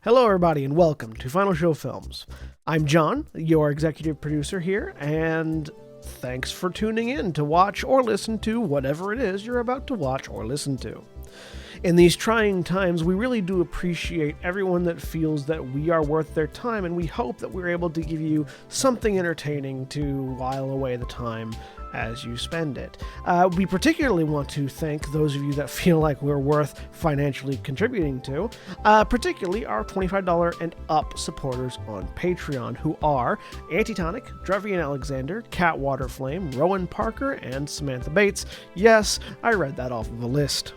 Hello, everybody, and welcome to Final Show Films. I'm John, your executive producer here, and thanks for tuning in to watch or listen to whatever it is you're about to watch or listen to. In these trying times, we really do appreciate everyone that feels that we are worth their time, and we hope that we're able to give you something entertaining to while away the time as you spend it. We particularly want to thank those of you that feel like we're worth financially contributing to, particularly our $25 and up supporters on Patreon, who are Antitonic, Drevian Alexander, Cat Waterflame, Rowan Parker, and Samantha Bates. Yes, I read that off of a list.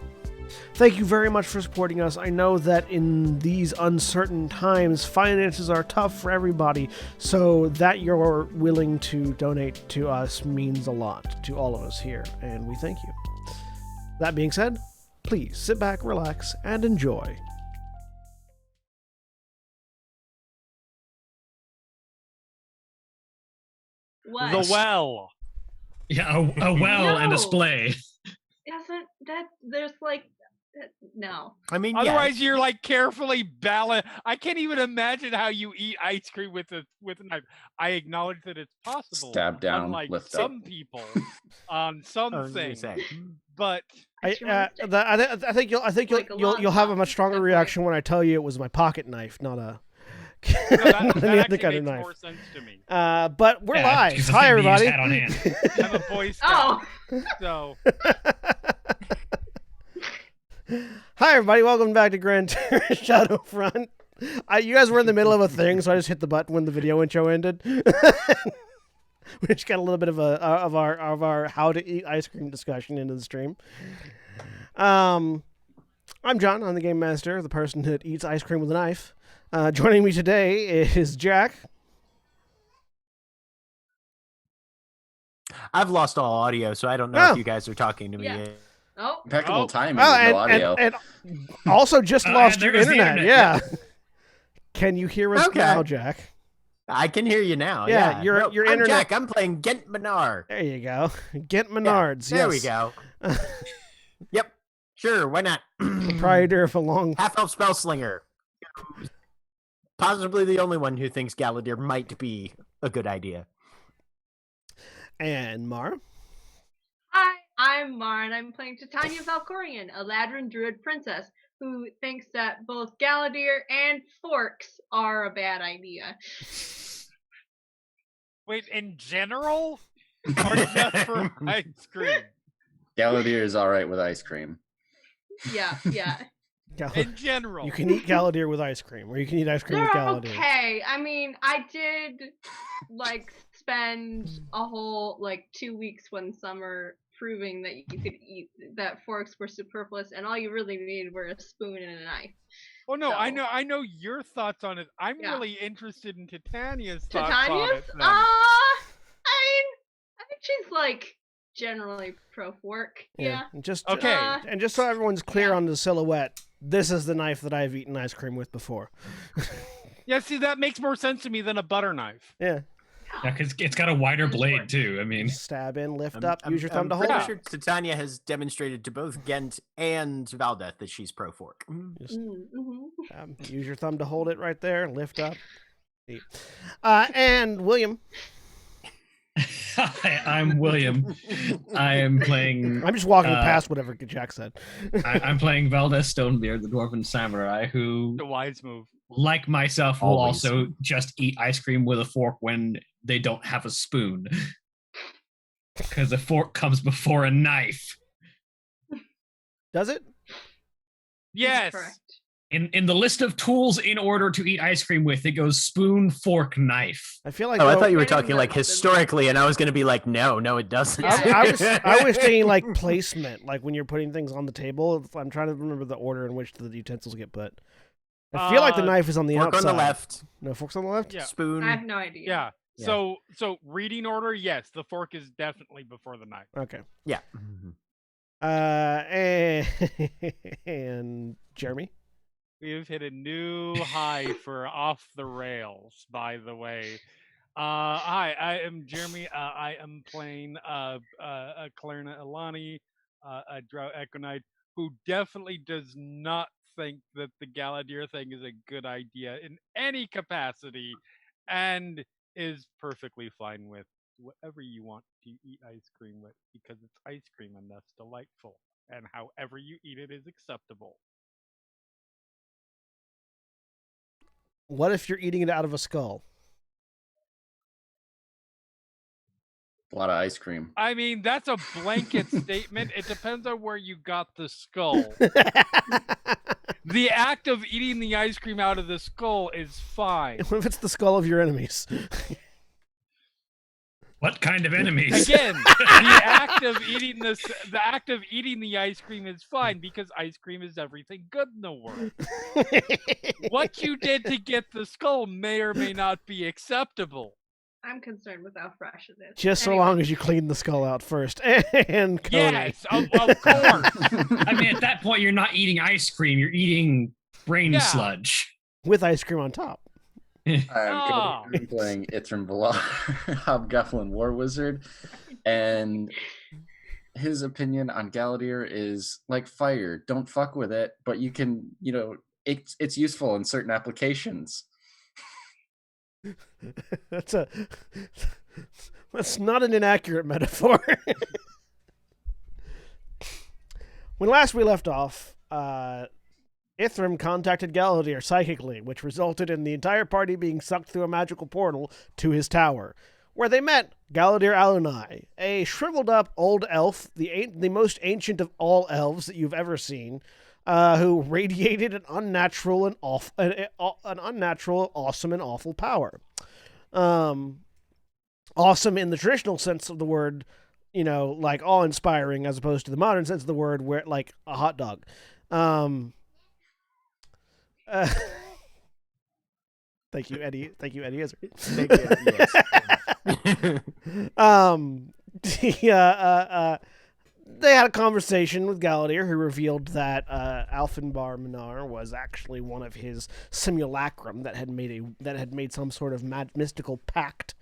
Thank you very much for supporting us. I know that in these uncertain times, finances are tough for everybody, so that you're willing to donate to us means a lot to all of us here, and we thank you. That being said, please sit back, relax, and enjoy. What? The well. Yeah, a well and a splay. Isn't that there's like no. I mean, Otherwise, you're like carefully balanced. I can't even imagine how you eat ice cream with a knife. I acknowledge that it's possible. Stab down, unlike lift some up. people on some things. But I think you'll have a much stronger reaction when I tell you it was my pocket knife, not a. no, that not any other actually kind of makes knife. more sense to me. But we're live. Because the Hi, thing you everybody. just had on hand. I'm a Boy Scout, so Hi, everybody. Welcome back to Gran Terra Shadowfront. You guys were in the middle of a thing, so I just hit the button when the video intro ended. We just got a little bit of our how to eat ice cream discussion into the stream. I'm John. I'm the game master, the person that eats ice cream with a knife. Joining me today is Jack. I've lost all audio, so I don't know if you guys are talking to me. Yeah. Oh, Impeccable timing Oh, with no audio. and also just lost there your goes the internet. internet. Yeah. Can you hear us Okay. now, Jack? I can hear you now. Yeah, your I'm internet- Jack. I'm playing Gent Minar. There you go. Get Menards. There we yes. go. Yep. Sure. Why not? Proprietor of a long. Half elf spell slinger. Possibly the only one who thinks Galadir might be a good idea. And Mara. hi, I'm Mar, and I'm playing Titania Valkorian, a Ladrin Druid princess who thinks that both Galadir and forks are a bad idea. wait, in general, or just for ice cream? Galadir is all right with ice cream. Yeah. In general, You can eat Galadir with ice cream, or you can eat ice cream They're with Galadir. okay. I mean, I did spend a whole 2 weeks one summer proving that you could eat that forks were superfluous and all you really needed were a spoon and a knife. Oh no, So- I know your thoughts on it. I'm Yeah. really interested in Titania's thoughts on Titania's? it. then. I think she's generally pro fork. Yeah. And just Okay. and just so everyone's clear Yeah. on the silhouette, this is the knife that I've eaten ice cream with before. Yeah, see, that makes more sense to me than a butter knife. Yeah. Yeah, because it's got a wider blade too. I mean, Stab in, lift I'm- up, I'm- use your thumb to I'm hold pretty it. sure Titania has demonstrated to both Gent and Valdeth that she's pro fork. Just Mm-hmm. use your thumb to hold it right there, lift up. Eat. And William. hi, I'm William. I am playing. I'm just walking Uh, past whatever Jack said. I'm playing Valdez Stonebeard, the dwarven samurai, who, The wise move. like myself, will Always. also just eat ice cream with a fork when they don't have a spoon, because a fork comes before a knife. Does it? Yes. Correct. In the list of tools in order to eat ice cream with, it goes spoon, fork, knife. I feel like Oh, I though- thought you were Getting talking like the- historically, and I was going to be like, no, it doesn't. Yeah. I was thinking like placement, like when you're putting things on the table. I'm trying to remember the order in which the utensils get put. I feel like the knife is on the Fork outside. on the left, No, forks on the left? Yeah. spoon. I have no idea. Yeah. Yeah. So reading order, yes, the fork is definitely before the knife. Okay. Yeah. And Jeremy? We have hit a new high for off the rails, by the way. Hi, I am Jeremy. I am playing Clarina Ilani, a Drow Echo Knight, who definitely does not think that the Galadir thing is a good idea in any capacity, and is perfectly fine with whatever you want to eat ice cream with, because it's ice cream and that's delightful. And however you eat it is acceptable. What if you're eating it out of a skull? A lot of ice cream. I mean, that's a blanket statement. It depends on where you got the skull. The act of eating the ice cream out of the skull is fine. What if it's the skull of your enemies? What kind of enemies? Again, the act of eating the ice cream is fine because ice cream is everything good in the world. What you did to get the skull may or may not be acceptable. I'm concerned with how fresh it is. Just so long as you clean the skull out first and coat Yes, it. of course. I mean, at that point, you're not eating ice cream. You're eating brain sludge. With ice cream on top. I'm currently playing Ithram Valar, Hobgoblin War Wizard, and his opinion on Galadir is like fire. Don't fuck with it, but you can, it's useful in certain applications. That's not an inaccurate metaphor. When last we left off, Ithram contacted Galadir psychically, which resulted in the entire party being sucked through a magical portal to his tower, where they met Galadir Alunai, a shriveled up old elf, the most ancient of all elves that you've ever seen, who radiated an unnatural, awesome, and awful power. Awesome in the traditional sense of the word, like awe-inspiring, as opposed to the modern sense of the word, where like a hot dog. Thank you, Eddie. Thank you, Eddie Izzard. Thank you, yes. They had a conversation with Galadir, who revealed that Alfinbar Minar was actually one of his simulacrum that had made some sort of mystical pact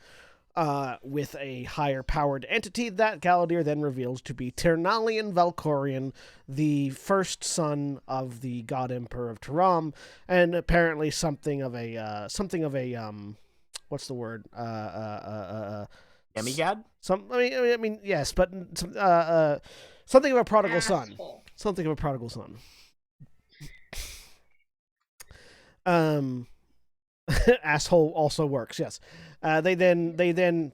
with a higher-powered entity that Galadir then reveals to be Ternalian Valkorian, the first son of the God Emperor of Taram, and apparently something of a what's the word? Demigod? I mean, yes, but something of a prodigal son. Asshole. Something of a prodigal son. Asshole also works. Yes. They then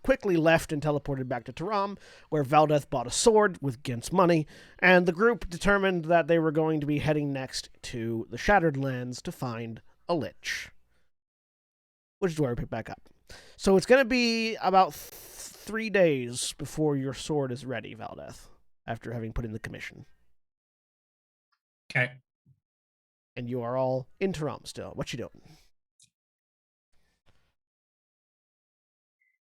quickly left and teleported back to Taram, where Valdeth bought a sword with Gint's money, and the group determined that they were going to be heading next to the Shattered Lands to find a lich, which is where we pick back up. So it's going to be about 3 days before your sword is ready, Valdeth, after having put in the commission. Okay. And you are all in Taram still. What you doing?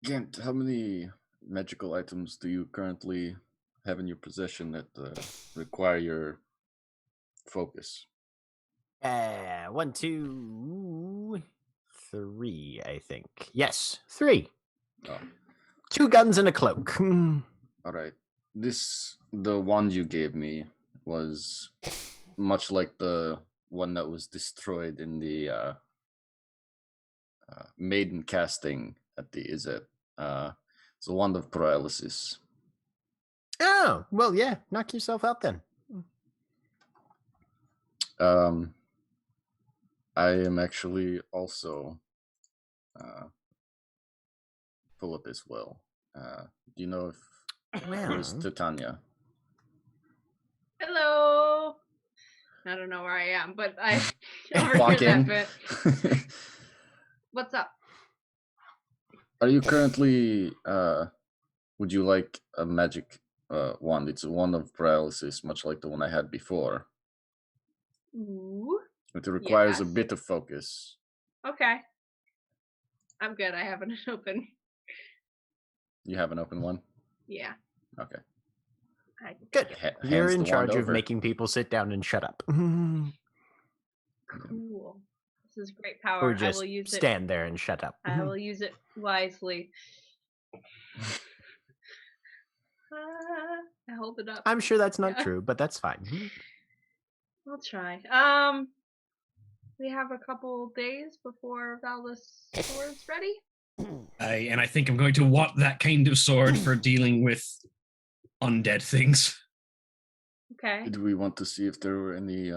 Gant, how many magical items do you currently have in your possession that require your focus? 1, 2, 3, I think. Yes, 3. Oh, 2 guns and a cloak. all right. The wand you gave me was much like the one that was destroyed in the maiden casting at the Izzet. It's a wand of paralysis. Oh, well, yeah. Knock yourself out then. I am actually also full up as well. Do you know if where's Titania? Hello. I don't know where I am, but I Walk overhear in. that bit. What's up? Are you currently would you like a magic wand? It's a wand of paralysis, much like the one I had before. Ooh. It requires a Yes. bit of focus. Okay. I'm good. I have an open. You have an open one? Yeah. Okay. I Good. Hands You're the in wand charge of over. making people sit down and shut up. Cool. This is great power. Or I just will use it. stand there and shut up. I will use it wisely. I hold it up. I'm sure that's not Yeah. true, but that's fine. I'll try. We have a couple days before Valdis sword's ready. And I think I'm going to want that kind of sword for dealing with undead things. Okay. Did we want to see if there were any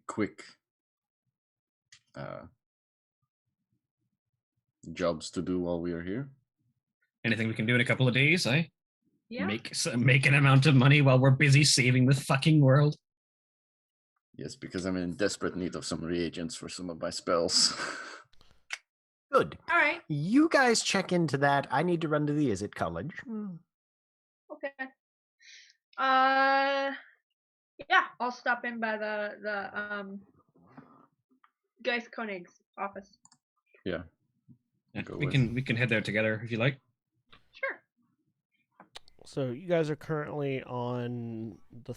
quick jobs to do while we are here? Anything we can do in a couple of days, Yeah. Make an amount of money while we're busy saving the fucking world. Yes, because I'm in desperate need of some reagents for some of my spells. Good. All right. You guys check into that. I need to run to the Izzet College. Okay. Yeah, I'll stop in by the Geist Koenig's office. Yeah. Go with We can head there together if you like. Sure. So you guys are currently on the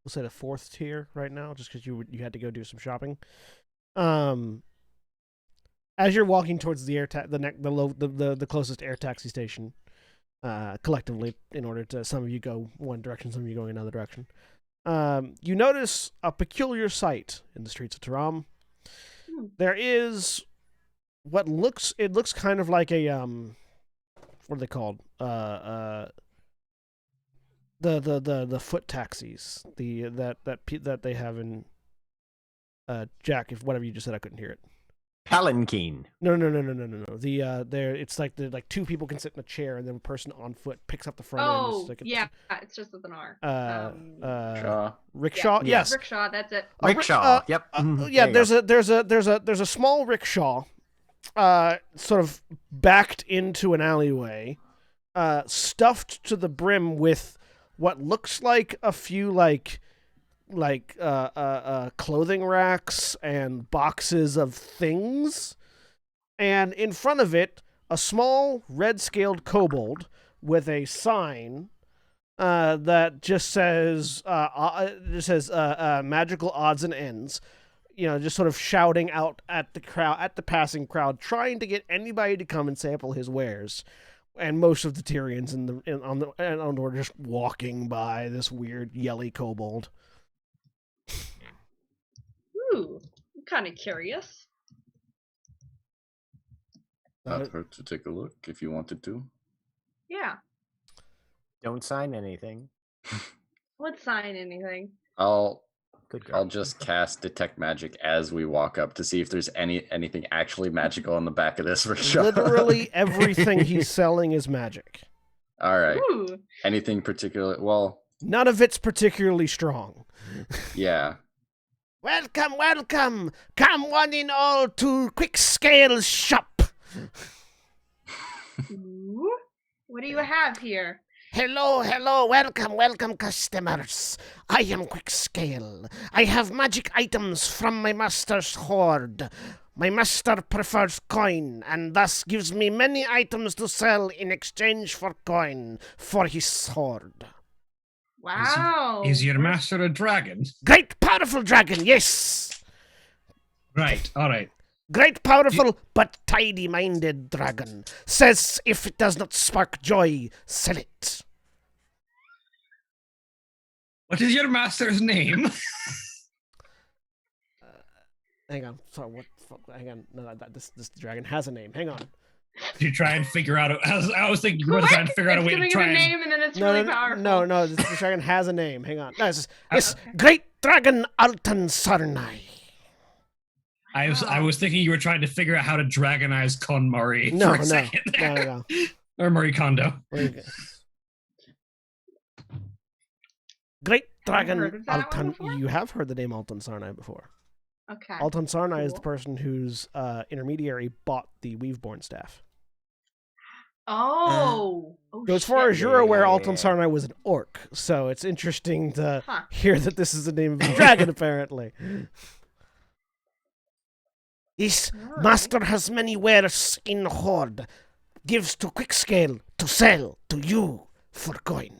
we'll say the 4th tier right now, just because you had to go do some shopping. As you're walking towards the the closest air taxi station, collectively, in order to some of you go one direction, some of you going another direction, you notice a peculiar sight in the streets of Taram. There is what looks kind of like a what are they called? The foot taxis, that they have in Jack. If whatever you just said, I couldn't hear it. Palanquin. No. There it's like two people can sit in a chair and then a person on foot picks up the front end. Oh, It's like yeah, it's just with an R. Rickshaw. Yeah, Yes, rickshaw. That's it. Rickshaw. Yep. Yeah, There you there's a small rickshaw, sort of backed into an alleyway, stuffed to the brim with what looks like a few clothing racks and boxes of things, and in front of it a small red-scaled kobold with a sign that just says magical odds and ends, just sort of shouting out at the passing crowd, trying to get anybody to come and sample his wares. And most of the Tyrians were just walking by this weird yelly kobold. Ooh, I'm kind of curious. Not hurt to take a look if you wanted to. Yeah. Don't sign anything. Let's sign anything. Good girl. I'll just cast detect magic as we walk up to see if there's anything actually magical on the back of this rickshaw. Literally everything he's selling is magic. All right. Ooh. Anything particular? Well, none of it's particularly strong. Yeah. Welcome. Come one and all to Quick Scale's shop. Ooh. What do you have here? Hello, welcome customers. I am Quick Scale. I have magic items from my master's hoard. My master prefers coin, and thus gives me many items to sell in exchange for coin for his hoard. Wow. Is your master a dragon? Great powerful dragon, yes. Right, alright. Great powerful but tidy-minded dragon. Says if it does not spark joy, sell it. What is your master's name? Hang on. Sorry, what the fuck? Hang on. No, this dragon has a name. Hang on. You try and figure out. I was thinking you were trying to figure out a way to try a and. name and then it's really powerful. No. This dragon has a name. Hang on. No, it's Great Dragon Altan Sarnai. I was thinking you were trying to figure out how to dragonize Con Murray for a second there. No. Or Murray Kondo. Great Dragon Altan. You have heard the name Altan Sarnai before. Okay. Altan Sarnai is the person whose intermediary bought the Weaveborn staff. Oh. So as far as you're aware, Altan Sarnai was an orc. So it's interesting to hear that this is the name of a dragon, apparently. His master has many wares in hoard. Gives to Quick Scale to sell to you for coin.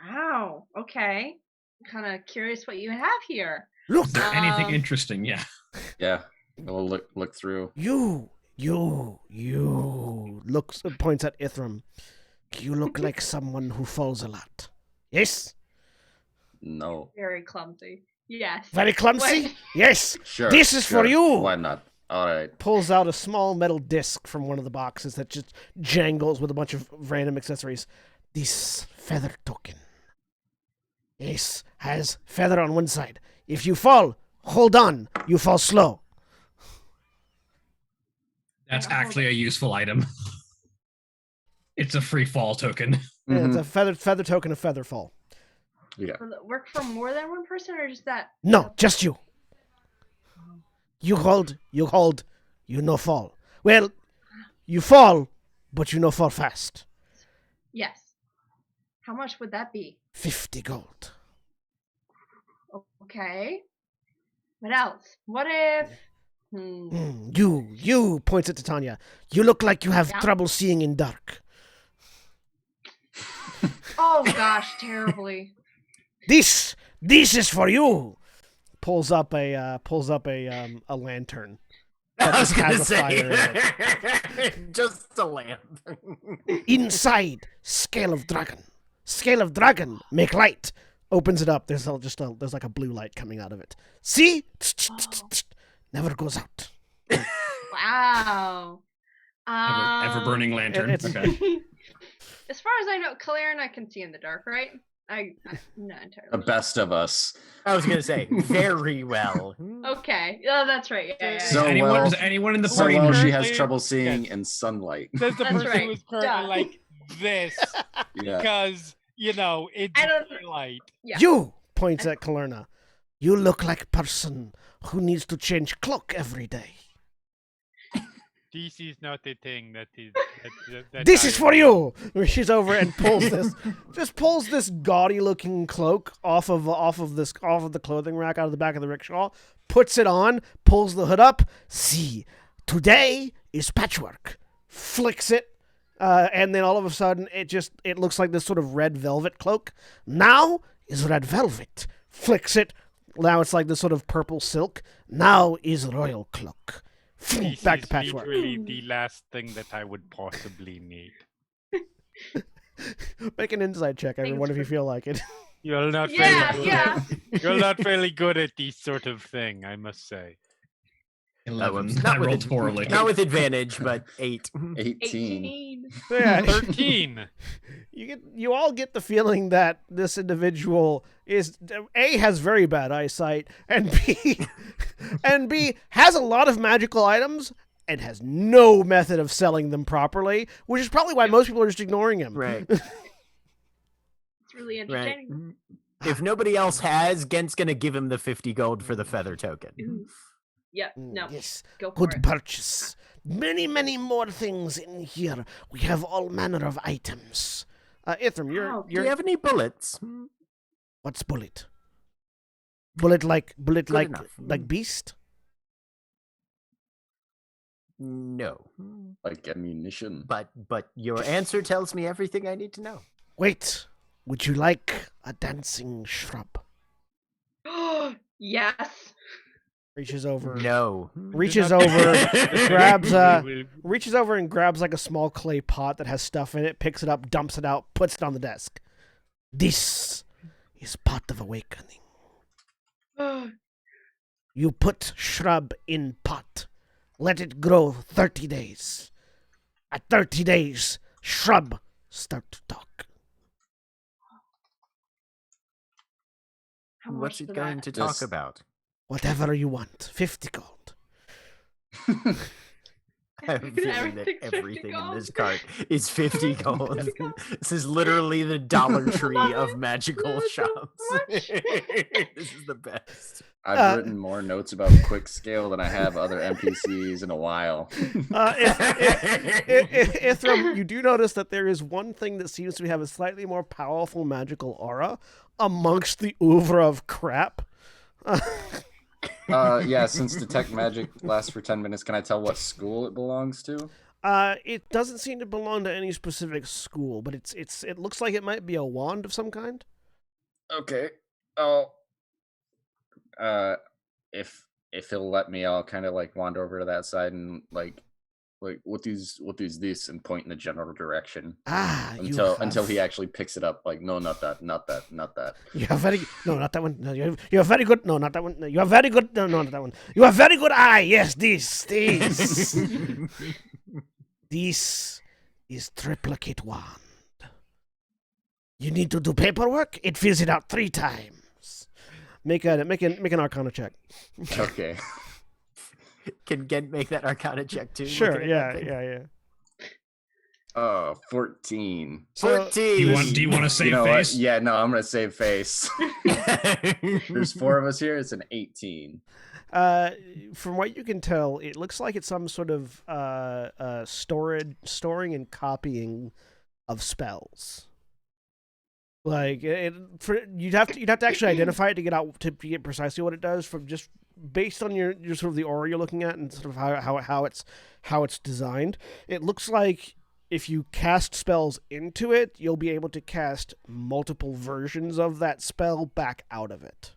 Wow. Okay. I'm kind of curious what you have here. Look. Is there anything interesting? Yeah. Yeah. We'll look through. You points at Ithram. You look like someone who falls a lot. Yes? No. Very clumsy. Yes. Very clumsy? Wait. Yes! Sure. This is for sure. you! Why not? All right. Pulls out a small metal disc from one of the boxes that just jangles with a bunch of random accessories. This feather token. Yes, has feather on one side. If you fall, hold on. You fall slow. That's actually a useful item. It's a free fall token. Yeah, it's Mhm. a feather token of feather fall. Yeah. Will it work for more than one person or just that? No, just you. You hold, you no fall. Well, you fall, but you no fall fast. Yes. How much would that be? 50 gold. Okay. What else? What if? You, points it to Tanya. You look like you have Yeah? trouble seeing in dark. Oh gosh, terribly. This is for you. Pulls up a lantern. I was just gonna has a fire say, just a lamp. Inside, scale of dragon. Scale of dragon, make light. Opens it up. There's like a blue light coming out of it. See? Never goes out. Wow. Ever burning lantern. it's- Okay. As far as I know, Kalerna can see in the dark, right? I'm not entirely The sure. best of us. I was gonna say very well. Okay. Oh, that's right. Yeah. So Does well- anyone in the So party well, she has currently- trouble seeing in sunlight. Says the That's person right. who's currently Duh. like this Yeah. because it's I don't- daylight. Yeah. You, points at Kalerna. You look like a person who needs to change cloak every day. This is not a thing that is. That This I is for am- you. She's over and pulls this gaudy looking cloak off of the clothing rack out of the back of the rickshaw, puts it on, pulls the hood up. See, today is patchwork. Flicks it, and then all of a sudden it looks like this sort of red velvet cloak. Now is red velvet. Flicks it. Now it's like this sort of purple silk. Now is royal cloak. This Back is to patchwork. literally the last thing that I would possibly need. Make an insight check, everyone, if you feel like it. You're not Yeah, very yeah. You're not very good at this sort of thing, I must say. 11. Not I with rolled poorly. Not with advantage, but 8. 18. 18. Yeah. 13. You all get the feeling that this individual is A, has very bad eyesight, and B has a lot of magical items and has no method of selling them properly, which is probably why most people are just ignoring him. Right. It's really Right. entertaining. If nobody else has, Gent's gonna give him the 50 gold for the feather token. Ooh. Yep. No. Yes. Go for Good it. purchase. Many, many more things in here. We have all manner of items. Ithram, Wow. Do you have any bullets? what's bullet? Bullet like enough. like beast? No. Like ammunition. But your answer tells me everything I need to know. Wait, would you like a dancing shrub? Yes. Reaches over. No. Reaches Do not- over, grabs Will- reaches over and grabs like a small clay pot that has stuff in it, picks it up, dumps it out, puts it on the desk. This is pot of awakening. You put shrub in pot. Let it grow 30 days. At 30 days, shrub start to talk. How much What's it for going that? to talk Just- about? Whatever you want. 50 gold. I have a feeling that Everything's 50 everything in gold. this cart is 50 gold. 50 gold. This is literally the Dollar Tree Love of it. magical Love it so shops. much. This is the best. I've written more notes about quick scale than I have other NPCs in a while. Ithram, you do notice that there is one thing that seems to have a slightly more powerful magical aura amongst the oeuvre of crap. Yeah, since detect magic lasts for 10 minutes, can I tell what school it belongs to? It doesn't seem to belong to any specific school, but it looks like it might be a wand of some kind. Okay. I'll if he'll let me, I'll kind of like wander over to that side and like Like, what is this? And point in the general direction you until he actually picks it up. Like, no, not that. You have very no, not that one. No, you have very good. No, not that one. No, you have very good. No, not that one. You have very good eye. Yes, this. This is triplicate wand. You need to do paperwork. It fills it out 3 times. Make an Arcana check. Okay. Can Gent make that Arcana check too? Sure. looking at that Yeah. thing? 14. 14. Do you want to save You know face? what? Yeah, no, I'm gonna save face. There's 4 of us here. It's an 18. From what you can tell, it looks like it's some sort of storing and copying of spells. Like you'd have to actually identify it to get precisely what it does from just based on your sort of the aura you're looking at and sort of how it's designed. It looks like if you cast spells into it, you'll be able to cast multiple versions of that spell back out of it.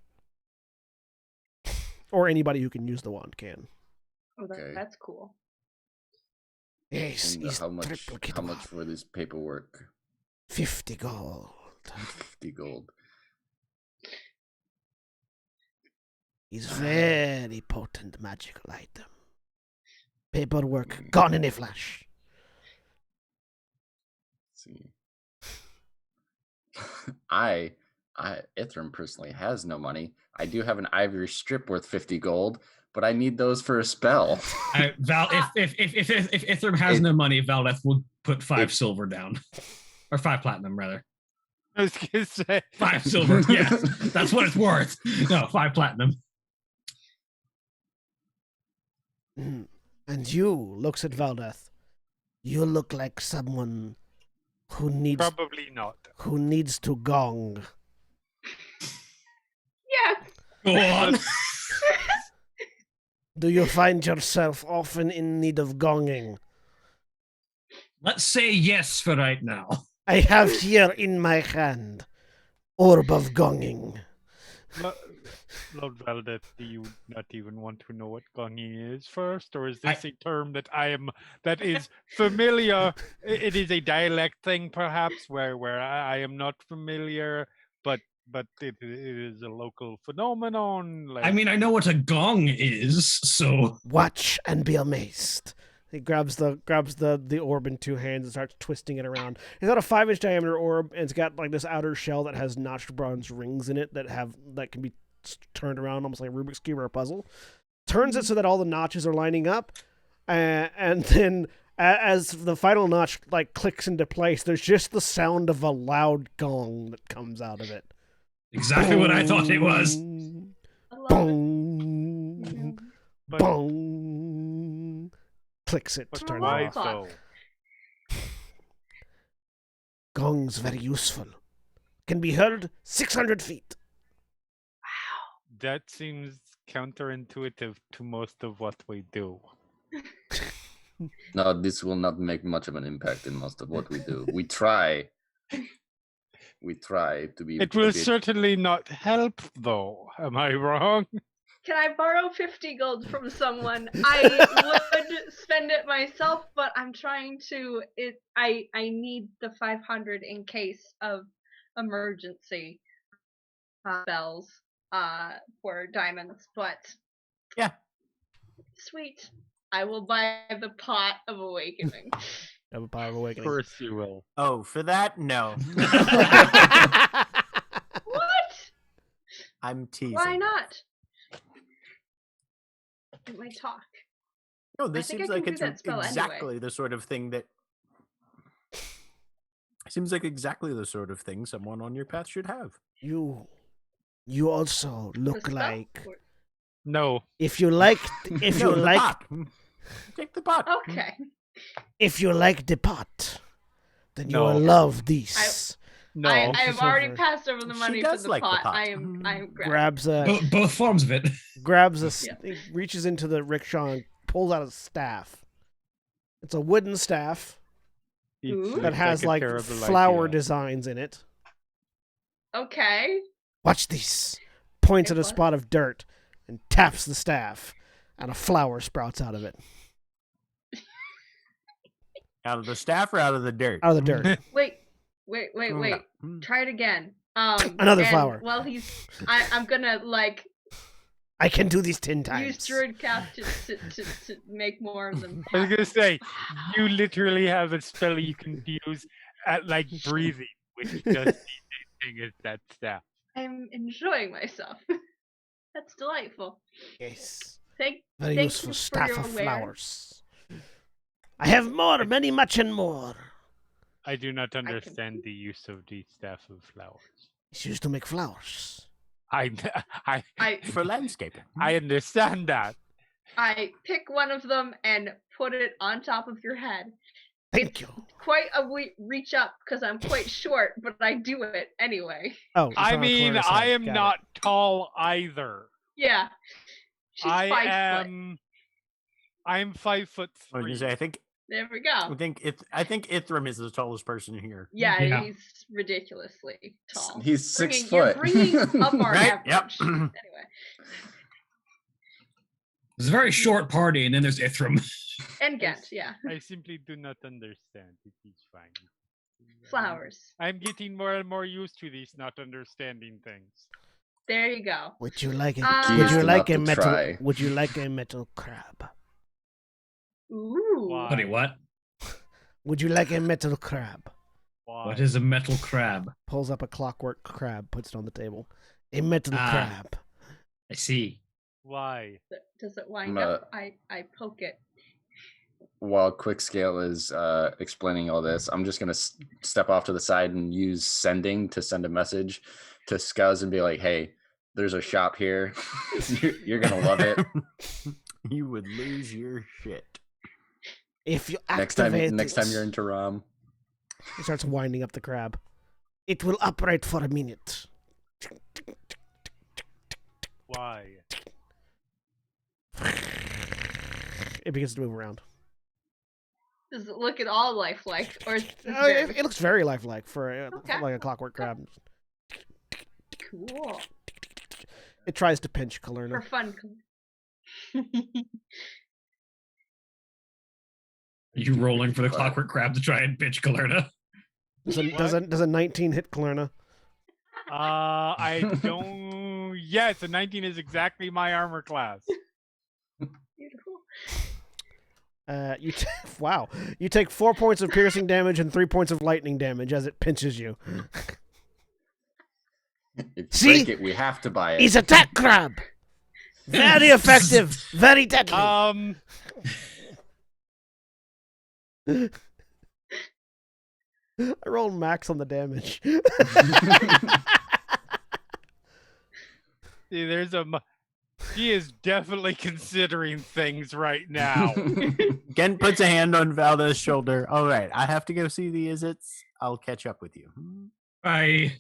Or anybody who can use the wand can. Oh, Okay. that's cool. Yes, And it's how much triplicate for wand. this paperwork? 50 gold. 50 gold. Is very potent magical item. Paperwork gone in a flash. Let's see. Ithram personally has no money. I do have an ivory strip worth 50 gold, but I need those for a spell. Val, if Ithram has no money, Valdeth will put 5 silver down, or 5 platinum rather. I was gonna say 5 silver. Yes, that's what it's worth. No, 5 platinum. And you, looks at Valdeth. You look like someone who needs probably not. to gong. Yes. Go on. Do you find yourself often in need of gonging? Let's say yes for right now. I have here in my hand orb of gonging. Lord Valdeth, do you not even want to know what gonging is first, or is this a term that is familiar? It is a dialect thing, perhaps, where I am not familiar, but it is a local phenomenon. Like, I mean, I know what a gong is, so Watch and be amazed. He grabs the orb in 2 hands and starts twisting it around. It's got a 5-inch diameter orb, and it's got like this outer shell that has notched bronze rings in it that can be turned around almost like a Rubik's Cube or a puzzle. Turns it so that all the notches are lining up, and then as the final notch like clicks into place, there's just the sound of a loud gong that comes out of it. exactly what I thought it was. I love it. Bong, but, bong. Clicks it to but turn it why off. so? Gong's very useful. Can be heard 600 feet. That seems counterintuitive to most of what we do. No, this will not make much of an impact in most of what we do. We try. We try to be. It will certainly not help, though. Am I wrong? Can I borrow 50 gold from someone? I would spend it myself, but I'm trying to. I need the 500 in case of emergency spells for diamonds. But Yeah. sweet, I will buy the pot of awakening. Have a power of Of awakening. course you will. Oh, for that? No. What? I'm teasing. Why not? It might talk. No, this think seems I can like do it's that spell exactly the sort of thing that. Seems like exactly the sort of thing someone on your path should have. You also The look spell? like No. if you like No, the pot. Take the pot. Okay. if you like the pot, then you No. will love this. No. I have already Silver. passed over the She money for does the like the pot. pot. I am grabbing. Grabs a Both forms of it. Yeah. reaches into the rickshaw and pulls out a staff. It's a wooden staff It Ooh. looks that has a like terrible flower idea. designs in it. Okay. Watch this. Points at a What? spot of dirt and taps the staff, and a flower sprouts out of it. Out of the staff or out of the dirt? Out of the dirt. Wait. Mm. Try it again. Another and flower. While I'm gonna like I can do these 10 use times. druid cast to make more of them. I was gonna say, you literally have a spell you can use at like breathing, which does the same thing as that staff. I'm enjoying myself. That's delightful. Yes. Thank Very you useful for staff your of wares. flowers. I have more, many, much, and more. I do not understand the use of the staff of flowers. It's used to make flowers. I For landscaping. I understand that. I pick one of them and put it on top of your head. Thank you. Quite a reach up because I'm quite short, but I do it anyway. Oh, it's I on mean, Clara's I head. am Got not tall either. Yeah. She's I 5 foot. am. I'm 5'3". I was gonna say, There we go. I think Ithram is the tallest person here. Yeah, Yeah. he's ridiculously tall. He's 6 You're foot. bringing up our Right, average. yep. Anyway. It's a very short party, and then there's Ithram. And Ghent, yeah. I simply do not understand. It is fine. Flowers. I'm getting more and more used to these not understanding things. There you go. Would you like it? Um, Would you Used like a enough to metal? try. Would you like a metal crab? Ooh. Why? Buddy, what? Would you like a metal crab? Why? What is a metal crab? Pulls up a clockwork crab, puts it on the table. A metal Ah. crab. I see. Why? Does it wind I'm, up? I poke it. While Quickscale is explaining all this, I'm just gonna step off to the side and use sending to send a message to Scuzz and be like, "Hey, there's a shop here. You're gonna love it." You would lose your shit. If you next activate time it- you're in Taram. He starts winding up the crab. It will operate for a minute. Why? It begins to move around. Does it look at all lifelike, or is this It looks very lifelike for Okay. like a clockwork crab. cool It tries to pinch for Kalerna. fun? Are you rolling for the clockwork crab to try and pitch Galerna? Does a 19 hit Kalerna? I don't. Yes, a 19 is exactly my armor class. Beautiful. Wow. You take 4 points of piercing damage and 3 points of lightning damage as it pinches you. See? Break it, we have to buy it. He's attack crab. Very effective. Very deadly. I rolled max on the damage. See, there's a. He is definitely considering things right now. Gent puts a hand on Valdez's shoulder. All right, I have to go see the Izits. I'll catch up with you. I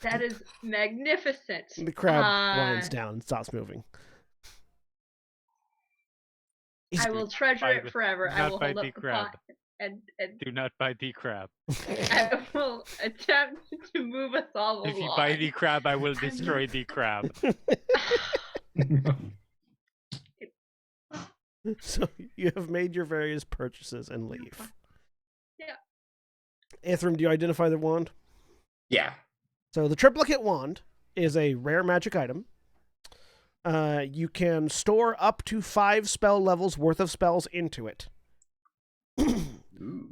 That is magnificent. The crab winds down and stops moving. I will treasure it forever. I Not will by hold up the the crab. pot and Do not buy the crab. I will attempt to move us all If you along. buy the crab, I will destroy the crab. So you have made your various purchases and leave. Yeah. Ithram, do you identify the wand? Yeah. So the triplicate wand is a rare magic item. You can store up to 5 spell levels worth of spells into it. Ooh.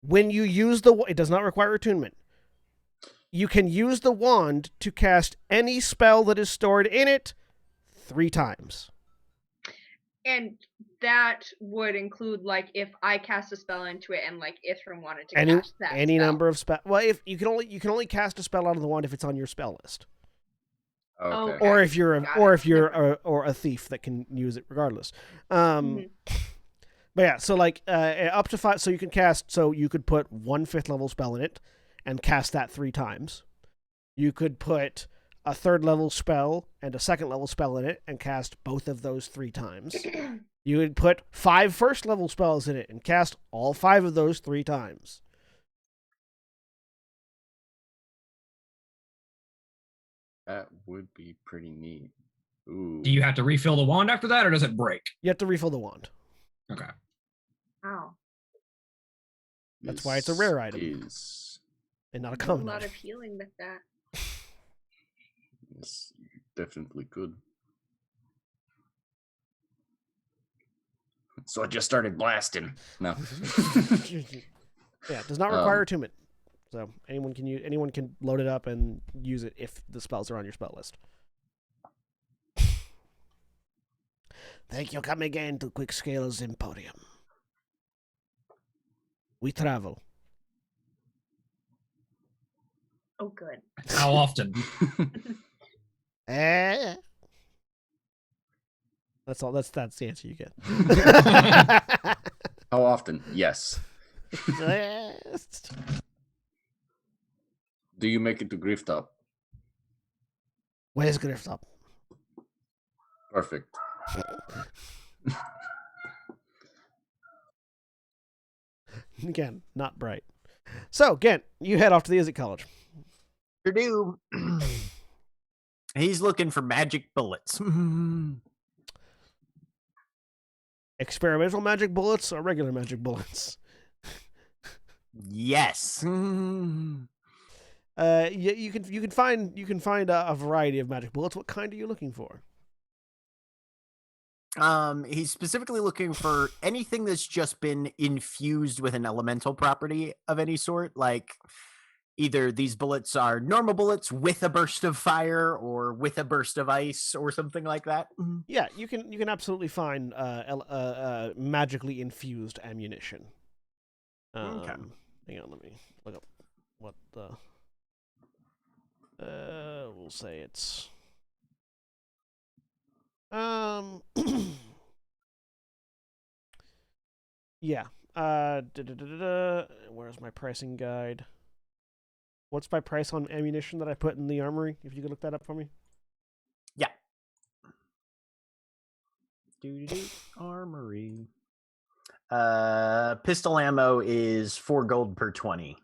When you use it does not require attunement. You can use the wand to cast any spell that is stored in it 3 times. And that would include, like, if I cast a spell into it and, like, Ithram wanted to Any cast that any spell. number of spell. Well, if you can only cast a spell out of the wand if it's on your spell list, Okay. Okay. or if you're Got or it. if you're a thief that can use it regardless. Mhm. But yeah, so like up to 5. So you can cast. So you could put 1 5th level spell in it and cast that 3 times. You could put a 3rd level spell and a 2nd level spell in it and cast both of those 3 times. You would put 5 1st level spells in it and cast all 5 of those 3 times. That would be pretty neat. Ooh. do you have to refill the wand after that, or does it break? You have to refill the wand. Okay. Wow. That's why it's a rare item. Is and not a Do a common lot item. of healing with that. yes, definitely good. So I just started blasting. No. Yeah, it does not require attunement. So anyone can load it up and use it if the spells are on your spell list. Thank you. Come again to Quickscale's Emporium. We travel. Oh, good. How often? Eh. That's all. That's the answer you get. How often? Yes. Do you make it to Grifftop? Where's Grifftop? Perfect. Again, not bright. So, Gent, you head off to the Izzet College. Sure do. He's looking for magic bullets. Experimental magic bullets or regular magic bullets? Yes. You can find a variety of magic bullets. What kind are you looking for? He's specifically looking for anything that's just been infused with an elemental property of any sort, like either these bullets are normal bullets with a burst of fire or with a burst of ice or something like that. Yeah, you can absolutely find magically infused ammunition. Okay. Hang on, let me look up what the. We'll say it's. Yeah. Where's my pricing guide? What's my price on ammunition that I put in the armory? If you could look that up for me. Yeah. Armory. Pistol ammo is 4 gold per 20.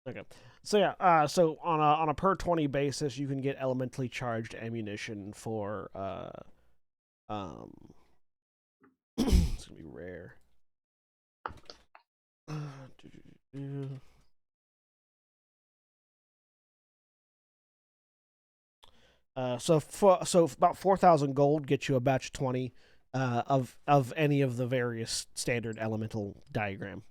Okay. So yeah, so on a per 20 basis, you can get elementally charged ammunition for it's gonna be rare. So about 4,000 gold gets you a batch of 20 of any of the various standard elemental diagram.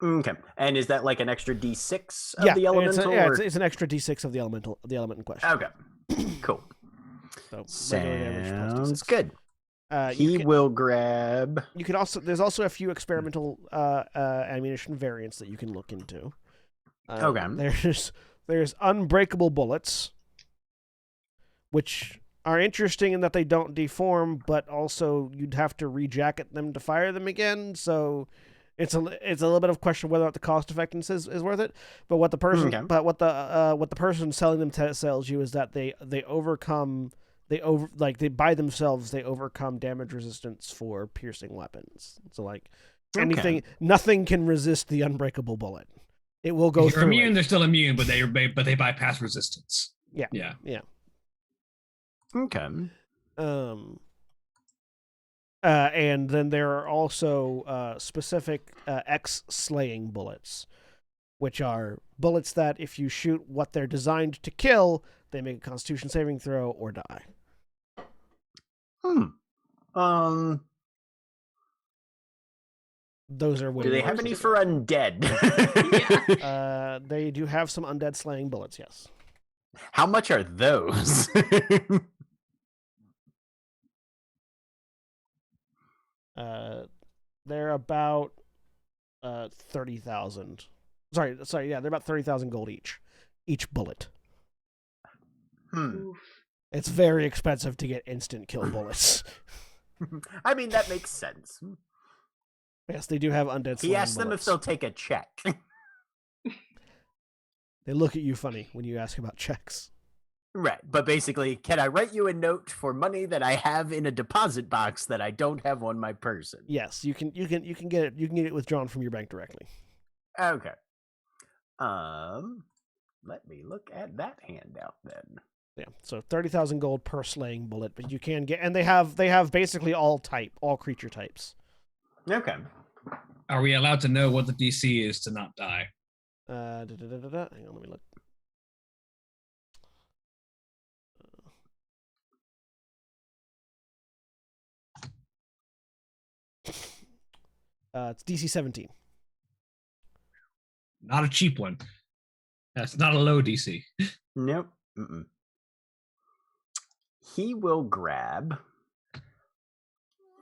Okay. And is that like an extra D6 of the elemental? It's an extra D6 of the element in question. Okay. Cool. So regular damage plus Sounds D6. good. He will grab. You can also there's also a few experimental ammunition variants that you can look into. Okay. There's unbreakable bullets, which are interesting in that they don't deform, but also you'd have to rejacket them to fire them again. So it's a little bit of a question whether or not the cost effectiveness is worth it. But what the person what the person selling them tells you is that they by themselves they overcome damage resistance for piercing weapons. So like nothing can resist the unbreakable bullet. It will go if you're through. Immune, they're still immune, but they bypass resistance. Yeah. Yeah. Okay. And then there are also specific X-slaying bullets, which are bullets that if you shoot what they're designed to kill, they make a Constitution saving throw or die. Those are. Do they have any for undead? Yeah. They do have some undead slaying bullets. Yes. How much are those? They're about 30,000. Sorry, yeah, they're about 30,000 gold each bullet. Oof. It's very expensive to get instant kill bullets. I mean, that makes sense. Yes, they do have undead slaying He asked them bullets. if they'll take a check. They look at you funny when you ask about checks. Right, but basically, can I write you a note for money that I have in a deposit box that I don't have on my person? Yes, you can get it. You can get it withdrawn from your bank directly. Okay. Let me look at that handout then. Yeah, so 30,000 gold per slaying bullet, but you can get, and they have basically all creature types. Okay. Are we allowed to know what the DC is to not die? Hang on, let me look. It's DC 17. Not a cheap one. That's not a low DC. Nope. Mm-mm. He will grab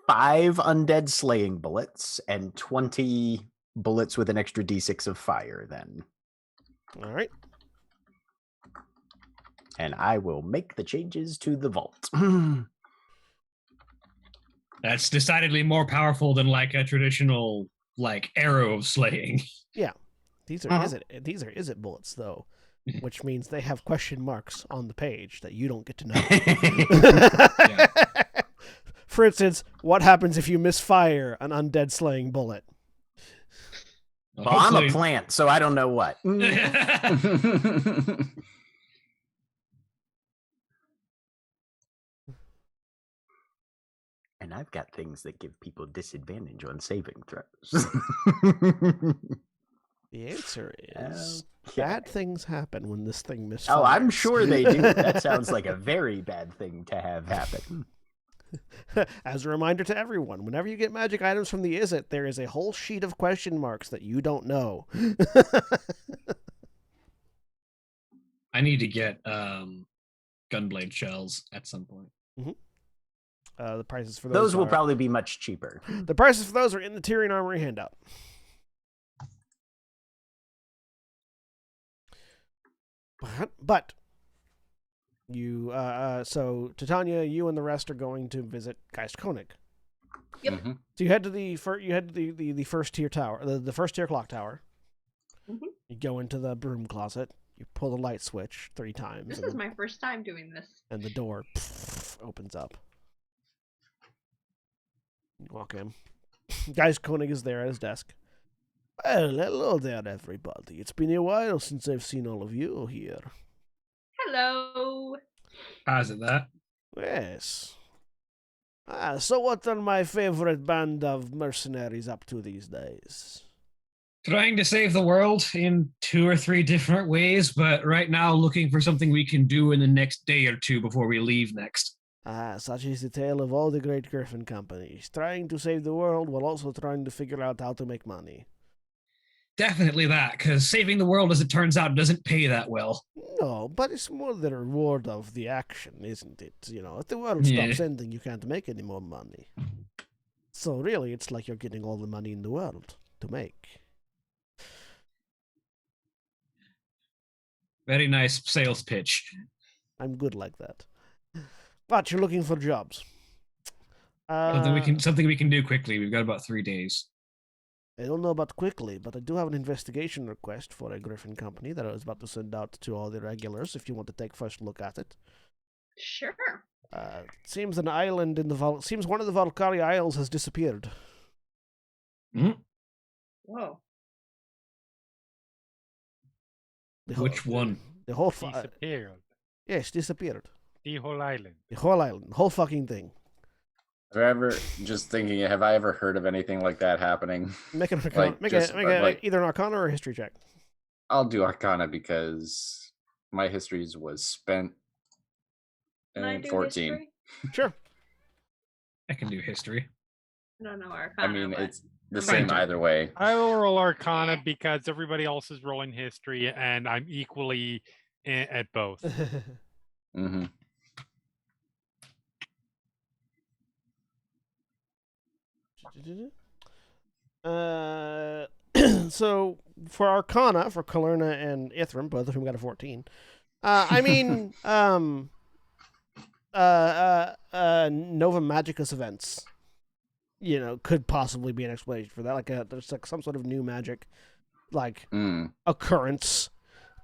5 undead slaying bullets and 20 bullets with an extra d6 of fire then. All right. And I will make the changes to the vault. That's decidedly more powerful than like a traditional like arrow of slaying. These are these are is it bullets though, which means they have question marks on the page that you don't get to know. For instance, what happens if you misfire an undead slaying bullet? Well, I'm a plant, so I don't know what. And I've got things that give people disadvantage on saving throws. The answer is bad things happen when this thing misfires. Oh, I'm sure they do. That sounds like a very bad thing to have happen. As a reminder to everyone, whenever you get magic items from the Is It, there is a whole sheet of question marks that you don't know. I need to get gunblade shells at some point. Mm-hmm. The prices for those will probably be much cheaper. The prices for those are in the Tyrion Armory handout. But you, so Titania, you and the rest are going to visit Geist Koenig. Yep. Mm-hmm. So you head to the first tier tower, the first tier clock tower. Mm-hmm. You go into the broom closet. You pull the light switch 3 times. This is my first time doing this. And the door opens up. You walk in. Geist Koenig is there at his desk. Well, hello there, everybody. It's been a while since I've seen all of you here. Hello. How's it that? Yes. So what are my favorite band of mercenaries up to these days? Trying to save the world in 2 or 3 different ways, but right now looking for something we can do in the next day or 2 before we leave next. Such is the tale of all the great Griffin companies, trying to save the world while also trying to figure out how to make money. Definitely that, because saving the world, as it turns out, doesn't pay that well. No, but it's more the reward of the action, isn't it? You know, if the world stops ending, you can't make any more money. So really, it's like you're getting all the money in the world to make. Very nice sales pitch. I'm good like that. But you're looking for jobs. Something we can do quickly. We've got about 3 days. I don't know about quickly, but I do have an investigation request for a Griffin company that I was about to send out to all the regulars if you want to take first look at it. Sure. Seems an island in the seems one of the Valkyrie Isles has disappeared. Mm-hmm. Whoa. Which one? The whole disappeared. Yes, disappeared. The whole island. The whole island. The whole fucking thing. Have I ever heard of anything like that happening? Make an Arcana. Either an Arcana or a History check. I'll do Arcana because my histories was spent in 14. History? Sure. I can do history. No, Arcana. I mean, it's the same either way. I will roll Arcana because everybody else is rolling history, and I'm equally at both. Mm-hmm. So for Arcana, for Kalerna and Ithram, both of whom got a 14. I mean, Nova Magicus events, could possibly be an explanation for that. Like there's like some sort of new magic, like occurrence,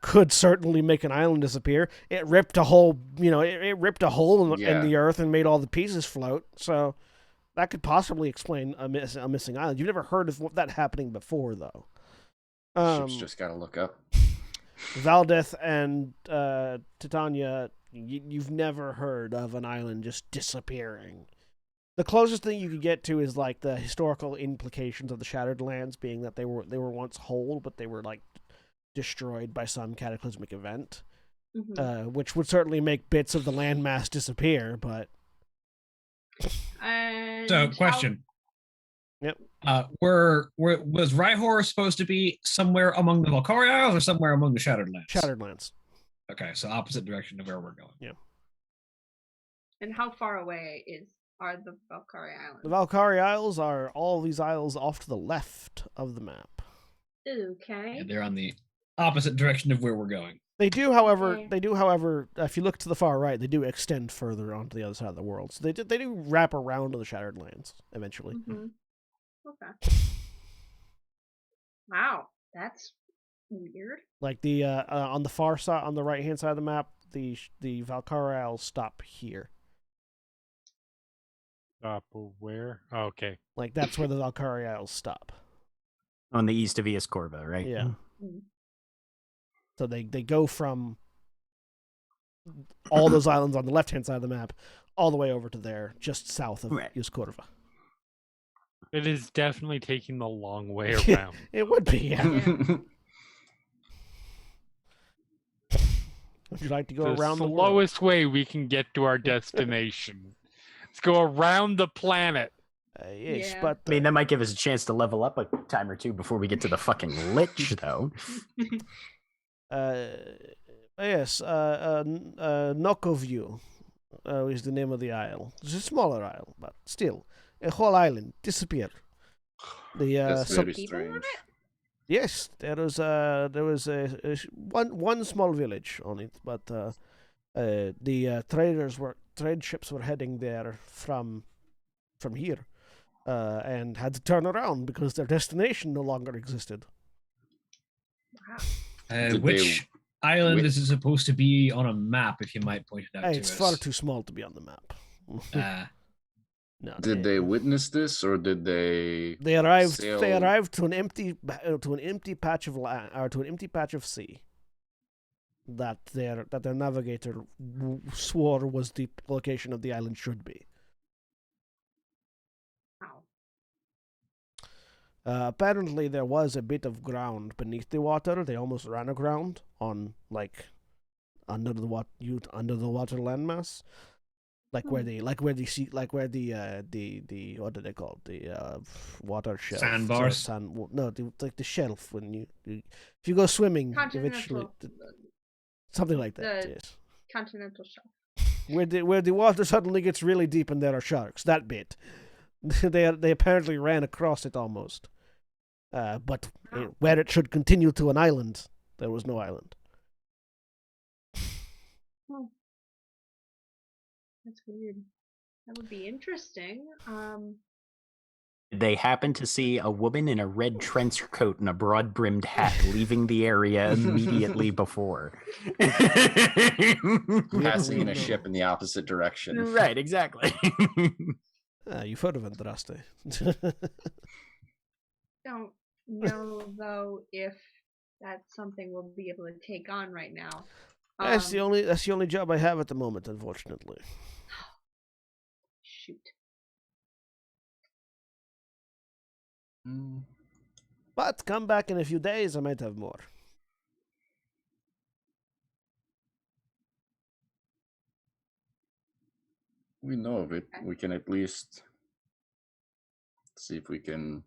could certainly make an island disappear. It ripped a hole, it ripped a hole in the earth and made all the pieces float. So that could possibly explain a missing island. You've never heard of that happening before, though. Ship's just gotta look up. Valdeth and Titania, you've never heard of an island just disappearing. The closest thing you could get to is like the historical implications of the Shattered Lands being that they were once whole, but they were like destroyed by some cataclysmic event, which would certainly make bits of the landmass disappear. But so, question. Yep. Was Rhyhor supposed to be somewhere among the Valkyrie Isles or somewhere among the Shattered Lands? Shattered Lands. Okay, so opposite direction of where we're going. Yeah. And how far away are the Valkyrie Islands? The Valkyrie Isles are all these isles off to the left of the map. Okay. Yeah, they're on the opposite direction of where we're going. They do, however, if you look to the far right, they do extend further onto the other side of the world. So they do wrap around to the Shattered Lands eventually. Mm-hmm. Okay. Wow, that's weird. Like the on the far side, on the right hand side of the map, the Valkyrie Isles stop here. Stop where? Oh, okay. Like that's where the Valkyrie Isles stop. On the east of Corva, right? Yeah. So they go from all those islands on the left hand side of the map all the way over to there, just south of Corva. It is definitely taking the long way around. It would be, yeah. Would you like to go around the world? slowest way we can get to our destination. Let's go around the planet. Yes, Yeah. but I mean, that might give us a chance to level up a time or two before we get to the fucking Lich, though. yes, Nokoview is the name of the isle. It's a smaller isle, but still, a whole island disappeared. That's very strange. Yes, there was one small village on it, but the trade ships were heading there from here, and had to turn around because their destination no longer existed. Wow. Which island is it supposed to be on a map? If you might point it out to us. It's far too small to be on the map. No, Did they witness this, or did they? They arrived. sail- They arrived to an empty patch of land, or to an empty patch of sea. That their navigator swore was the location of the island should be. Wow. Apparently, there was a bit of ground beneath the water. They almost ran aground on under the water landmass. Where the what do they call it? The water shelf. Sandbars? The shelf when if you go swimming eventually, something like that. The Yes. continental shelf. Where the water suddenly gets really deep and there are sharks. That bit, they apparently ran across it almost, but where it should continue to an island, there was no island. Oh. That's weird. That would be interesting. They happened to see a woman in a red trench coat and a broad-brimmed hat leaving the area immediately before. Passing in a ship in the opposite direction. Right, exactly. You've heard of Andraste. Don't know though if that's something we'll be able to take on right now. That's the only job I have at the moment, unfortunately. Shoot. But come back in a few days, I might have more. We know of it. We can at least see if we can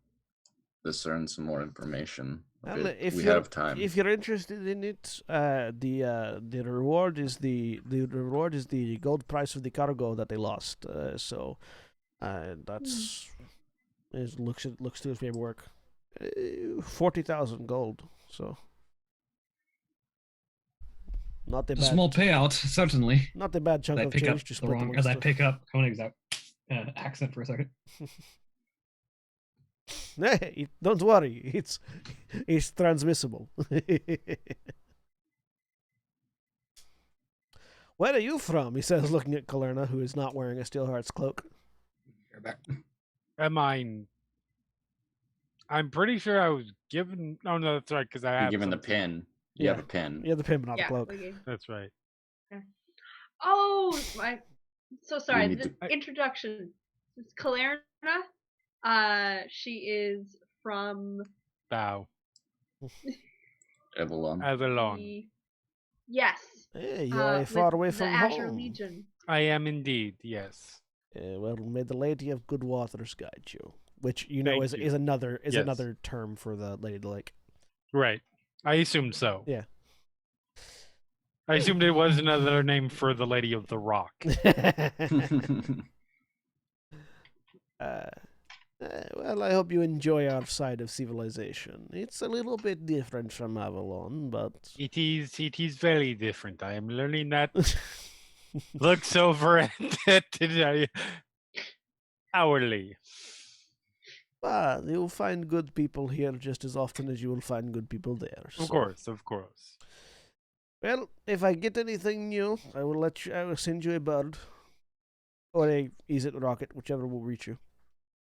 discern some more information. If we you're- have time. If you're interested in it, the reward is the gold price of the cargo that they lost. So that's looks to his paperwork. 40,000 gold. So not a A bad small payout, certainly. not a bad chunk I of pick up change to the split wrong, amongst as I us. pick up Koenig's accent for a second. Hey, don't worry, it's transmissible. Where are you from? He says, looking at Kalerna, who is not wearing a Steelheart's cloak. You're back. I'm pretty sure I was given. Oh no, that's right, because I You're have given the something. pin. You Yeah. have a pin. You have the pin, but not Yeah. the cloak. Okay. That's right. Oh, I'm so sorry. need The introduction. It's Kalerna. She is from Bow. Avalon. Avalon. Yes. Hey, you're far away the from Azure home. Legion. I am indeed, yes. Well, may the Lady of Good Waters guide you. Which Thank is you. is another Yes. another term for the Lady of the Lake. Right. I assumed so. Yeah. I assumed it was another name for the Lady of the Rock. Well, I hope you enjoy our side of civilization. It's a little bit different from Avalon, but It is very different. I am learning that. Looks over at it hourly. but you'll find good people here just as often as you will find good people there. Of course, of course. Well, if I get anything new, I will send you a bird. Or a rocket, whichever will reach you.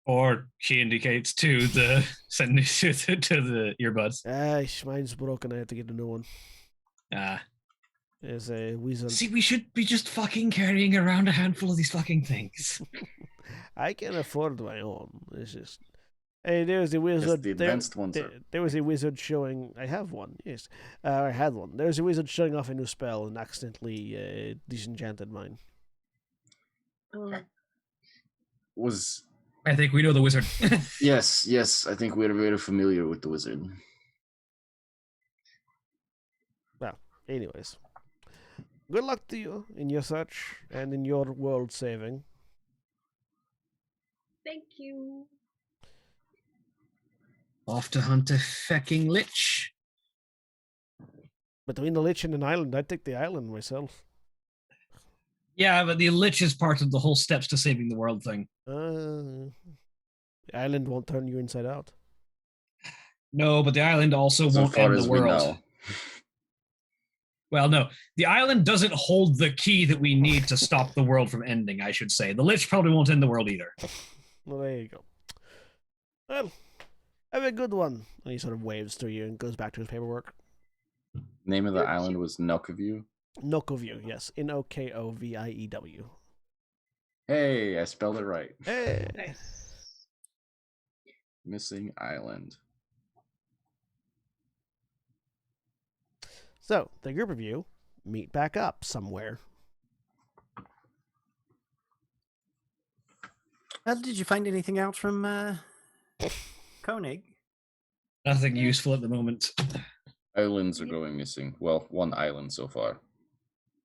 Or she indicates to the send it to the earbuds. Mine's broken. I have to get a new one. There's a wizard. See, we should be just fucking carrying around a handful of these fucking things. I can afford my own. It's just. Hey, there's a wizard. Yes, the advanced ones are. There was a wizard showing. I have one. Yes, I had one. There's a wizard showing off a new spell and accidentally disenchanted mine. Was I think we know the wizard. yes. I think we're very familiar with the wizard. Well, anyways, good luck to you in your search and in your world saving. Thank you. Off to hunt a fecking lich. Between the lich and an island, I'd take the island myself. Yeah, but the lich is part of the whole steps to saving the world thing. The island won't turn you inside out. No, but the island also So won't far end as the we world. know. Well, no. The island doesn't hold the key that we need to stop the world from ending, I should say. The lich probably won't end the world either. Well, there you go. Well, have a good one. And he sort of waves to you and goes back to his paperwork. Name of the island was Nokoview. Nokoview, yes. Nokoview. Hey, I spelled it right. Hey. Nice. Missing island. So, the group of you meet back up somewhere. Did you find anything out from Koenig? Nothing useful at the moment. Islands are going missing. Well, one island so far.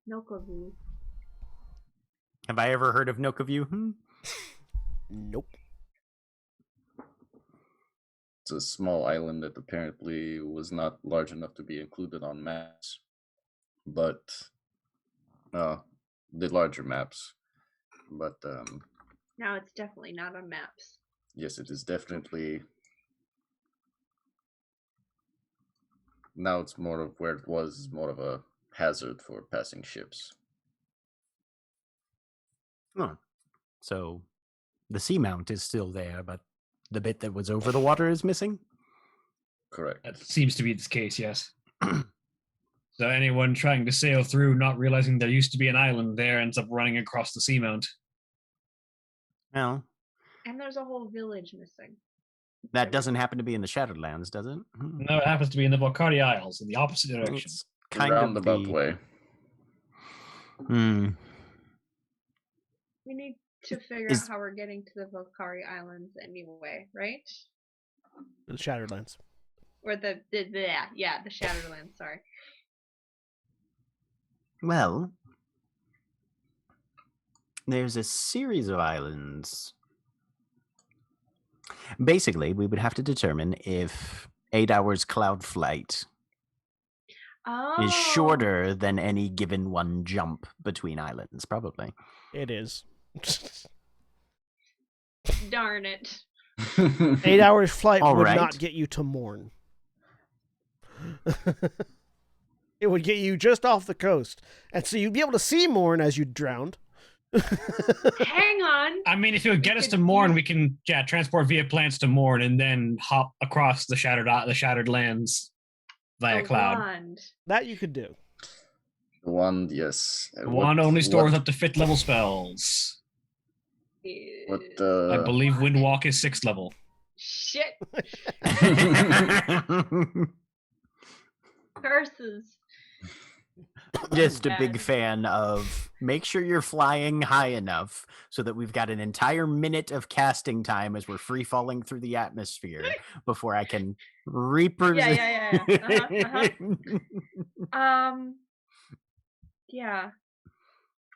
Nokovu. Have I ever heard of Nokoview? Nope. It's a small island that apparently was not large enough to be included on maps. But the larger maps. But Now it's definitely not on maps. yes, it is definitely. Now it's more of where it was more of a hazard for passing ships. Oh. So the seamount is still there, but the bit that was over the water is missing? Correct. That seems to be the case, yes. So anyone trying to sail through, not realizing there used to be an island there, ends up running across the seamount. Well, And there's a whole village missing. that doesn't happen to be in the Shadowlands, does it? No, it happens to be in the Valkyrie Isles, in the opposite direction. It's kind of Roundabout the way. We need to figure Is- out how we're getting to the Valkyrie Islands anyway, right? The Shatterlands. Or the Shadowlands, sorry. Well, there's a series of islands. Basically, we would have to determine if 8 hours cloud flight Oh. is shorter than any given one jump between islands, probably. It is. Darn it. 8 hours flight All would right. not get you to Morn. It would get you just off the coast. And so you'd be able to see Morn as you drowned. Hang on. I mean, if it would get We us could to Morn, use- we can transport via plants to Morn and then hop across the shattered lands via The cloud. wand. That you could do. The wand, yes. The wand only stores up to 5th level spells. What I believe Windwalk is 6th level. Shit. Curses. Just a Bad. big fan of make sure you're flying high enough so that we've got an entire minute of casting time as we're free falling through the atmosphere before I can represent. Yeah. Yeah.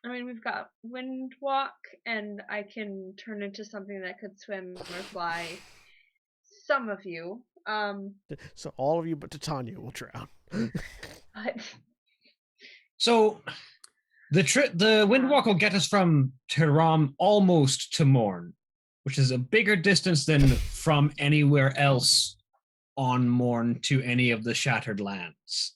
I mean, we've got wind walk, and I can turn into something that could swim or fly. Some of you. So all of you but Titania will drown. But So the Windwalk will get us from Terram almost to Morn, which is a bigger distance than from anywhere else on Morn to any of the Shattered Lands.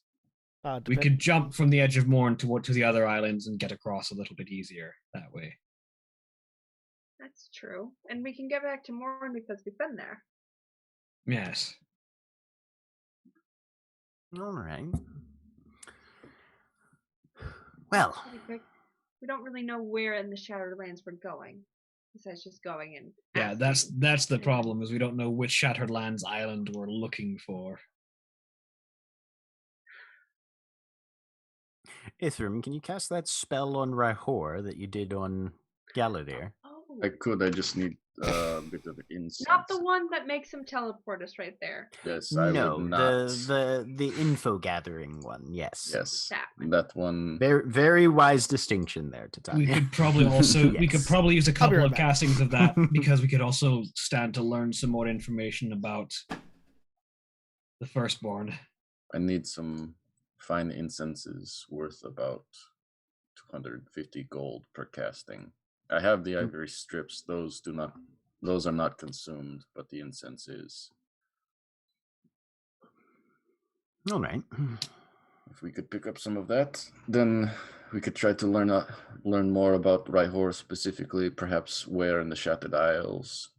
We could jump from the edge of Morn to the other islands and get across a little bit easier that way. that's true. And we can get back to Morn because we've been there. Yes. All right. Well, We don't really know where in the Shattered Lands we're going, besides just going and. Yeah, asking. that's the problem, is we don't know which Shattered Lands island we're looking for. Ithrim, can you cast that spell on Rahor that you did on Galadir? Oh, I could. I just need a bit of insight. not the one that makes him teleport us right there. Yes, I No, would not. the info gathering one. Yes. Yes, That one. that one. Very very wise distinction there, We Titania. could probably also we could Yes. probably use a I'll be couple right of back. castings of that because we could also stand to learn some more information about the Firstborn. I need some fine incenses worth about 250 gold per casting. I have the ivory strips; those are not consumed, but the incense is. All right. If we could pick up some of that, then we could try to learn more about Rhyhor specifically, perhaps where in the Shattered Isles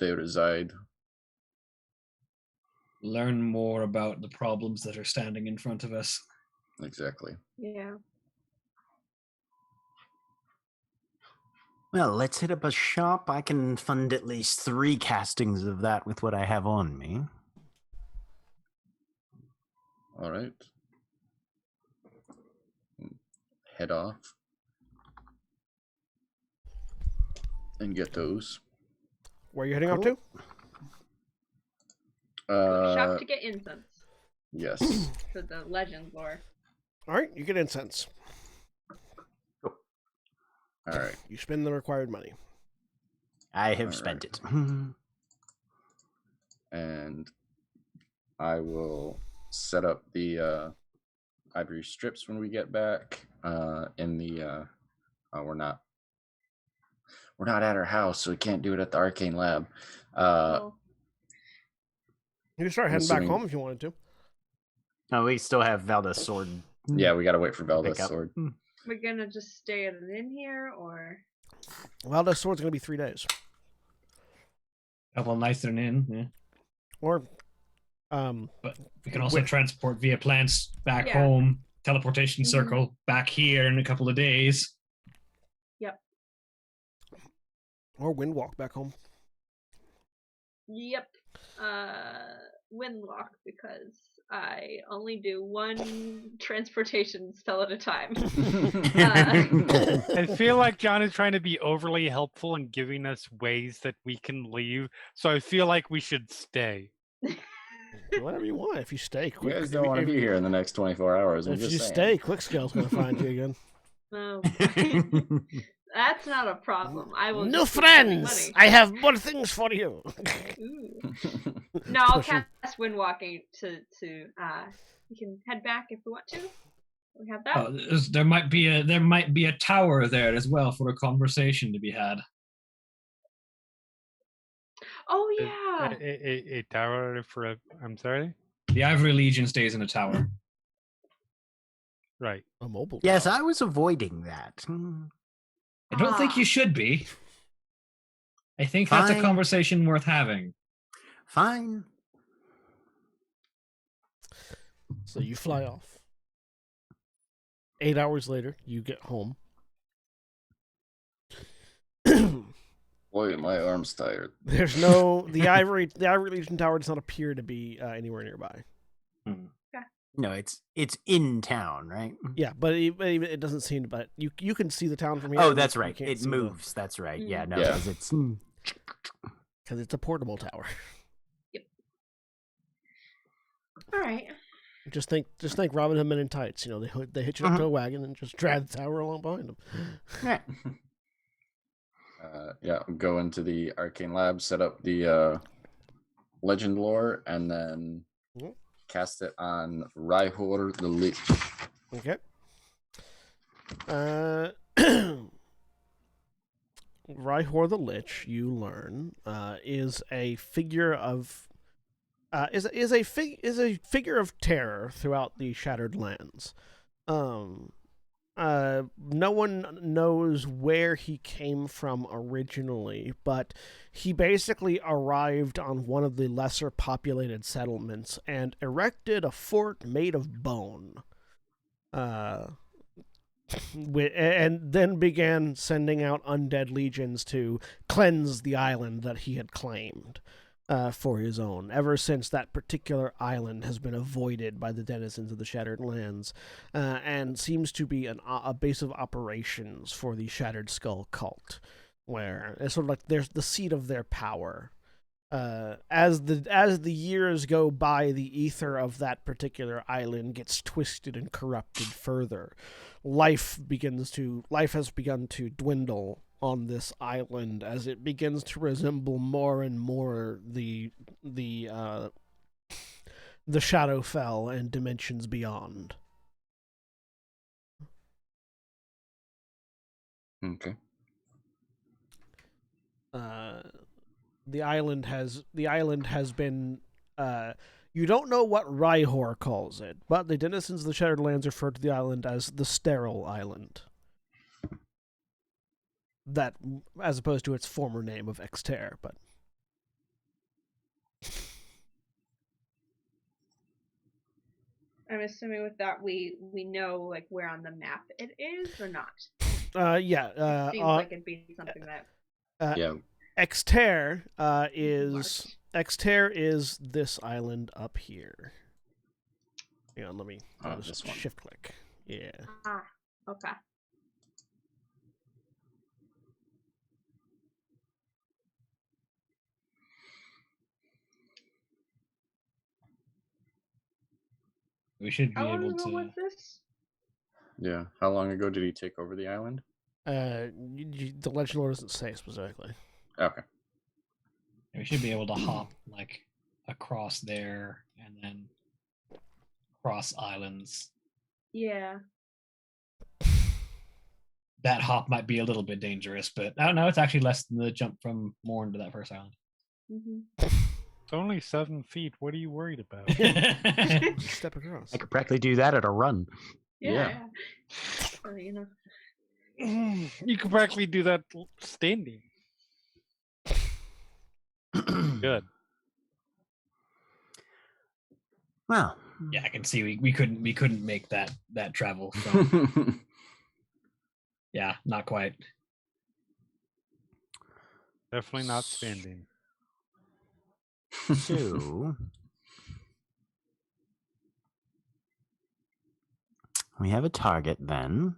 they reside. Learn more about the problems that are standing in front of us. Exactly. Yeah. Well, let's hit up a shop. I can fund at least 3 castings of that with what I have on me. All right. Head off and get those. Where are you heading off to? Shop to get incense Yes. for the legend lore. All right, you get incense. All right. You spend the required money. I have All spent it. And I will set up the ivory strips when we get back. In the we're not at our house, so we can't do it at the arcane lab. Oh, You can start I'm heading back assuming- home if you wanted to. Oh, we still have Valda's sword. Yeah, we gotta wait for to pick Velda's up. sword. we're gonna just stay at an inn here, or Well, the sword's going to be 3 days. Couple of nights in in, yeah. Or, But we can also transport via plants back Yeah. home, teleportation Mhm. circle back here in a couple of days. or windwalk back home. yep, windwalk, because I only do one transportation spell at a time. I feel like John is trying to be overly helpful and giving us ways that we can leave. So I feel like we should stay. Whatever you want. If you stay You quick. guys don't want to be here in the next 24 hours. I'm If just you saying. stay, Quickscale's going to find you again. Oh, that's not a problem. I will. New just keep spending friends! money. I have more things for you. Ooh. No, I'll Push you. cast windwalking to we can head back if we want to. We have that. There might be a tower there as well for a conversation to be had. Oh A- yeah. A tower for a. I'm sorry. The Ivory Legion stays in a tower. Right. A mobile. Yes, tower. I was avoiding that. I don't think you should be. I think that's a Fine. conversation worth having. Fine. So you fly off. 8 hours later, you get home. Boy, my arm's tired. There's no the Ivory Legion Tower does not appear to be anywhere nearby. No, it's in town, right? Yeah, but it doesn't seem to. But you can see the town from here. Oh, and that's you right. can't It see moves. That's right. Yeah, no, Yeah. because it's because it's a portable tower. All right. Just think Robin Hood Men in Tights. You know, they hitch it up to a wagon and just drag the tower along behind them. yeah. Yeah, go into the arcane lab, set up the legend lore, and then Mhm. cast it on Rhyhor the Lich. Okay. Rhyhor the Lich, you learn, is a figure of is a figure of terror throughout the Shattered Lands. No one knows where he came from originally, but he basically arrived on one of the lesser populated settlements and erected a fort made of bone. And then began sending out undead legions to cleanse the island that he had claimed for his own. Ever since that particular island has been avoided by the denizens of the Shattered Lands, and seems to be a base of operations for the Shattered Skull cult, where it's sort of like there's the seat of their power. As the years go by, the ether of that particular island gets twisted and corrupted further. Life has begun to dwindle on this island as it begins to resemble more and more the Shadowfell and dimensions beyond. Okay. The island has been. You don't know what Rhyhor calls it, but the denizens of the Shattered Lands refer to the island as the Sterile Island. That, as opposed to its former name of Exter, but. I'm assuming with that we know like where on the map it is or not. Yeah. Seems like it'd be something that. Yeah. Exter Marked. is this island up here. Hang on, let me this just one. shift click. Yeah. Ah. Okay. We should be How long able ago to. was this? Yeah. How long ago did he take over the island? The legend lore doesn't say specifically. Okay. We should be able to hop like across there and then cross islands. Yeah. That hop might be a little bit dangerous, but I don't know. It's actually less than the jump from Morn to that first island. Mm-hmm. It's only 7 feet. What are you worried about? Just step across. I could practically do that at a run. Yeah. Or, you know. You can practically do that standing. Good. Well, Yeah, I can see we couldn't make that travel. From, yeah, not quite. Definitely not standing. so we have a target then.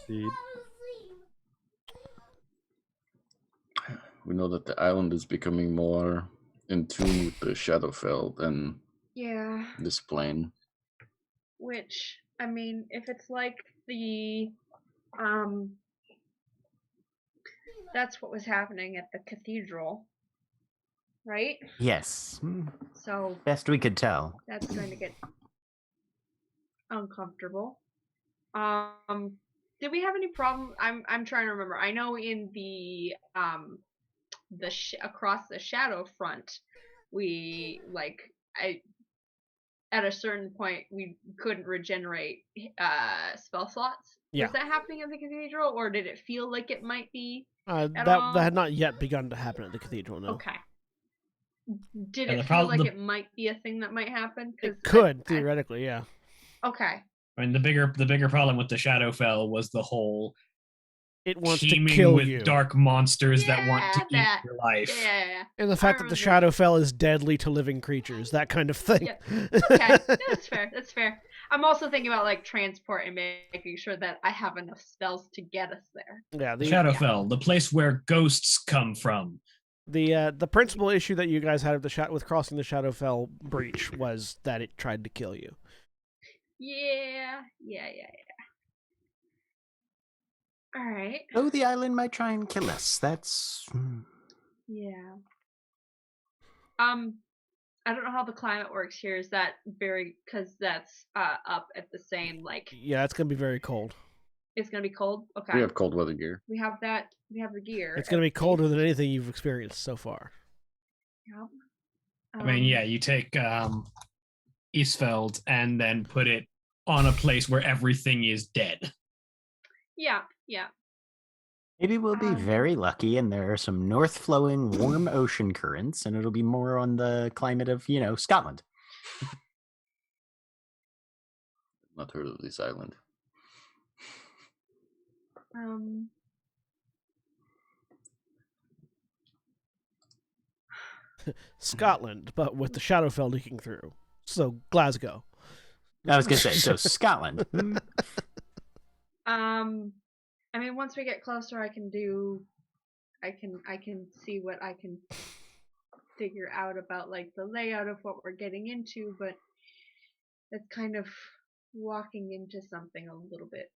Indeed. We know that the island is becoming more in tune with the Shadowfell than Yeah. this plane. Which, I mean, if it's like the that's what was happening at the cathedral, right? Yes. So Best we could tell. that's going to get uncomfortable. Did we have any problem? I'm trying to remember. I know in the across the Shadowfront, we at a certain point we couldn't regenerate spell slots. Yeah. Was that happening at the cathedral, or did it feel like it might be? That had not yet begun to happen at the cathedral. No. Okay. Did Yeah, it the feel problem- like the- it might be a thing that might happen? It could theoretically, yeah. Okay. I mean, the bigger problem with the Shadowfell was the whole It wants to teeming kill with you. dark monsters that want to eat that. your life. Yeah. And the fact that the remember Shadowfell is deadly to living creatures, that kind of thing. Yeah. Okay, that's fair. That's fair. I'm also thinking about like transport and making sure that I have enough spells to get us there. Yeah, The Shadowfell, the place where ghosts come from. the principal issue that you guys had with crossing the Shadowfell breach was that it tried to kill you. Yeah. All right. Oh, the island might try and kill us. That's... Yeah. I don't know how the climate works here. Is that very because that's up at the same like? Yeah, it's gonna be very cold. It's gonna be cold. Okay. We have cold weather gear. We have that. We have the gear. It's gonna be colder than anything you've experienced so far. Yep. I mean, yeah, you take Eastfeld and then put it on a place where everything is dead. Yeah. Maybe we'll be very lucky and there are some north-flowing warm ocean currents and it'll be more on the climate of, Scotland. Not heard of this island. Scotland, but with the Shadowfell leaking through. So Glasgow. I was gonna say, so Scotland. I mean, once we get closer, I can see what I can figure out about like the layout of what we're getting into, but it's kind of walking into something a little bit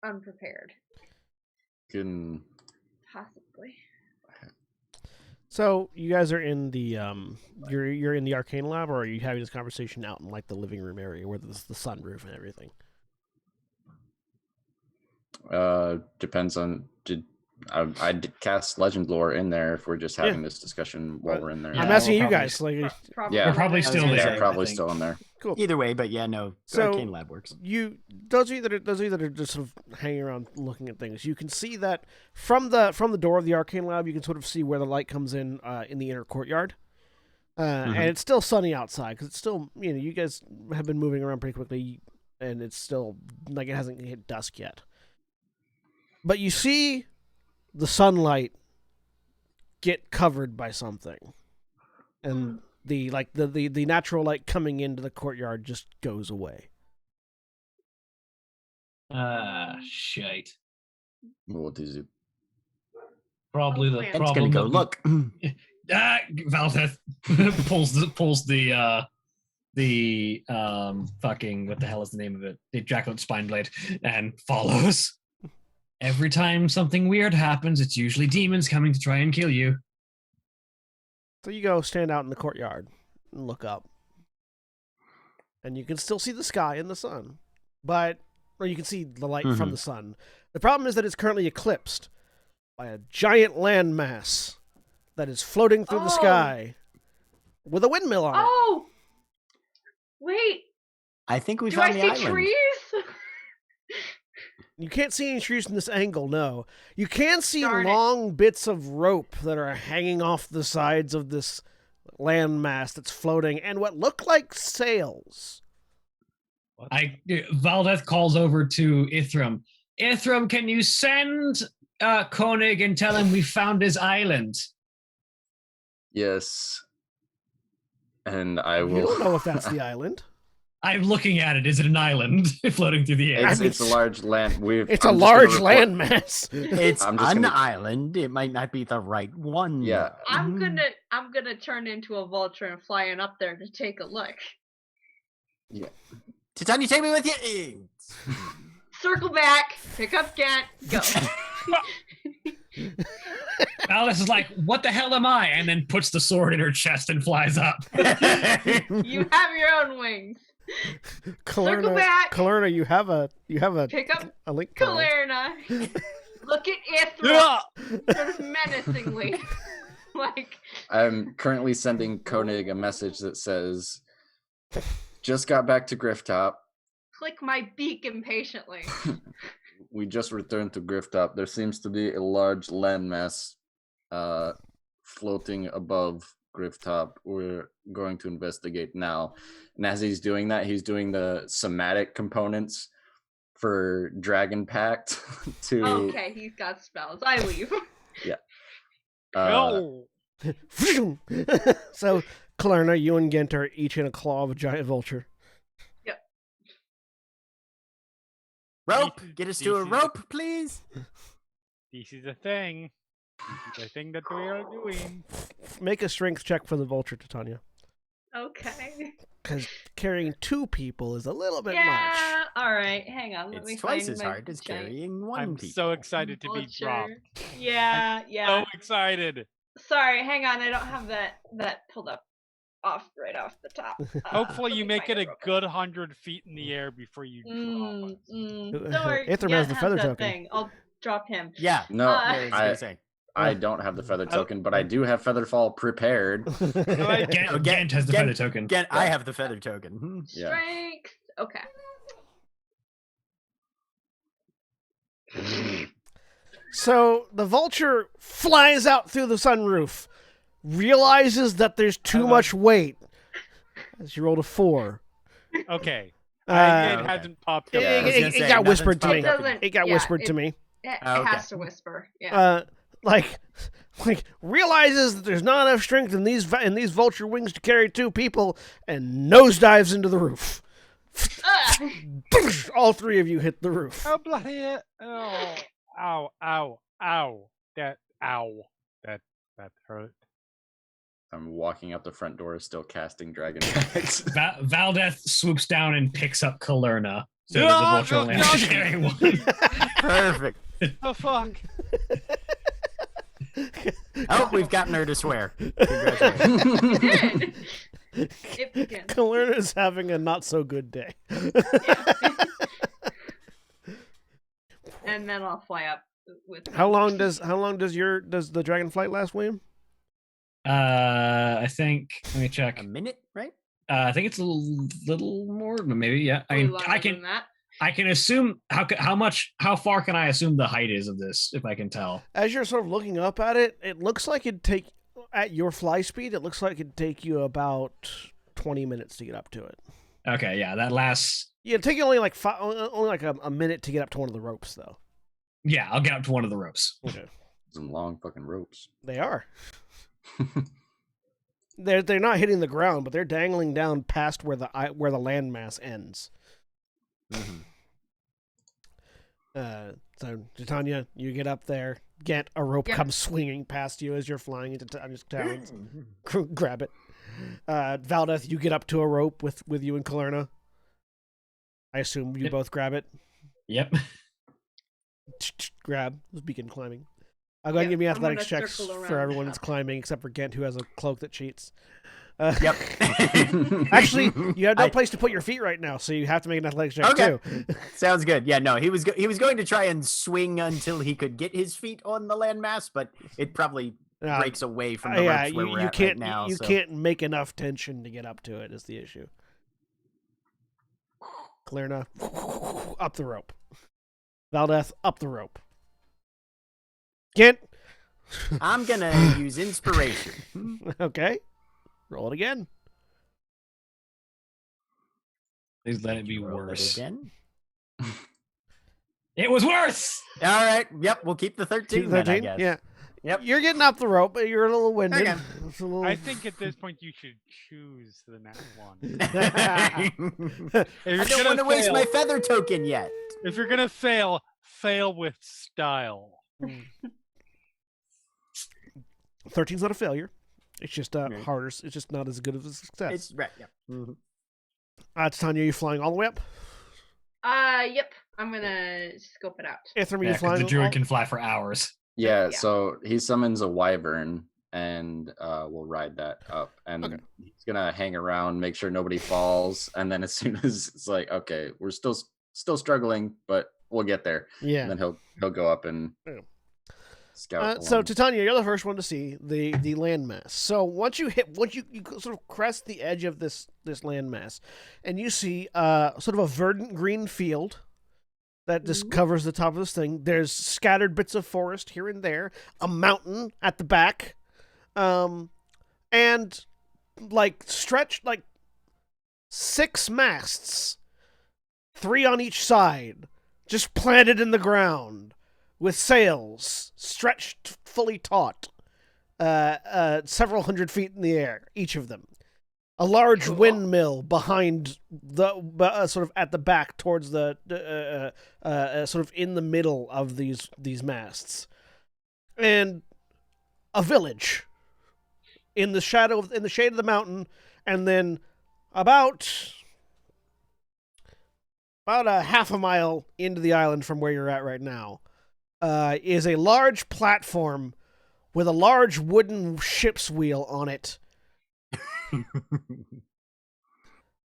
unprepared. Possibly. So you guys are in the you're in the arcane lab, or are you having this conversation out in like the living room area where there's the sunroof and everything? Depends on I did cast Legend Lore in there if we're just having this discussion while we're in there. I'm Yeah, asking we're you probably- guys. Like, Yeah. We're probably I was still gonna there. say, They're probably I think. still in there. cool. Either way, but yeah, no, So, arcane lab works. Those of you that are just sort of hanging around looking at things, you can see that from the door of the arcane lab, you can sort of see where the light comes in the inner courtyard. And it's still sunny outside because it's still, you guys have been moving around pretty quickly, and it's still like it hasn't hit dusk yet. But you see the sunlight get covered by something, and the natural light coming into the courtyard just goes away. Shite. What is it? Probably the It's It's problem. gonna go, look. Valdez pulls the fucking, what the hell is the name of it? The Ejaculate Spine Blade, and follows. Every time something weird happens, it's usually demons coming to try and kill you. So you go stand out in the courtyard and look up, and you can still see the sky and the sun, or you can see the light from the sun. The problem is that it's currently eclipsed by a giant landmass that is floating through the sky with a windmill on it. Oh, wait. I think we Do I found the see island. trees? You can't see any trees from this angle, no. You can see Darn it. long bits of rope that are hanging off the sides of this landmass that's floating, and what look like sails. Valdez calls over to Ithram. Ithram, can you send Koenig and tell him we found his island? Yes. And I You will. don't know if that's the island. I'm looking at it. Is it an island floating through the air? It's a large land. It's a large landmass. It's I'm just an gonna- island. It might not be the right one. Yeah. I'm gonna turn into a vulture and flying up there to take a look. Yeah. Titania, take me with you. Circle back, pick up Gat, go. Alice is like, what the hell am I? And then puts the sword in her chest and flies up. You have your own wings. Circle back. Kalerna, you have a Pick up a link card. Kalerna. Look at Ithra. Sort of menacingly. Like, I'm currently sending Koenig a message that says, just got back to Grifftop. click my beak impatiently. We just returned to Grifftop. There seems to be a large landmass floating above Grifftop. We're going to investigate now. And as he's doing that, he's doing the somatic components for Dragon Pact to. Okay, he's got spells. I leave. Yeah. No. So, Kalerna, you and Gent are each in a claw of a giant vulture. Rope! Get us to a This is- rope, please! This is a thing. This is a thing that we are doing. Make a strength check for the vulture, Titania. Okay. Because carrying 2 people is a little bit much. Yeah. All right. Hang on. Let me It's twice find as my hard as giant carrying one I'm people. so excited to be vulture. dropped. Yeah. Yeah. So excited. Sorry. Hang on. I don't have that pulled up right off the top. Hopefully let you me make find it a real quick. good 100 feet in the air before you drop. Don't worry. Ithram yeah, has the feather that token. Thing. I'll drop him. Yeah, No, I was gonna say. I don't have the feather token, but I do have Featherfall prepared. Gent has the feather token. Again, I have the feather token. Hmm. Yeah. Strength. Okay. So the vulture flies out through the sunroof, realizes that there's too much weight. As you rolled a 4. Okay. Uh, it okay. hasn't popped it, up. Yeah, I was it- gonna it say, got nothing's whispered to popped me. It doesn't- It got yeah, whispered to it- me. It Okay. has to whisper. Yeah. Like realizes that there's not enough strength in these vulture wings to carry 2 people, and nosedives into the roof. All 3 of you hit the roof. Oh, bloody oh, ow, ow, ow. That hurt. I'm walking out the front door, still casting Dragon Pact. Valdeth swoops down and picks up Kalerna. So No, the vulture no, only no. has to carry one. Perfect. Oh fuck. Oh, we've gotten her to swear. Congratulations. It begins. Kalerna's having a not so good day. And then I'll fly up with. How long does the dragon flight last, William? I think. Let me check. A minute, right? I think it's a little more, but maybe yeah. Way I longer can than that. I can assume how far can I assume the height is of this if I can tell. As you're sort of looking up at it, it looks like it'd take at your fly speed. It looks like it'd take you about 20 minutes to get up to it. Okay, yeah, that lasts. Yeah, it'd take you only like a minute to get up to one of the ropes, though. Yeah, I'll get up to one of the ropes. Okay. Some long fucking ropes. They are. They're not hitting the ground, but they're dangling down past where the landmass ends. Mm-hmm. So, Titania, you get up there. Get a rope Yep. comes swinging past you as you're flying into Titania's talons. Grab it. Valdeth, you get up to a rope with you and Kalerna. I assume you Yep. both grab it. Yep. Grab. Begin climbing. I'll go ahead and give me I'm gonna athletics checks circle for around everyone now. that's climbing, except for Gent, who has a cloak that cheats. Yep. Actually, you have no I- place to put your feet right now, so you have to make an athletics check Okay. too. Sounds good. Yeah, no, he was going to try and swing until he could get his feet on the landmass, but it probably breaks away from the yeah, ropes where you we're at can't right now. you so. can't make enough tension to get up to it. Is the issue. Kalerna, up the rope. Valdeth, up the rope. Gent, I'm gonna use inspiration. okay. Roll it again. Please let it be Roll it worse. again. It was worse. All right. Yep. We'll keep the 13. Keep Then, I 13? guess. Yeah. Yep. You're getting up the rope, but you're a little winded. Okay. It's a little... I think at this point you should choose the next one. I If don't want to waste my feather token yet. If you're gonna fail with style. 13's not a failure. It's just Right. harder. It's just not as good of a success. It's right. Yeah. Mhm. Titania, are you flying all the way up? Yep. I'm gonna scope it out. Ithram, are Yeah, you 'cause flying? the druid all- can fly for hours. Yeah, Yeah. so he summons a wyvern, and we'll ride that up. And Okay. he's gonna hang around, make sure nobody falls, and then as soon as it's like, okay, we're still struggling, but we'll get there. Yeah. And then he'll go up and Yeah. scout. So along. Titania, you're the first one to see the landmass. So once you sort of crest the edge of this landmass, and you see sort of a verdant green field that just covers the top of this thing. There's scattered bits of forest here and there, a mountain at the back, and and like stretched like 6 masts, 3 on each side, just planted in the ground, with sails stretched fully taut, several hundred feet in the air, each of them. A large windmill behind the sort of at the back towards the sort of in the middle of these masts, and a village in the shade of the mountain, and then about a half a mile into the island from where you're at right now, is a large platform with a large wooden ship's wheel on it.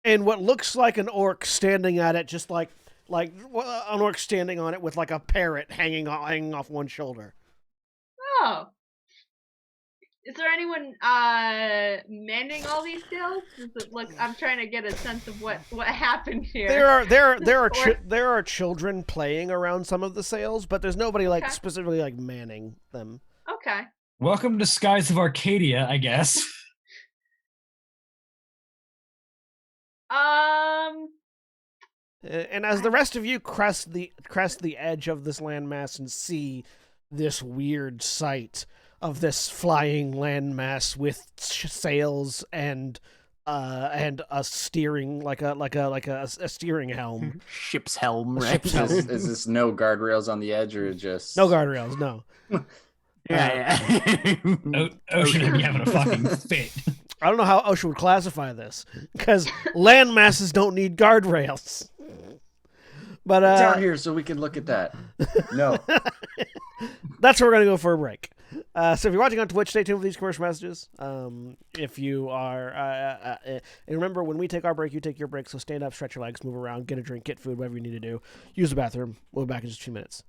And what looks like an orc standing at it, just like an orc standing on it with like a parrot hanging off one shoulder. Oh. Is there anyone manning all these sails? Look, I'm trying to get a sense of what happened here. There are children playing around some of the sails, but there's nobody like specifically like manning them. Okay. Welcome to Skies of Arcadia, I guess. And as the rest of you crest the edge of this landmass and see this weird sight of this flying landmass with sails and a steering like a steering helm, ship's helm, right? Ship's helm. Is this no guardrails on the edge or just no guardrails? No. Yeah. Ocean would be having a fucking fit. I don't know how Ocean would classify this, because land masses don't need guardrails. But it's out here so we can look at that. No. That's where we're going to go for a break. So if you're watching on Twitch, stay tuned for these commercial messages. If you are... and remember, when we take our break, you take your break, so stand up, stretch your legs, move around, get a drink, get food, whatever you need to do. Use the bathroom. We'll be back in just a few minutes.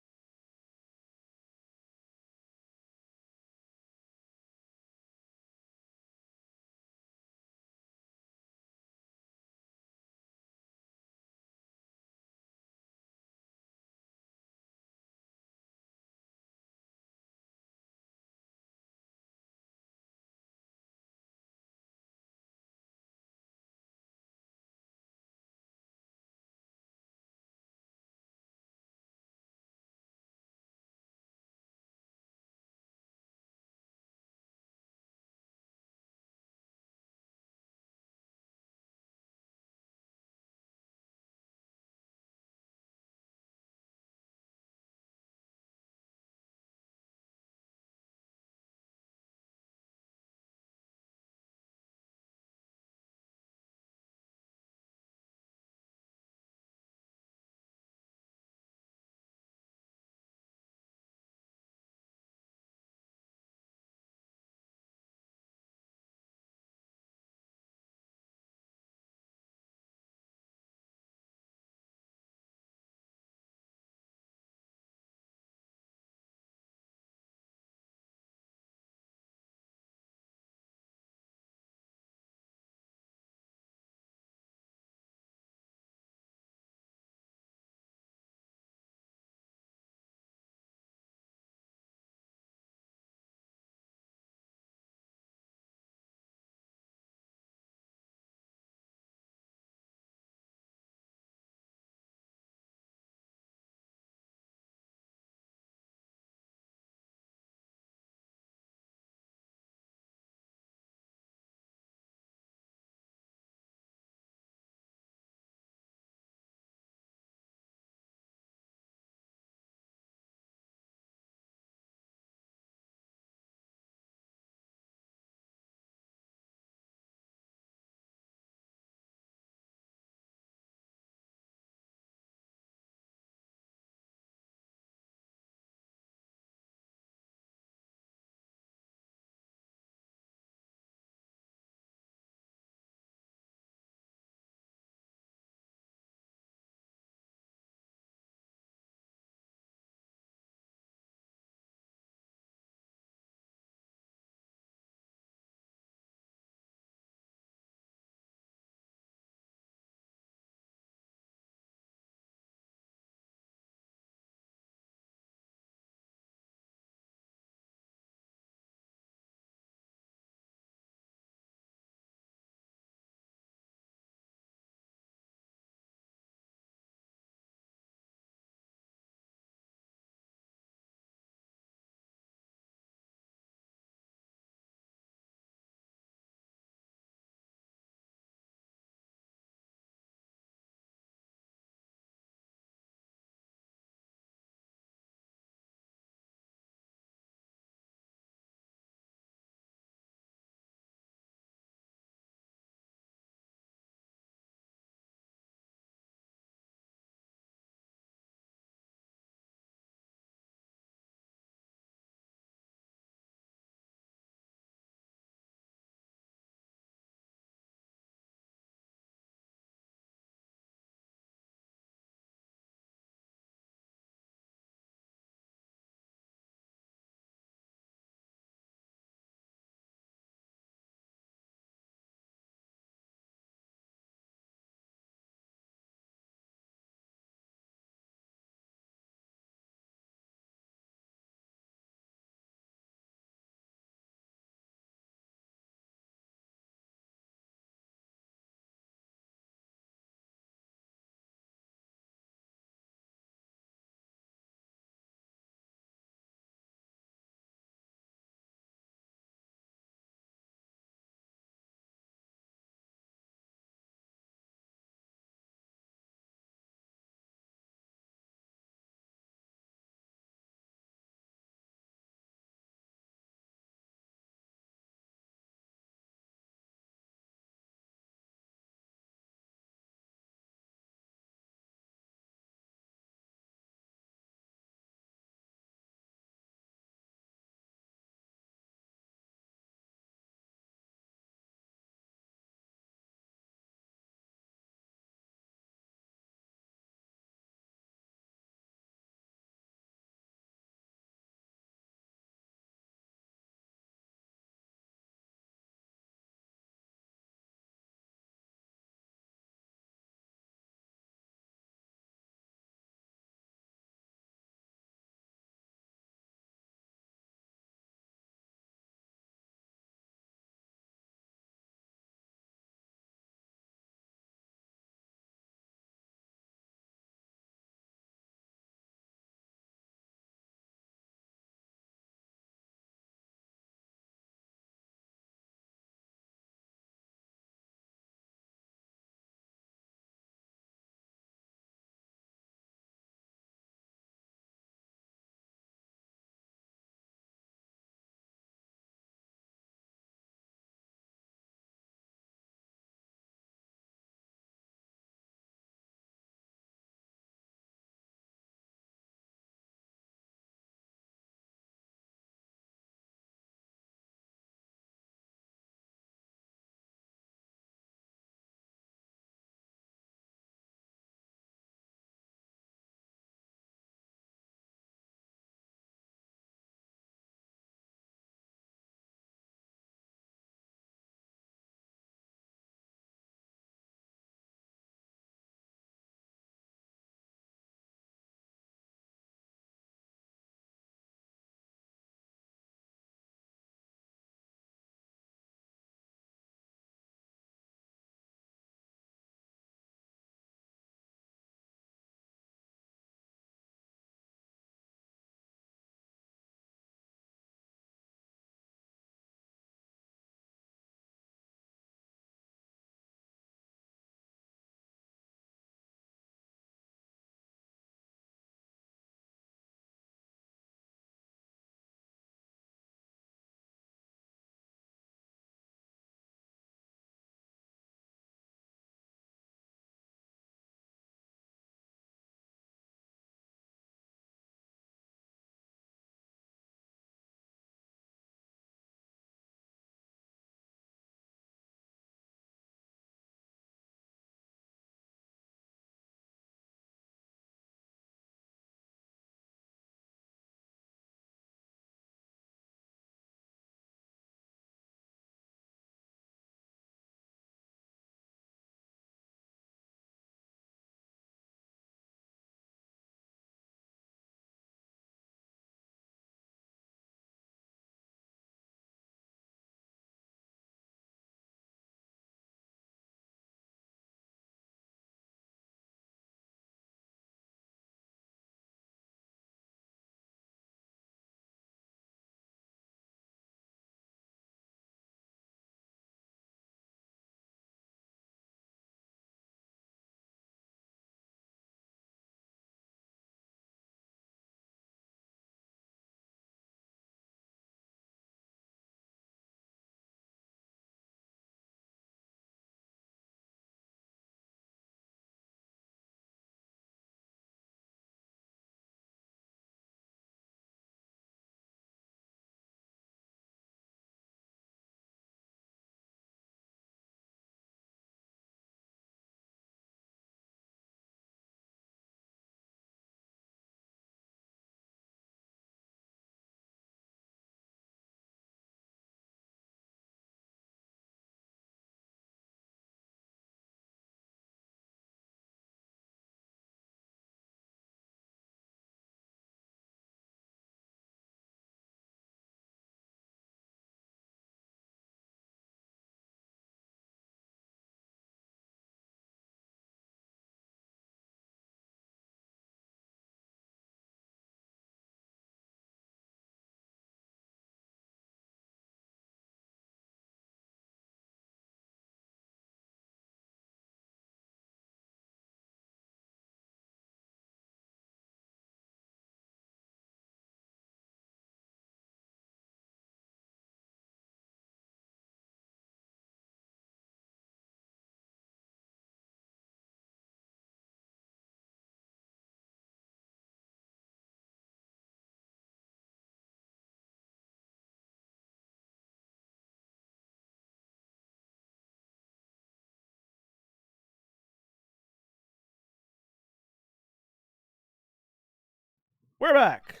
We're back.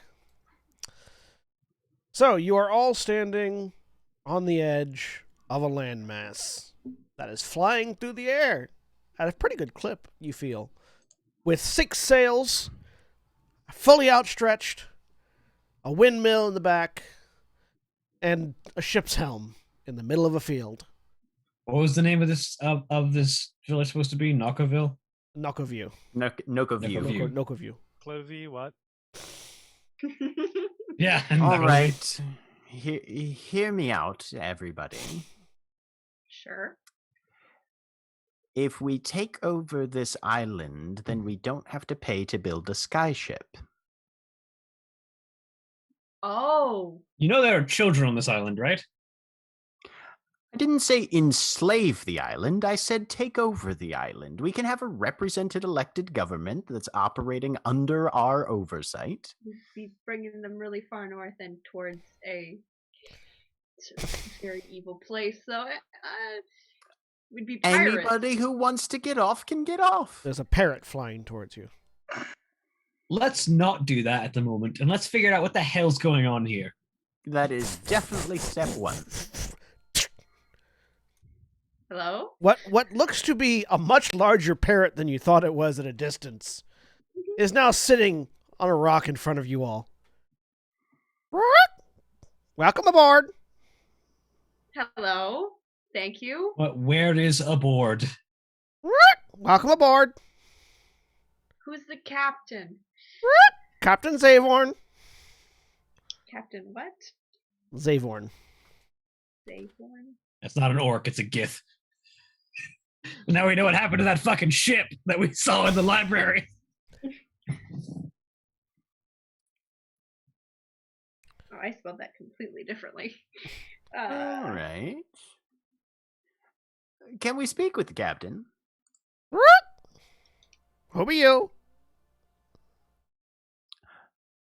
So you are all standing on the edge of a landmass that is flying through the air at a pretty good clip, you feel, with 6 sails, fully outstretched, a windmill in the back, and a ship's helm in the middle of a field. What was the name of this village supposed to be? Knockerville? Nokoview. Nokoview. Nokoview. Closey, what? Yeah. All Knockerville. right. Hear me out, everybody. Sure. If we take over this island, then we don't have to pay to build a skyship. Oh. You know there are children on this island, right? I didn't say enslave the island. I said take over the island. We can have a represented elected government that's operating under our oversight. We'd be bringing them really far north and towards a very evil place. So we'd be pirates. Anybody who wants to get off can get off. There's a parrot flying towards you. Let's not do that at the moment, and let's figure out what the hell's going on here. That is definitely step 1. Hello? What looks to be a much larger parrot than you thought it was at a distance is now sitting on a rock in front of you all. Welcome aboard. Hello? Thank you. Where is aboard? Welcome aboard. Who's the captain? Captain Zavorn. Captain what? Zavorn. Zavorn? That's not an orc, it's a gith. Now we know what happened to that fucking ship that we saw in the library. Oh, I spelled that completely differently. All right. Can we speak with the captain? Who be you?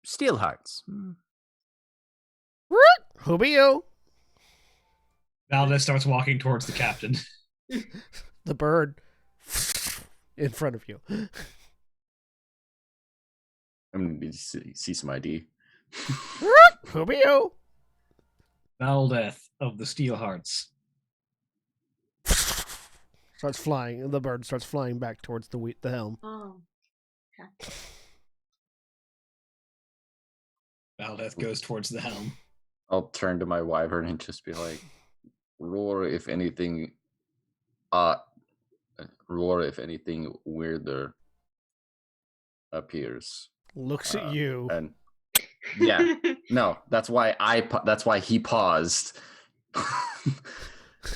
Steelhearts. Who be you? Valdez starts walking towards the captain. The bird in front of you. I'm gonna need to see some ID. Who be you? Valdez of the Steelhearts. Starts flying. The bird starts flying back towards the helm. Oh. Okay. Valdez goes towards the helm. I'll turn to my wyvern and just be like, roar if anything weirder appears. Looks at you. And yeah, no, that's why he paused.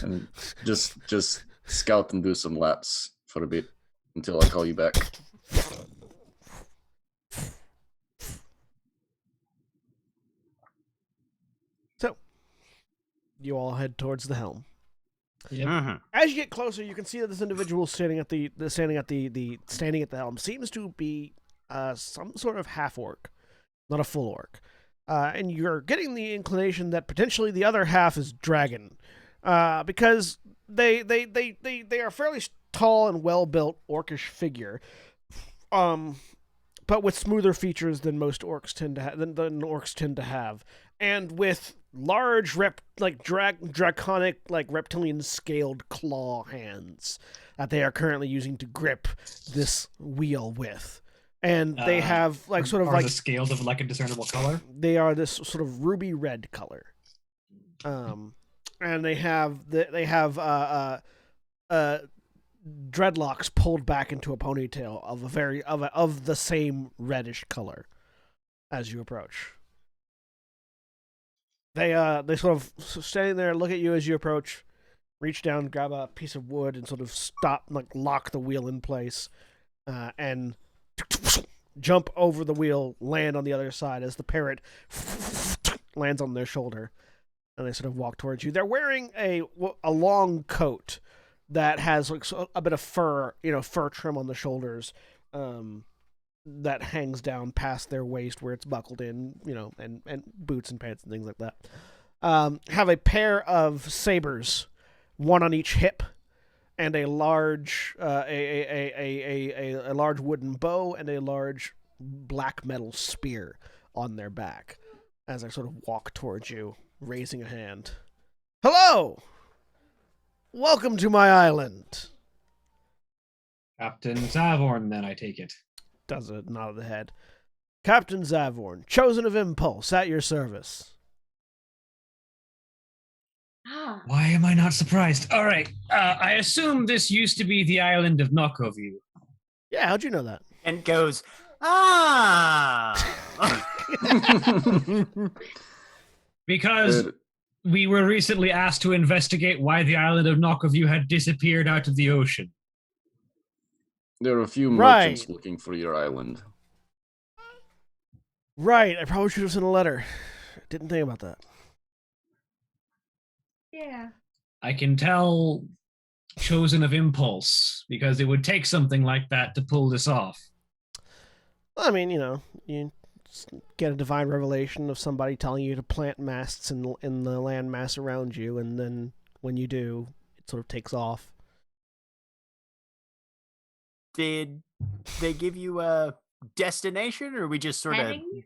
And just scout and do some laps for a bit until I call you back. So, you all head towards the helm. Yep. Mm-hmm. As you get closer, you can see that this individual standing at the helm seems to be some sort of half orc, not a full orc, and you're getting the inclination that potentially the other half is dragon, because they are fairly tall and well built orcish figure, but with smoother features than most orcs tend to than orcs tend to have, and with large draconic reptilian scaled claw hands that they are currently using to grip this wheel with. And they have the scales of like a discernible color. They are this sort of ruby red color, and they have dreadlocks pulled back into a ponytail of the same reddish color as you approach. They sort of standing there, look at you as you approach, reach down, grab a piece of wood, and sort of stop, lock the wheel in place, and jump over the wheel, land on the other side as the parrot lands on their shoulder, and they sort of walk towards you. They're wearing a long coat that has a bit of fur trim on the shoulders, that hangs down past their waist where it's buckled in, and boots and pants and things like that. Have a pair of sabers, one on each hip, and a large a large wooden bow and a large black metal spear on their back as I sort of walk towards you, raising a hand. Hello! Welcome to my island! Captain Zavorn, then I take it. Does a nod of the head. Captain Zavorn, chosen of Impulse, at your service. Ah, Why am I not surprised? All right. I assume this used to be the island of Nokoview. Yeah, how'd you know that? And goes, ah. Because Good. we were recently asked to investigate why the island of Nokoview had disappeared out of the ocean. There are a few Right. merchants looking for your island. Right, I probably should have sent a letter. Didn't think about that. yeah. I can tell chosen of Impulse because it would take something like that to pull this off. I mean, you get a divine revelation of somebody telling you to plant masts in the land mass around you, and then when you do, it sort of takes off. Did they give you a destination, or are we just sort of Heading?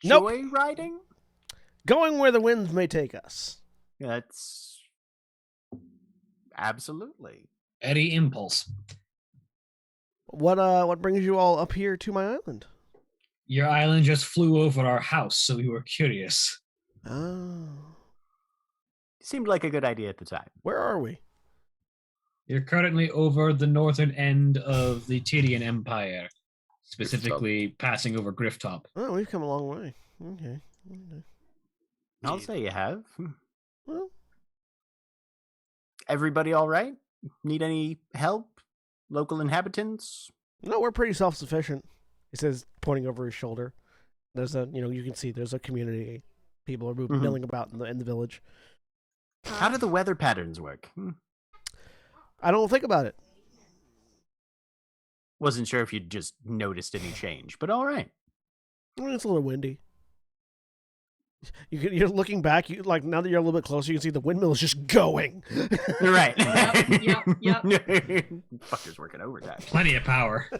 Nope. joyriding? Going where the winds may take us. That's absolutely. Eddie Impulse. What brings you all up here to my island? Your island just flew over our house, so we were curious. Oh. Seemed like a good idea at the time. Where are we? You're currently over the northern end of the Tyrian Empire, specifically passing over Grifftop. Oh, we've come a long way. Okay. I'll say you have. Well, Everybody all right? Need any help? Local inhabitants? no, we're pretty self-sufficient. He says, pointing over his shoulder. There's you can see there's a community. People are milling about in the village. How do the weather patterns work? I don't think about it. Wasn't sure if you'd just noticed any change, but all right. I mean, it's a little windy. You're looking back. Now that you're a little bit closer, you can see the windmill is just going. You're right. Yep. Fucker's working overtime. Plenty of power.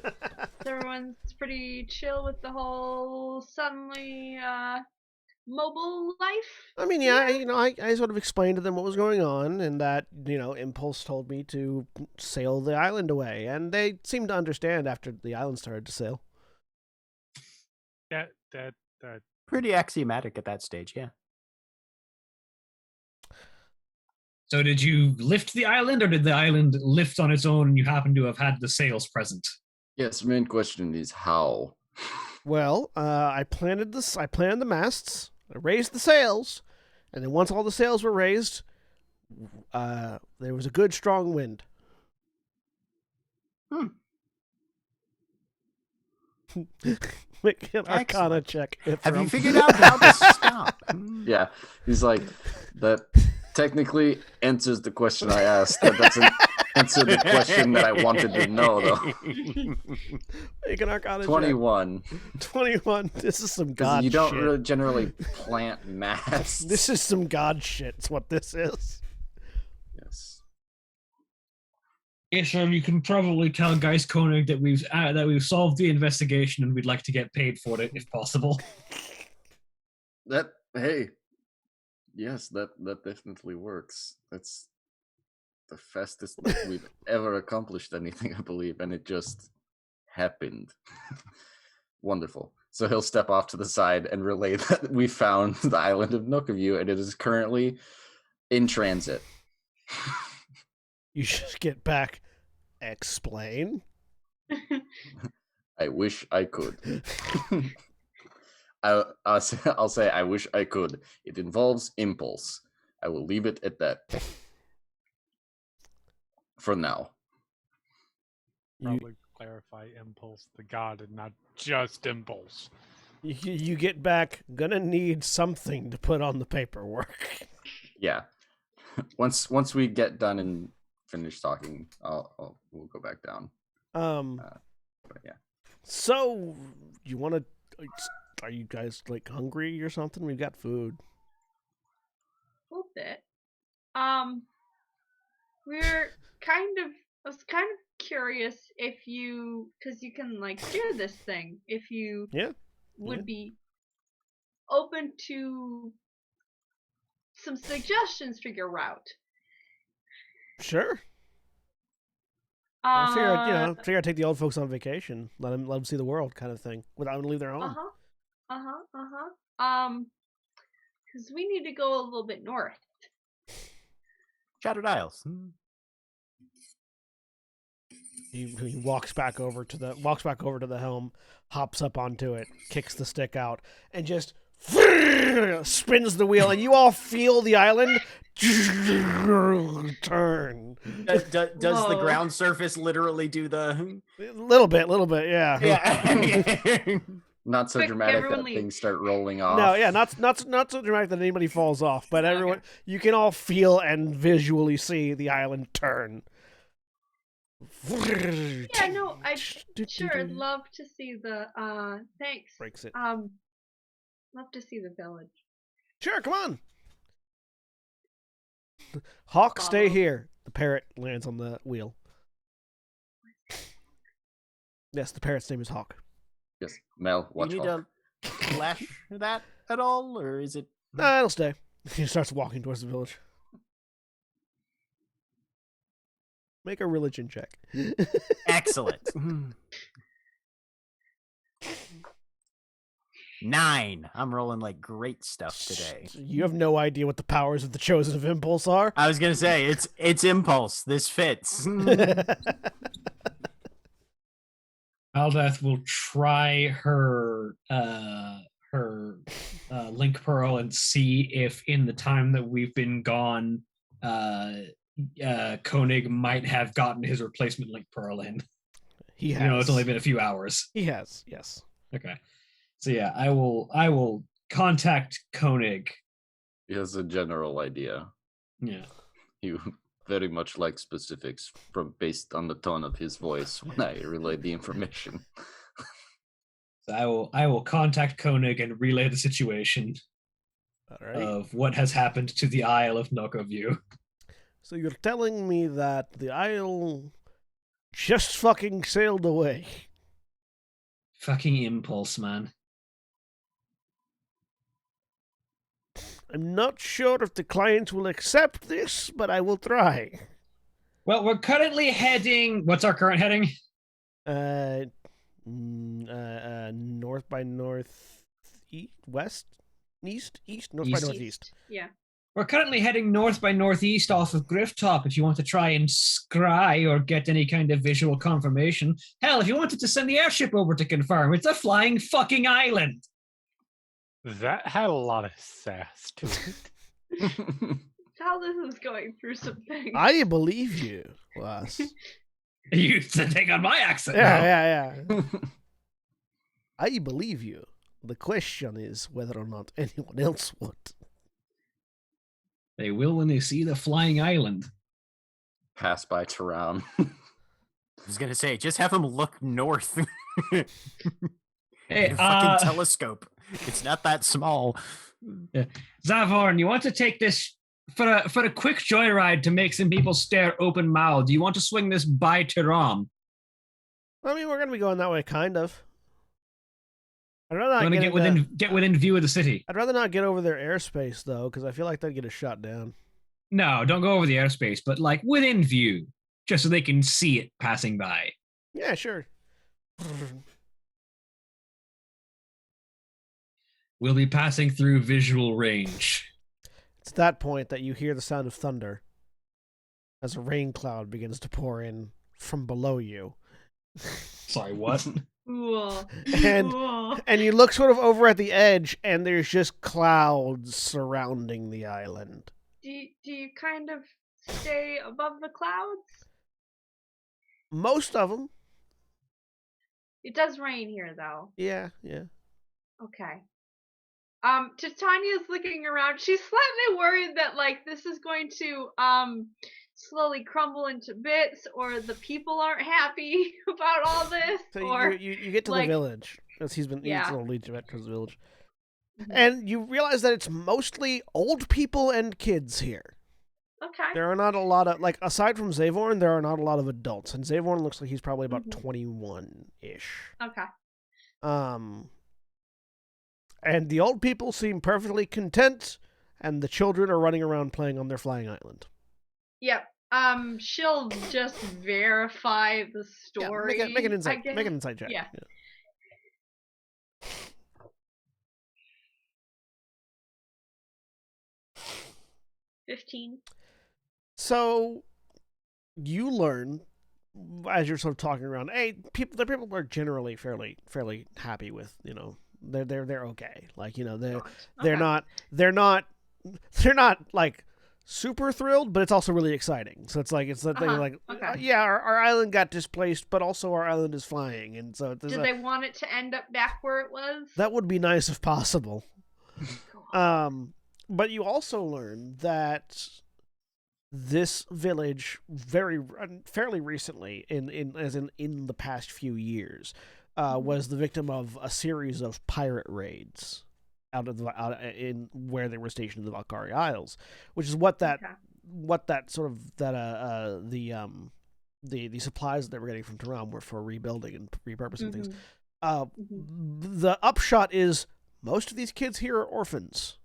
Everyone's pretty chill with the whole suddenly mobile life. I mean, yeah, I sort of explained to them what was going on, and that Impulse told me to sail the island away, and they seemed to understand after the island started to sail. That Pretty axiomatic at that stage, yeah. So did you lift the island, or did the island lift on its own and you happen to have had the sails present? Yes, main question is how. Well, I planted the masts, I raised the sails, and then once all the sails were raised, there was a good strong wind. Make an Arcana Excellent. check. Have you figured out how to stop? Yeah, he's like, that technically answers the question I asked. That doesn't answer the question that I wanted to know, though. Make an Arcana 21. check. 21. This is some 'Cause god you don't shit. really generally plant masts. This is some god shit. It's what this is. Yes. Yes, sir. You can probably tell Geist Koenig that we've solved the investigation and we'd like to get paid for it if possible. Yes, that definitely works. That's the fastest that we've ever accomplished anything, I believe, and it just happened. Wonderful. So he'll step off to the side and relay that we found the island of Nookaview, and it is currently in transit. You should get back. Explain. I wish I could. I'll say I wish I could. It involves impulse. I will leave it at that. For now. probably clarify impulse the god and not just impulse. You get back. Gonna need something to put on the paperwork. Yeah. Once we get done and finish talking, we'll go back down. But yeah. So you want to? Are you guys like hungry or something? We've got food. A little bit. I was kind of curious if you, because you can like steer this thing, if you Yeah. would be open to some suggestions for your route. Sure. I Uh figure I'd take the old folks on vacation, let them see the world, kind of thing, without them to leave their home. Because we need to go a little bit north. Shattered Isles. He walks back over to the helm, hops up onto it, kicks the stick out, and just spins the wheel, and you all feel the island turn. Does the Whoa. ground surface literally do the? Little bit, yeah. Yeah. Not so Quick, dramatic that everyone leave. things start rolling off. No, yeah, not so dramatic that anybody falls off, but everyone, you can all feel and visually see the island turn. Yeah, no, I'd love to see the thanks. Breaks it. Love to see the village. Sure, come on. Hawk, stay here. The parrot lands on the wheel. Yes, the parrot's name is Hawk. Yes, Mel, watch You need Hawk. to flash that at all, or is it? Nah, it'll stay. He starts walking towards the village. Make a religion check. Excellent. 9. I'm rolling like great stuff today. You have no idea what the powers of the Chosen of Impulse are. I was gonna say it's impulse. This fits. Aldeth will try her link pearl and see if in the time that we've been gone, Koenig might have gotten his replacement link pearl in. He has. You know, it's only been a few hours. He has, yes. Okay. So yeah, I will contact Koenig. He has a general idea. Yeah. He very much likes specifics based on the tone of his voice when I relay the information. So I will contact Koenig and relay the situation All right. of what has happened to the Isle of Nokoview. So you're telling me that the Isle just fucking sailed away. Fucking impulse, man. I'm not sure if the clients will accept this, but I will try. Well, we're currently heading. What's our current heading? North by north, west, east, north by East. northeast. Yeah. We're currently heading north by northeast off of Grifftop if you want to try and scry or get any kind of visual confirmation. Hell, if you wanted to send the airship over to confirm, it's a flying fucking island. That had a lot of sass to it. Aldous is going through some things. I believe you, Lass. You to take on my accent now. Yeah. I believe you. The question is whether or not anyone else would. They will when they see the flying island. Pass by Taram. I was gonna say, just have him look north. Hey, fucking telescope. It's not that small. Zavorn, you want to take this for a quick joyride to make some people stare open-mouthed? Do you want to swing this by Tiram? I mean, we're going to be going that way, kind of. I'd rather not Want to get within view of the city? I'd rather not get over their airspace, though, because I feel like they'd get us shot down. No, don't go over the airspace, but like within view, just so they can see it passing by. Yeah, sure. We'll be passing through visual range. It's at that point that you hear the sound of thunder as a rain cloud begins to pour in from below you. Sorry, what? Whoa. And Whoa. and you look sort of over at the edge, and there's just clouds surrounding the island. Do you kind of stay above the clouds? Most of them. It does rain here, though. Yeah. Okay. Titania's looking around. She's slightly worried that like this is going to slowly crumble into bits, or the people aren't happy about all this. So or you get to like, the village. As he's a little lead to the village. Mhm. And you realize that it's mostly old people and kids here. Okay. There are not a lot of, like, aside from Zavorn, there are not a lot of adults, and Zavorn looks like he's probably about 21-ish. Okay. And the old people seem perfectly content, and the children are running around playing on their flying island. Yep. She'll just verify the story. Yeah, make an insight check. Yeah. 15. So you learn as you're sort of talking around. Hey, the people are generally fairly happy with, you know, they're okay. Like, you know, they're not like super thrilled, but it's also really exciting. So it's like yeah, our island got displaced, but also our island is flying, and so do they want it to end up back where it was? That would be nice if possible. But you also learn that this village fairly recently, in the past few years, was the victim of a series of pirate raids out in where they were stationed in the Valkyrie Isles, which is the supplies that they were getting from Terra were for rebuilding and repurposing things. The upshot is most of these kids here are orphans.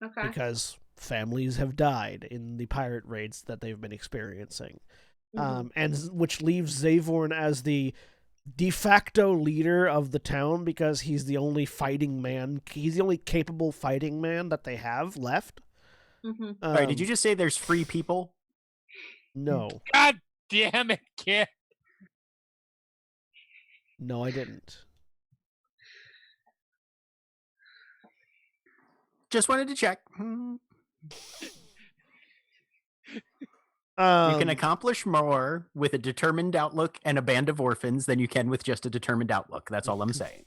Okay. Because families have died in the pirate raids that they've been experiencing. And which leaves Zavorn as the de facto leader of the town because he's the only fighting man. He's the only capable fighting man that they have left. Sorry, did you just say there's free people? No. God damn it, kid. No, I didn't. Just wanted to check. You can accomplish more with a determined outlook and a band of orphans than you can with just a determined outlook. That's all I'm saying.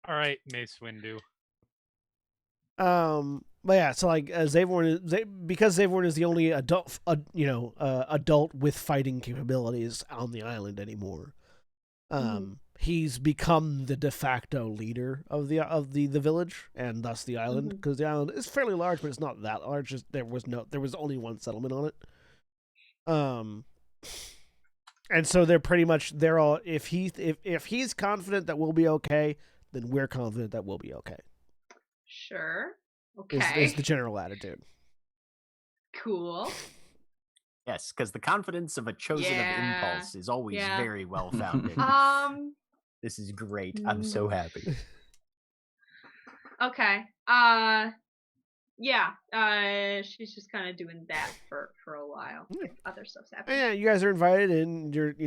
All right, Mace Windu. But yeah, so like because Zavorn is the only adult, adult with fighting capabilities on the island anymore. He's become the de facto leader of the village and thus the island, because the island is fairly large, but it's not that large. Just there was only one settlement on it. And so they're all if he's confident that we'll be okay, then we're confident that we'll be okay. Sure. Okay. Is the general attitude. Cool. Yes, because the confidence of a chosen of impulse is always very well founded. This is great. I'm so happy. Okay. She's just kind of doing that for a while. If other stuff's happening. Yeah, you guys are invited in. There's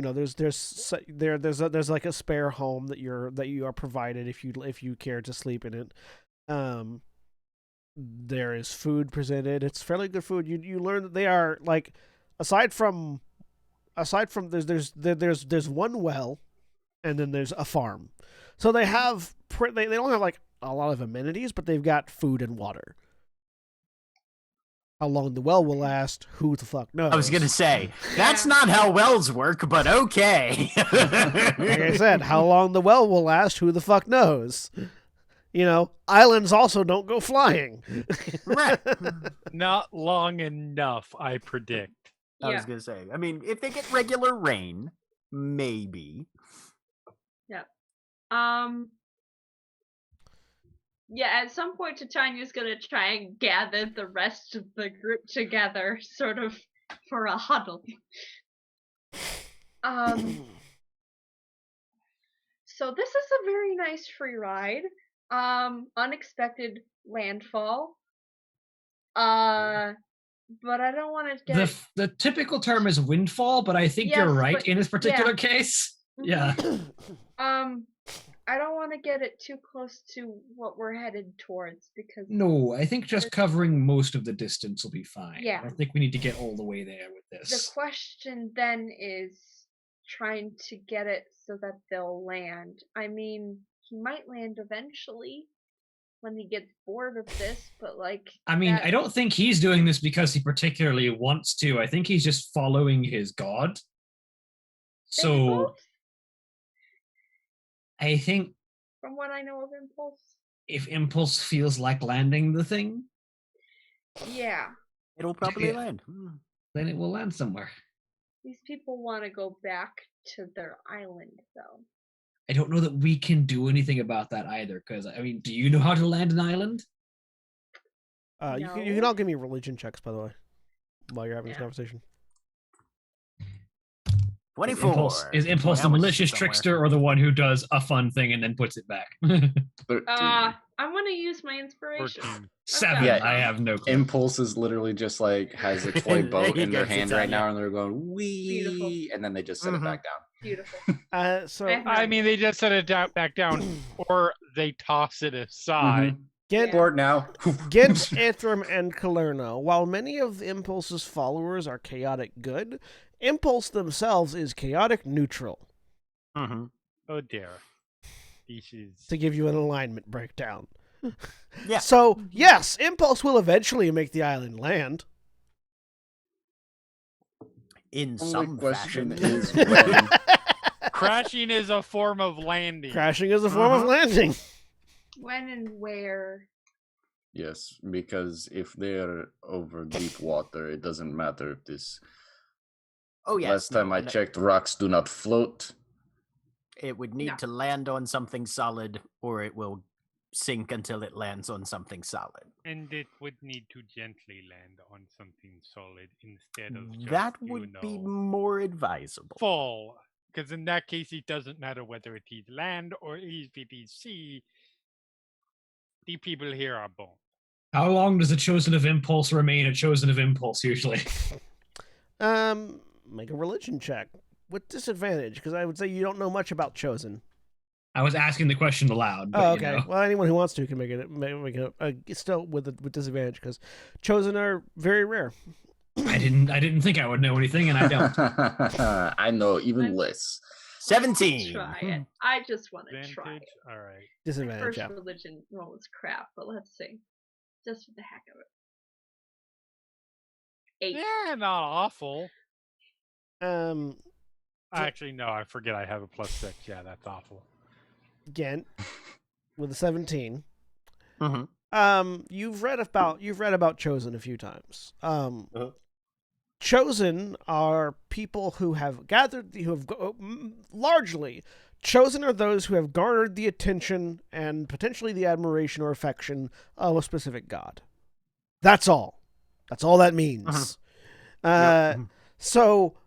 like a spare home that you are provided if you care to sleep in it. There is food presented. It's fairly good food. You learn that they are like aside from there's one well, and then there's a farm. So they have they don't have like a lot of amenities, but they've got food and water. How long the well will last, who the fuck knows? I was gonna say that's not how wells work, but okay. Like I said, how long the well will last, who the fuck knows? You know, islands also don't go flying. Right. Not long enough, I predict. I was gonna say. I mean, if they get regular rain, maybe. Yeah. At some point, Titania's gonna try and gather the rest of the group together, sort of for a huddle. So this is a very nice free ride. Unexpected landfall. But I don't want to get the typical term is windfall, but I think you're right in this particular case. Yeah. I don't want to get it too close to what we're headed towards because no, I think just covering most of the distance will be fine. Yeah. I don't think we need to get all the way there with this. The question then is trying to get it so that they'll land. I mean, he might land eventually when he gets bored of this, but like I don't think he's doing this because he particularly wants to. I think he's just following his god. So I think from what I know of Impulse, if Impulse feels like landing the thing, Yeah. It'll probably Yeah. land. Then it will land somewhere. These people want to go back to their island, though. I don't know that we can do anything about that either. Because I mean, do you know how to land an island? You can all give me religion checks, by the way, while you're having this conversation. 24. Is Impulse the malicious trickster or the one who does a fun thing and then puts it back? 13. I want to use my inspiration. 14. 7. Yeah. I have no clue. Impulse is literally just like has a toy boat He in their gets hand it right done, now, yeah. and they're going wee, Beautiful. and then they just set it back down. Beautiful. So I mean, they just set it back down, or they toss it aside. Gent, Board now. Gent, Ithram, and Kalerna, while many of Impulse's followers are chaotic good, Impulse themselves is chaotic neutral. Oh dear. This is To give you an alignment breakdown. Yeah. So, yes, Impulse will eventually make the island land. In Only some question fashion. is when. crashing is a form of landing. Crashing is a form of landing. When and where? Yes, because if they're over deep water, it doesn't matter if this. Oh, yes. Last time I no, checked, rocks do not float. It would need No. to land on something solid, or it will sink until it lands on something solid. And it would need to gently land on something solid instead of just, That would be more advisable. fall. Because in that case, it doesn't matter whether it is land or if it is sea. The people here are born. How long does a chosen of Impulse remain a chosen of Impulse usually? Make a religion check with disadvantage, because I would say you don't know much about Chosen. I was asking the question aloud. But, Oh, you okay. know. Well, anyone who wants to can make it still with disadvantage, because Chosen are very rare. I didn't think I would know anything, and I don't. I know even less. 17. Try it. I just want to try Advantage? it. All right. My Disadvantage, first yeah. religion roll was crap, but let's see. Just for the heck of it. 8. Yeah, not awful. So- Actually, no, I forget I have a +6. Yeah, that's awful. Gent with a 17. Mhm. You've read about Chosen a few times. Chosen are people who have largely chosen are those who have garnered the attention and potentially the admiration or affection of a specific god. That's all. That's all that means. So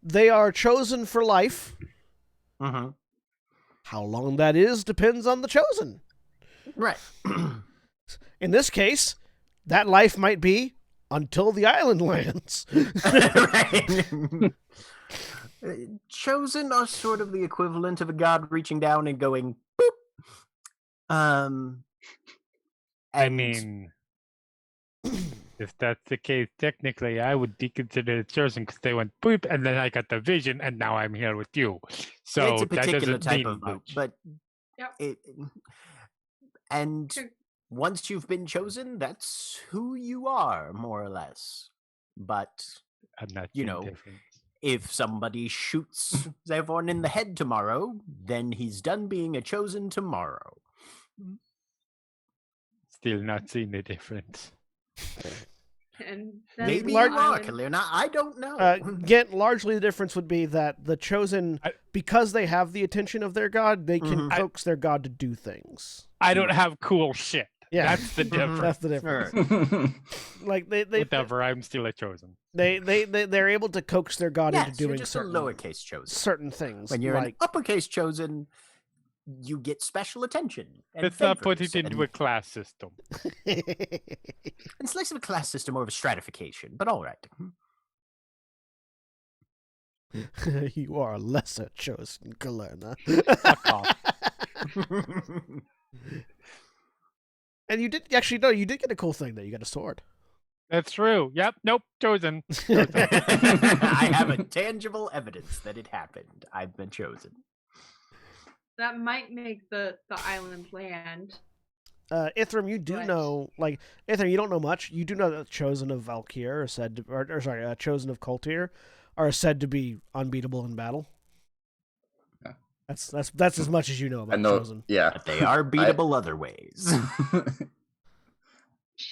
they are chosen for life. How long that is depends on the chosen. Right. In this case, that life might be until the island lands. Right. Chosen are sort of the equivalent of a god reaching down and going boop. I mean, if that's the case, technically, I would be considered chosen because they went boop, and then I got the vision, and now I'm here with you. So it's a that particular doesn't type mean of boop, much. but Yep. and Sure. once you've been chosen, that's who you are, more or less. But I'm not you seeing know, difference. if somebody shoots everyone in the head tomorrow, then he's done being a chosen tomorrow. Still not seeing the difference. And then Maybe the you are, island- Kalina. I don't know. Gent, largely the difference would be that the chosen, because they have the attention of their god, they can coax their god to do things. I don't have cool shit. Yeah. That's the difference. That's the difference. Like they Whatever, I'm still a chosen. they're able to coax their god Yes, into you're doing just certain a lowercase chosen. certain things. When you're an like uppercase chosen, you get special attention. And Let's not put favors it into a class system. It's less of a class system, more of a stratification, but all right. you are a lesser chosen, Kalerna. Fuck off. And you did actually no, you did get a cool thing though. You got a sword. That's true. Yep. Nope. Chosen. I have a tangible evidence that it happened. I've been chosen. That might make the island land. Ithram, you do Right. know, like Ithram, you don't know much. You do know that chosen of Valkyr are said to, chosen of Kultir are said to be unbeatable in battle. Yeah. That's as much as you know I about know. chosen. Yeah. But they are beatable other ways.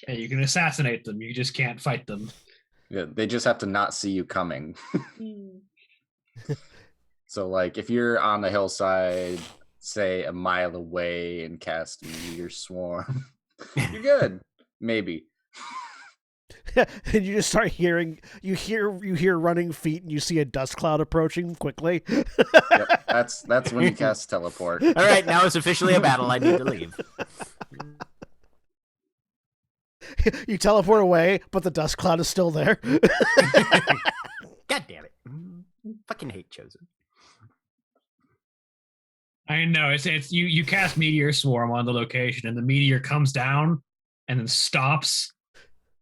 Yeah, you can assassinate them. You just can't fight them. Yeah, they just have to not see you coming. Mm. So, like, if you're on the hillside, say a mile away, and cast Meteor Swarm, you're good. Maybe. And you just start hearing you hear running feet, and you see a dust cloud approaching quickly. Yep, that's when you cast Teleport. All right, now it's officially a battle. I need to leave. You teleport away, but the dust cloud is still there. God damn it. Fucking hate Chosen. I know it's you cast Meteor Swarm on the location, and the meteor comes down and then stops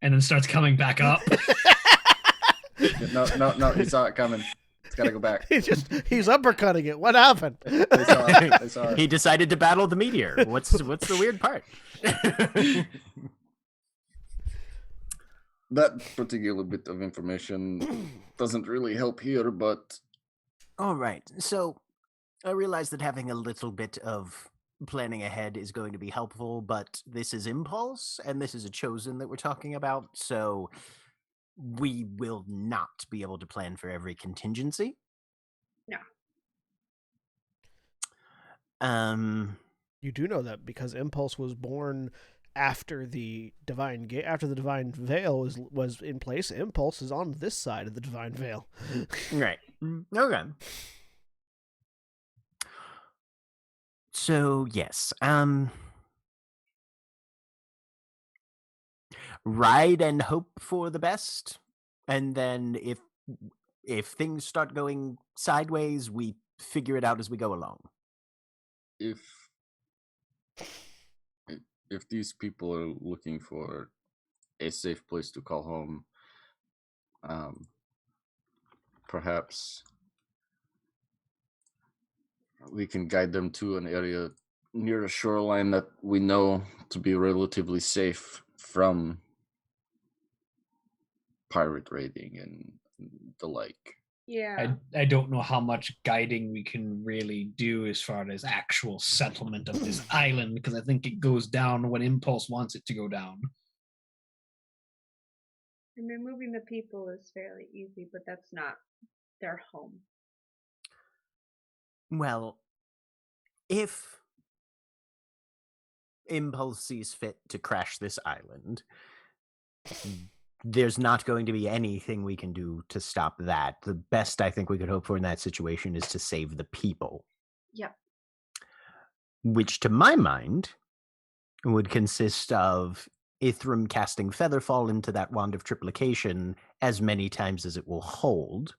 and then starts coming back up. No, he saw it coming. It's gotta go back. he's uppercutting it. What happened? They saw it. He decided to battle the meteor. What's the weird part? That particular bit of information doesn't really help here, but All right. So I realize that having a little bit of planning ahead is going to be helpful, but this is impulse and this is a chosen that we're talking about, so we will not be able to plan for every contingency. No. You do know that because Impulse was born after the divine veil was in place. Impulse is on this side of the divine veil. Right. Okay. So yes, ride and hope for the best, and then if things start going sideways, we figure it out as we go along. If these people are looking for a safe place to call home, perhaps we can guide them to an area near a shoreline that we know to be relatively safe from pirate raiding and the like. Yeah. I don't know how much guiding we can really do as far as actual settlement of this island, because I think it goes down when Impulse wants it to go down. I mean, moving the people is fairly easy, but that's not their home. Well, if Impulse sees fit to crash this island, there's not going to be anything we can do to stop that. The best I think we could hope for in that situation is to save the people. Yep. Which, to my mind, would consist of Ithram casting Featherfall into that wand of triplication as many times as it will hold,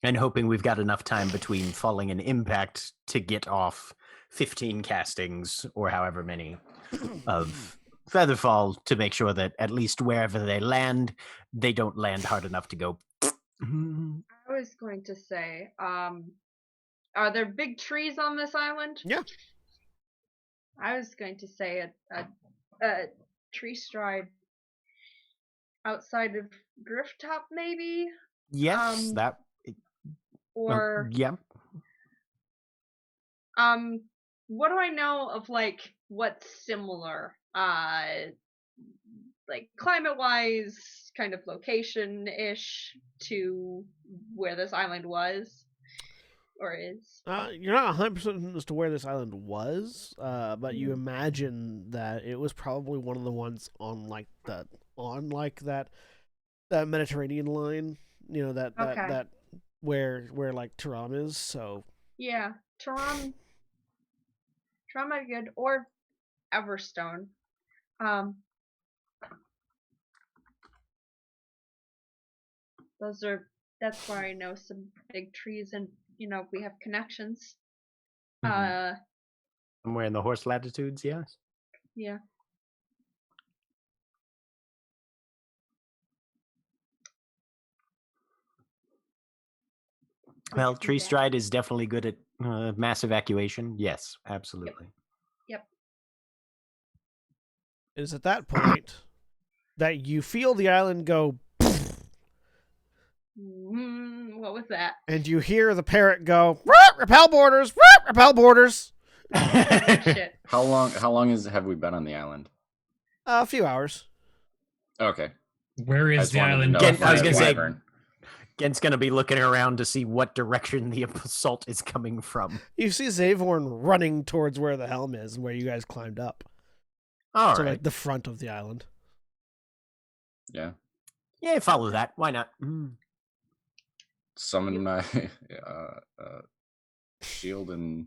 and hoping we've got enough time between falling and impact to get off 15 castings, or however many, of Featherfall to make sure that at least wherever they land, they don't land hard enough to go. I was going to say, are there big trees on this island? Yeah. I was going to say a tree stride outside of Grifftop, maybe? Yes, that. Or yeah. what do I know of like what's similar? Like climate-wise, kind of location-ish to where this island was or is. You're not 100% as to where this island was, but you imagine that it was probably one of the ones on that Mediterranean line. You know that where like Taram is. So yeah, Taram might be good, or Everstone. That's where I know some big trees, and we have connections. Somewhere in the horse latitudes, yes. Yeah. Well, Tree Stride is definitely good at mass evacuation. Yes, absolutely. Yep. It is at that point that you feel the island go, what was that? and you hear the parrot go, repel borders, repel borders. Shit. How long have we been on the island? A few hours. Okay. Where I is just the wanted to island? know Again, if I was had gonna say- wyvern. Gen's gonna be looking around to see what direction the assault is coming from. You see Zavorn running towards where the helm is and where you guys climbed up. All So right. like the front of the island. Yeah. Yeah, follow that. Why not? Summon my shield and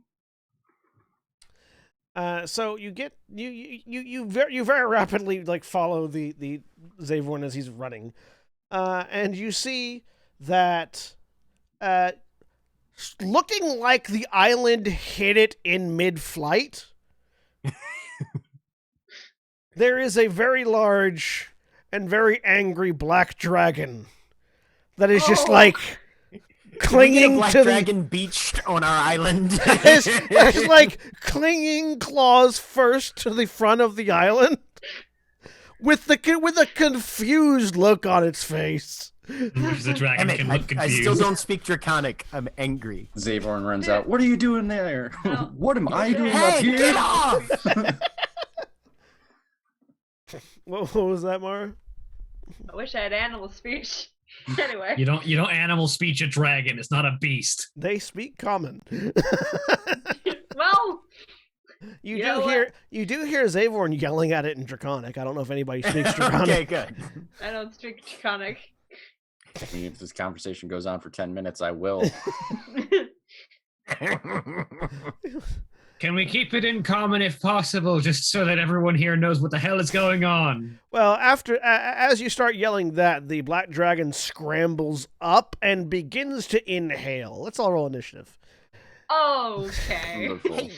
So you get you very rapidly like follow the Zavorn as he's running, and you see that looking like the island hit it in mid-flight. There is a very large and very angry black dragon that is just Oh. like Can we get a clinging black to dragon beached on our island. it's like clinging claws first to the front of the island with a confused look on its face. The dragon Damn it, can look I confused. still don't speak Draconic. I'm angry. Zavorn runs out. What are you doing there? Oh. What am I doing up Hey, here? get off! What was that, Mara? I wish I had animal speech. Anyway. You don't animal speech a dragon. It's not a beast. They speak common. Well, You You know do hear Zavorn yelling at it in Draconic. I don't know if anybody speaks Draconic. Okay, good. I don't speak Draconic. I mean, if this conversation goes on for 10 minutes, I will. Can we keep it in common if possible, just so that everyone here knows what the hell is going on? Well, after as you start yelling that, the black dragon scrambles up and begins to inhale. Let's all roll initiative. Okay. Wonderful.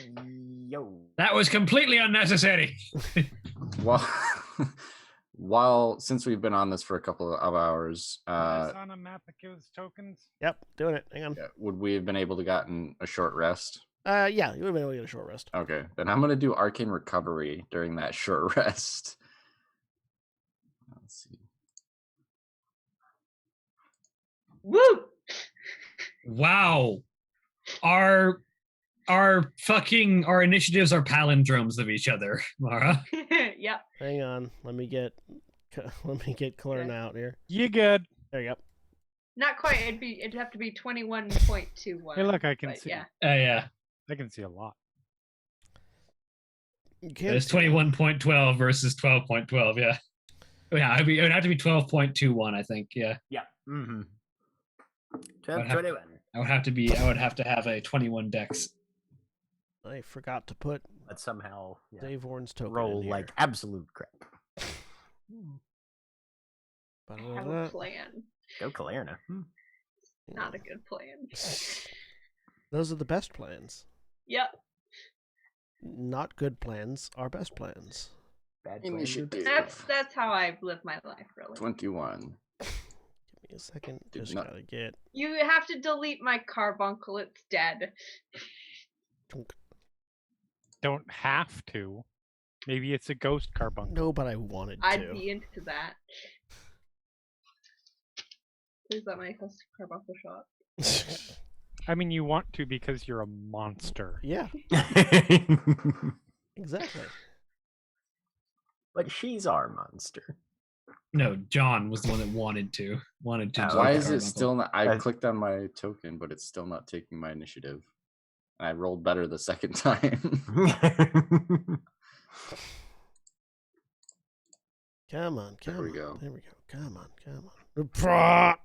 Yo. That was completely unnecessary. While since we've been on this for a couple of hours, Is on a map that gives tokens. Yep, doing it. Hang on. would we have been able to gotten a short rest? Yeah, you would have been able to get a short rest. Okay, then I'm gonna do arcane recovery during that short rest. Let's see. Woo! Wow. Our initiatives are palindromes of each other, Mara. Yep. Hang on. Let me get Clarn Okay. out here. You good? There you go. Not quite. It'd have to be 21.21. Hey, look, I can but see. yeah. Yeah. I can see a lot. You can't It's see that. 21.12 versus 12.12, yeah. Yeah, it would have to be 12.21, I think, yeah. Yeah. Mm-hmm. I'd have- 21. I would have to have a 21 dex. I forgot to put But somehow Zavorn's token roll in here. like absolute crap. I have a plan. Go Kalerna. Not a good plan. Those are the best plans. Yep. Not good plans are best plans. Bad plan. Initiative. That's how I live my life, really. 21. Give me a second. Did Just not- gotta get. You have to delete my carbuncle. It's dead. Don't have to. Maybe it's a ghost carbuncle. No, but I wanted to. I'd be into that. Please let my carbuncle show up. I mean, you want to because you're a monster. Yeah, exactly. But she's our monster. No, John was the one that wanted to. Why Why delete is the it carbuncle. still not? I I- clicked on my token, but it's still not taking my initiative. And I rolled better the second time. Come on, come There we on. go. There we go. Come on, come on. Prah!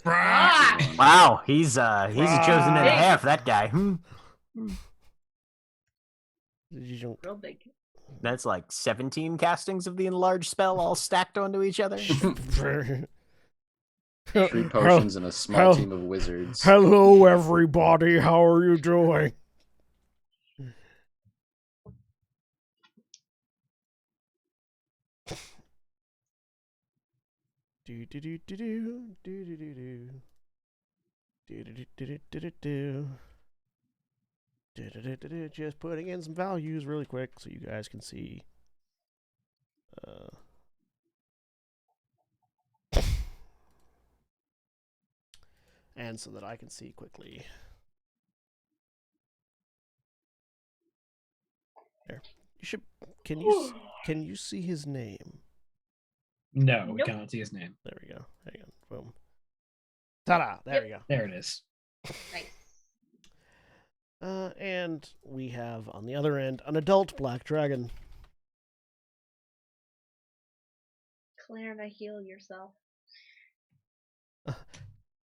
Ah! Wow, he's a chosen and a half, that guy. Did you jump? Real big. That's like 17 castings of the enlarged spell all stacked onto each other. 3 potions and a small team of wizards. Hello, everybody. How are you doing? Do do do do do do do do do do do do do do do. Just putting in some values really quick so you guys can see. And so that I can see quickly. You should. Can you see his name? No, we Nope. cannot see his name. There we go. Hang on. Boom. Ta-da! There we go. There it is. Nice. And we have on the other end an adult black dragon. Clarna, heal yourself.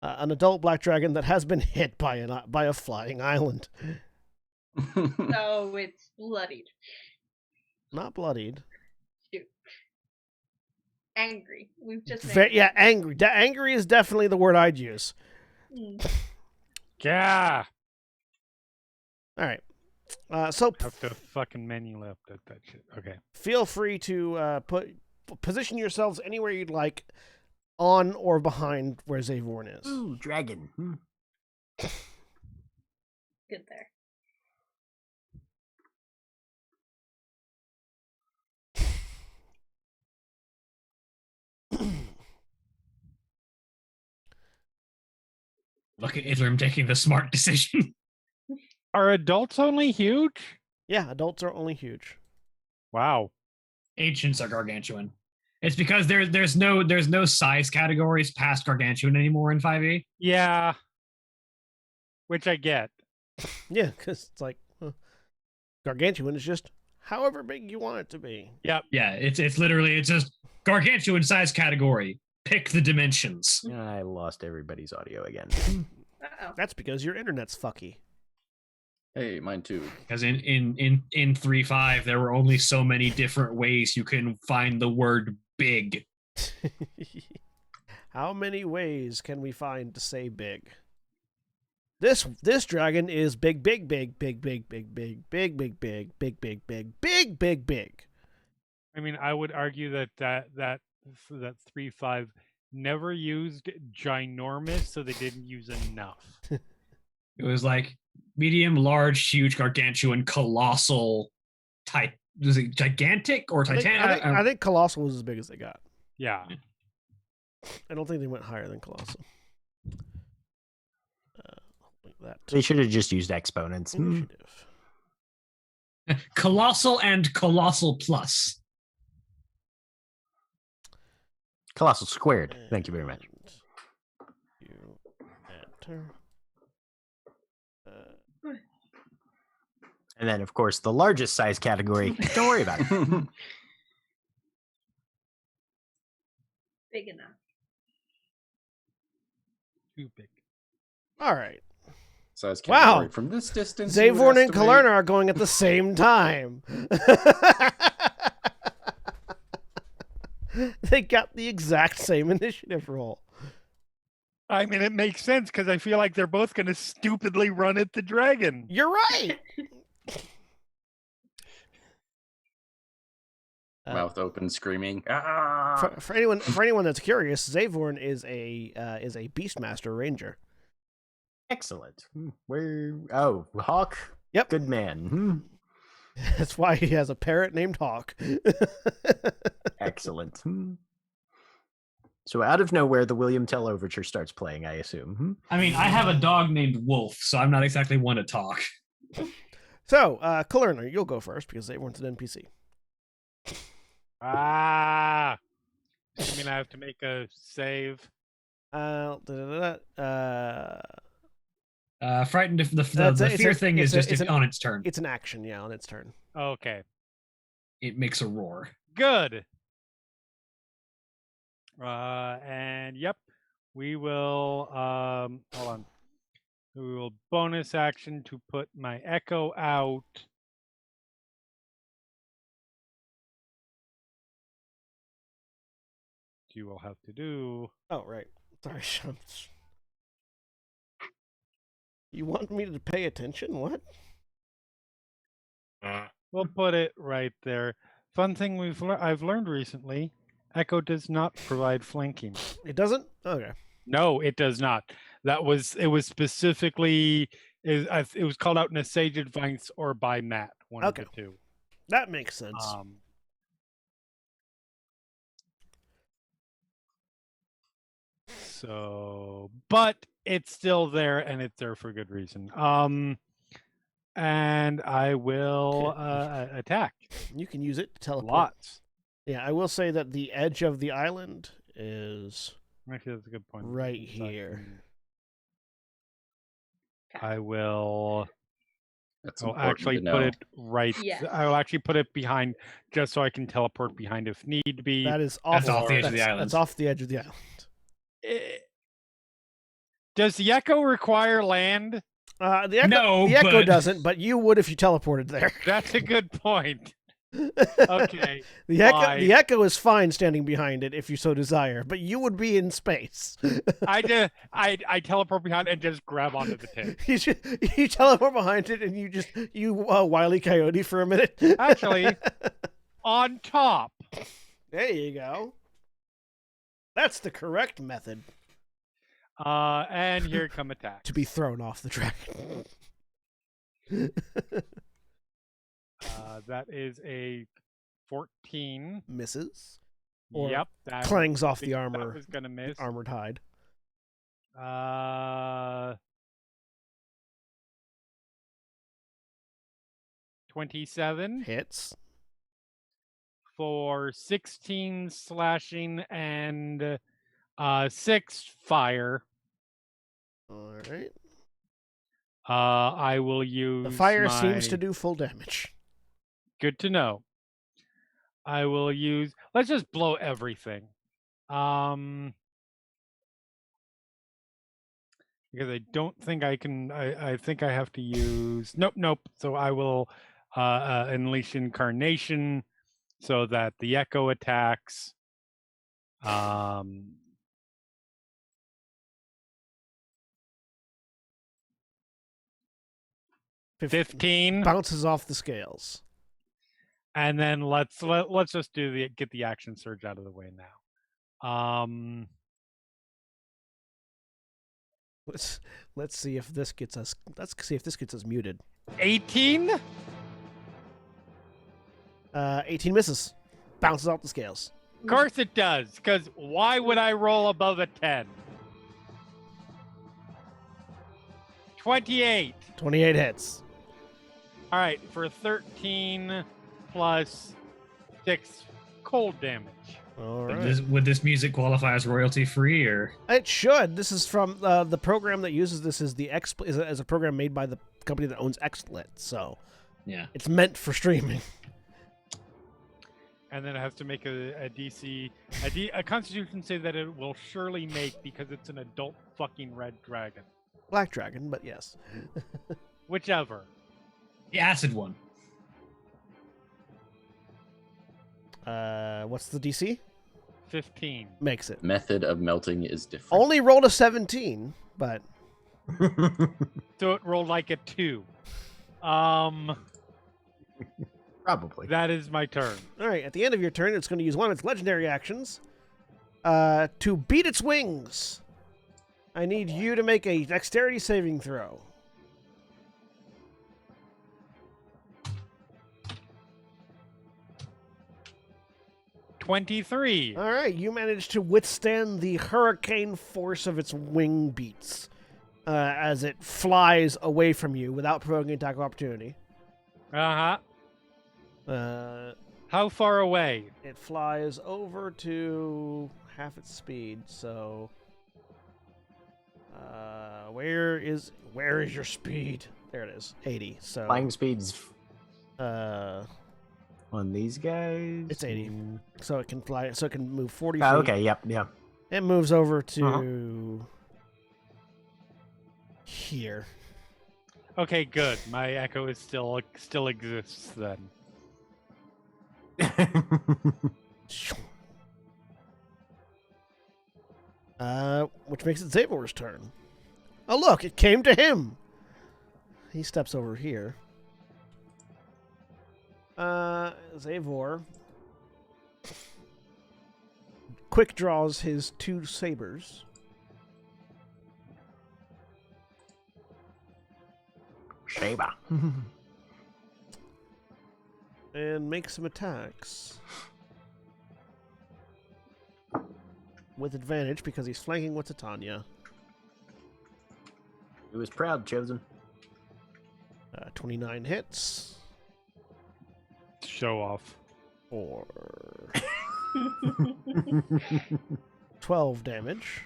An adult black dragon that has been hit by a flying island. So it's bloodied. Not bloodied. Shoot. Angry. We've just Yeah, angry. Angry is definitely the word I'd use. Yeah. All right. So Have to fucking menu left that shit. Okay. feel free to position yourselves anywhere you'd like, on or behind where Zavorn is. Ooh, dragon. Good there. Look at Idrim taking the smart decision. Are adults only huge? Yeah, adults are only huge. Wow. Ancients are gargantuan. It's because there's no size categories past gargantuan anymore in 5e. Yeah. Which I get. Yeah, because it's like gargantuan is just however big you want it to be. Yep. Yeah, it's literally just gargantuan size category. Pick the dimensions. I lost everybody's audio again. Uh-oh. That's because your internet's fucky. Hey, mine too. Because in 3.5 there were only so many different ways you can find the word big. How many ways can we find to say big? This dragon is big, big, big, big, big, big, big, big, big, big, big, big, big, big, big, big. I mean, I would argue that 3.5 never used ginormous, so they didn't use enough. It was like medium, large, huge, gargantuan, colossal type. Was it gigantic or titanic? I think colossal was as big as they got. Yeah. I don't think they went higher than colossal. Like that. They should have just used exponents. Initiative. Colossal and colossal plus. Colossal squared. Thank you very much. You enter. And then, of course, the largest size category. Don't worry about it. Big enough. Too big. All right. Size Wow. category. From this distance, you would Zavorn and estimate- Kalerna are going at the same time. They got the exact same initiative roll. I mean, it makes sense because I feel like they're both going to stupidly run at the dragon. You're right. Mouth open, screaming. Ah! For anyone that's curious, Zavorn is a Beastmaster Ranger. Excellent. Oh, Hawk? Yep. Good man. That's why he has a parrot named Hawk. Excellent. So out of nowhere, the William Tell Overture starts playing, I assume. I mean, I have a dog named Wolf, so I'm not exactly one to talk. So, Kalerna, you'll go first because Zavorn's an NPC. Ah. I mean, I have to make a save. Frightened. If the It's fear a- thing it's is a- just it's an- on its turn. It's an action, yeah, on its turn. Okay. It makes a roar. Good. And yep, we will hold on. We will bonus action to put my echo out. You will have to do. Oh, right. Sorry, Shams. You want me to pay attention? What? We'll put it right there. Fun thing I've learned recently: Echo does not provide flanking. It doesn't? Okay. No, it does not. It was specifically it was called out in a Sage Advice or by Matt, one Okay. of the two. That makes sense. So, but it's still there, and it's there for good reason. and I will attack. You can use it to teleport. Lots. Yeah, I will say that the edge of the island is Actually, that's a good point. right So here. I will. That's I'll important actually to know. put it right. Yes. I'll actually put it behind, just so I can teleport behind if need be. That is off, That's off the edge of the island. That's off the edge of the island. Does the echo require land? The echo, No, the echo but- doesn't, but you would if you teleported there. That's a good point. Okay. The echo is fine standing behind it if you so desire, but you would be in space. I teleport behind and just grab onto the tape. You teleport behind it and you Wile E. Coyote for a minute. Actually, on top. There you go. That's the correct method And here come attacks. to be thrown off the dragon. That is a 14. Misses. Or Yep. That clangs off the that armor. was gonna miss. Armored hide. 27 Hits. for 16 slashing and 6 fire. All right. I will use The fire seems my- to do full damage. Good to know. I will use. Let's just blow everything. Because I don't think I can. I think I have to use. Nope. So I will unleash incarnation, so that the echo attacks. 15. Bounces off the scales. And then let's just get the action surge out of the way now. Let's see if this gets us. Let's see if this gets us muted. 18. 18 misses. Bounces off the scales. Of course it does, because why would I roll above a 10? 28. 28 hits. All right, for 13 plus 6 cold damage. All right. Would this music qualify as royalty free or? It should. This is from the program that uses this is is a program made by the company that owns XSplit. So Yeah. it's meant for streaming. And then it has to make a DC, a Constitution save that it will surely make because it's an adult fucking red dragon. Black Dragon, but yes. Whichever. The acid one. What's the DC? 15. Makes it. Method of melting is different. Only rolled a 17, but So it rolled like a 2. Probably. That is my turn. all right. At the end of your turn, it's going to use one of its legendary actions to beat its wings. I need you to make a dexterity saving throw. $23. All right, you managed to withstand the hurricane force of its wing beats as it flies away from you without provoking an attack of opportunity. Uh-huh. Uh, How far away? it flies over to half its speed, so where is your speed? There it is, 80. So Flying speeds uh, on these guys. it's 80, so it can fly. So it can move 40 feet. Oh, okay. Yep. It moves over to here. Okay, good. My echo is still exists then. Which makes it Zavor's turn. Oh, look, it came to him. He steps over here. Zavor quick draws his 2 sabers. Shaba. And makes some attacks. With advantage because he's flanking with Titania. He was proud, chosen. 29 hits Show off. for 12 damage.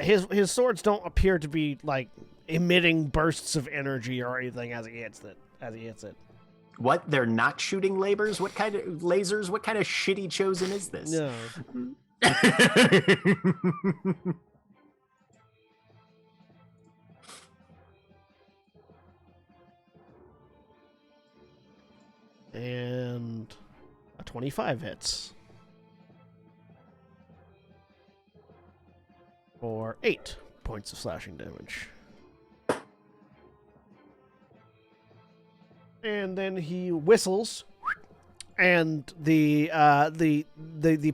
His swords don't appear to be like emitting bursts of energy or anything as he hits it. What? They're not shooting lasers? What kind of lasers? What kind of shitty chosen is this? No. And a 25 hits for 8 points of slashing damage. And then he whistles, and the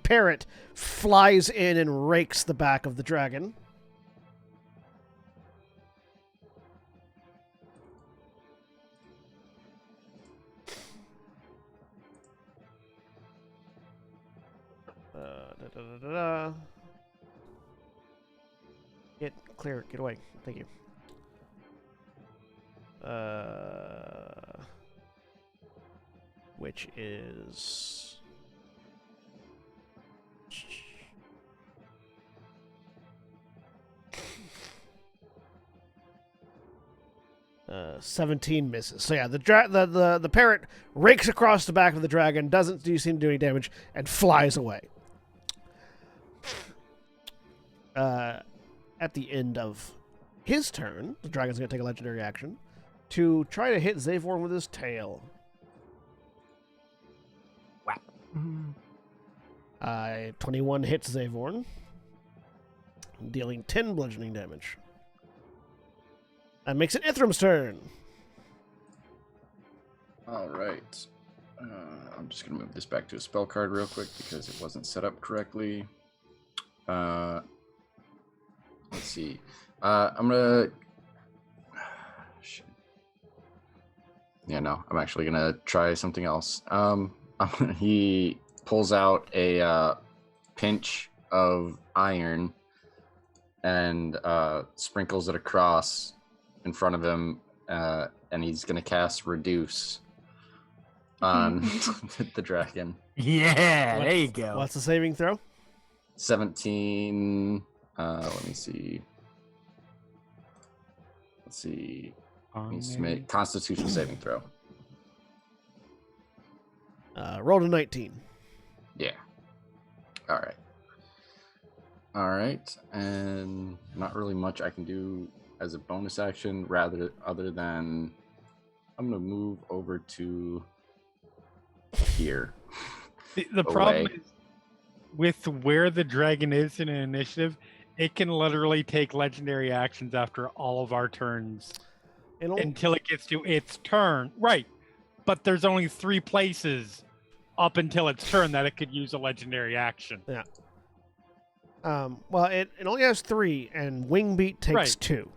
parrot flies in and rakes the back of the dragon. Get away. Thank you. Which is 17 misses. So yeah, the parrot rakes across the back of the dragon, doesn't seem to do any damage, and flies away. At the end of his turn, the dragon's going to take a legendary action to try to hit Zavorn with his tail. Whack. 21 hits Zavorn, dealing 10 bludgeoning damage. That makes it Ithram's turn. All right. I'm just going to move this back to a spell card real quick because it wasn't set up correctly. Let's see. I'm going to... Yeah, no. I'm actually going to try something else. He pulls out a pinch of iron and sprinkles it across in front of him, and he's going to cast Reduce on the dragon. Yeah, there you go. What's the saving throw? 17. Let me see. Constitution saving throw. Roll to 19. Yeah. All right. And not really much I can do as a bonus action, other than I'm gonna move over to here. The problem is with where the dragon is in an initiative, it can literally take legendary actions after all of our turns until it gets to its turn. Right. But there's only 3 places up until its turn that it could use a legendary action. Yeah. Well, it only has 3, and Wing Beat takes 2.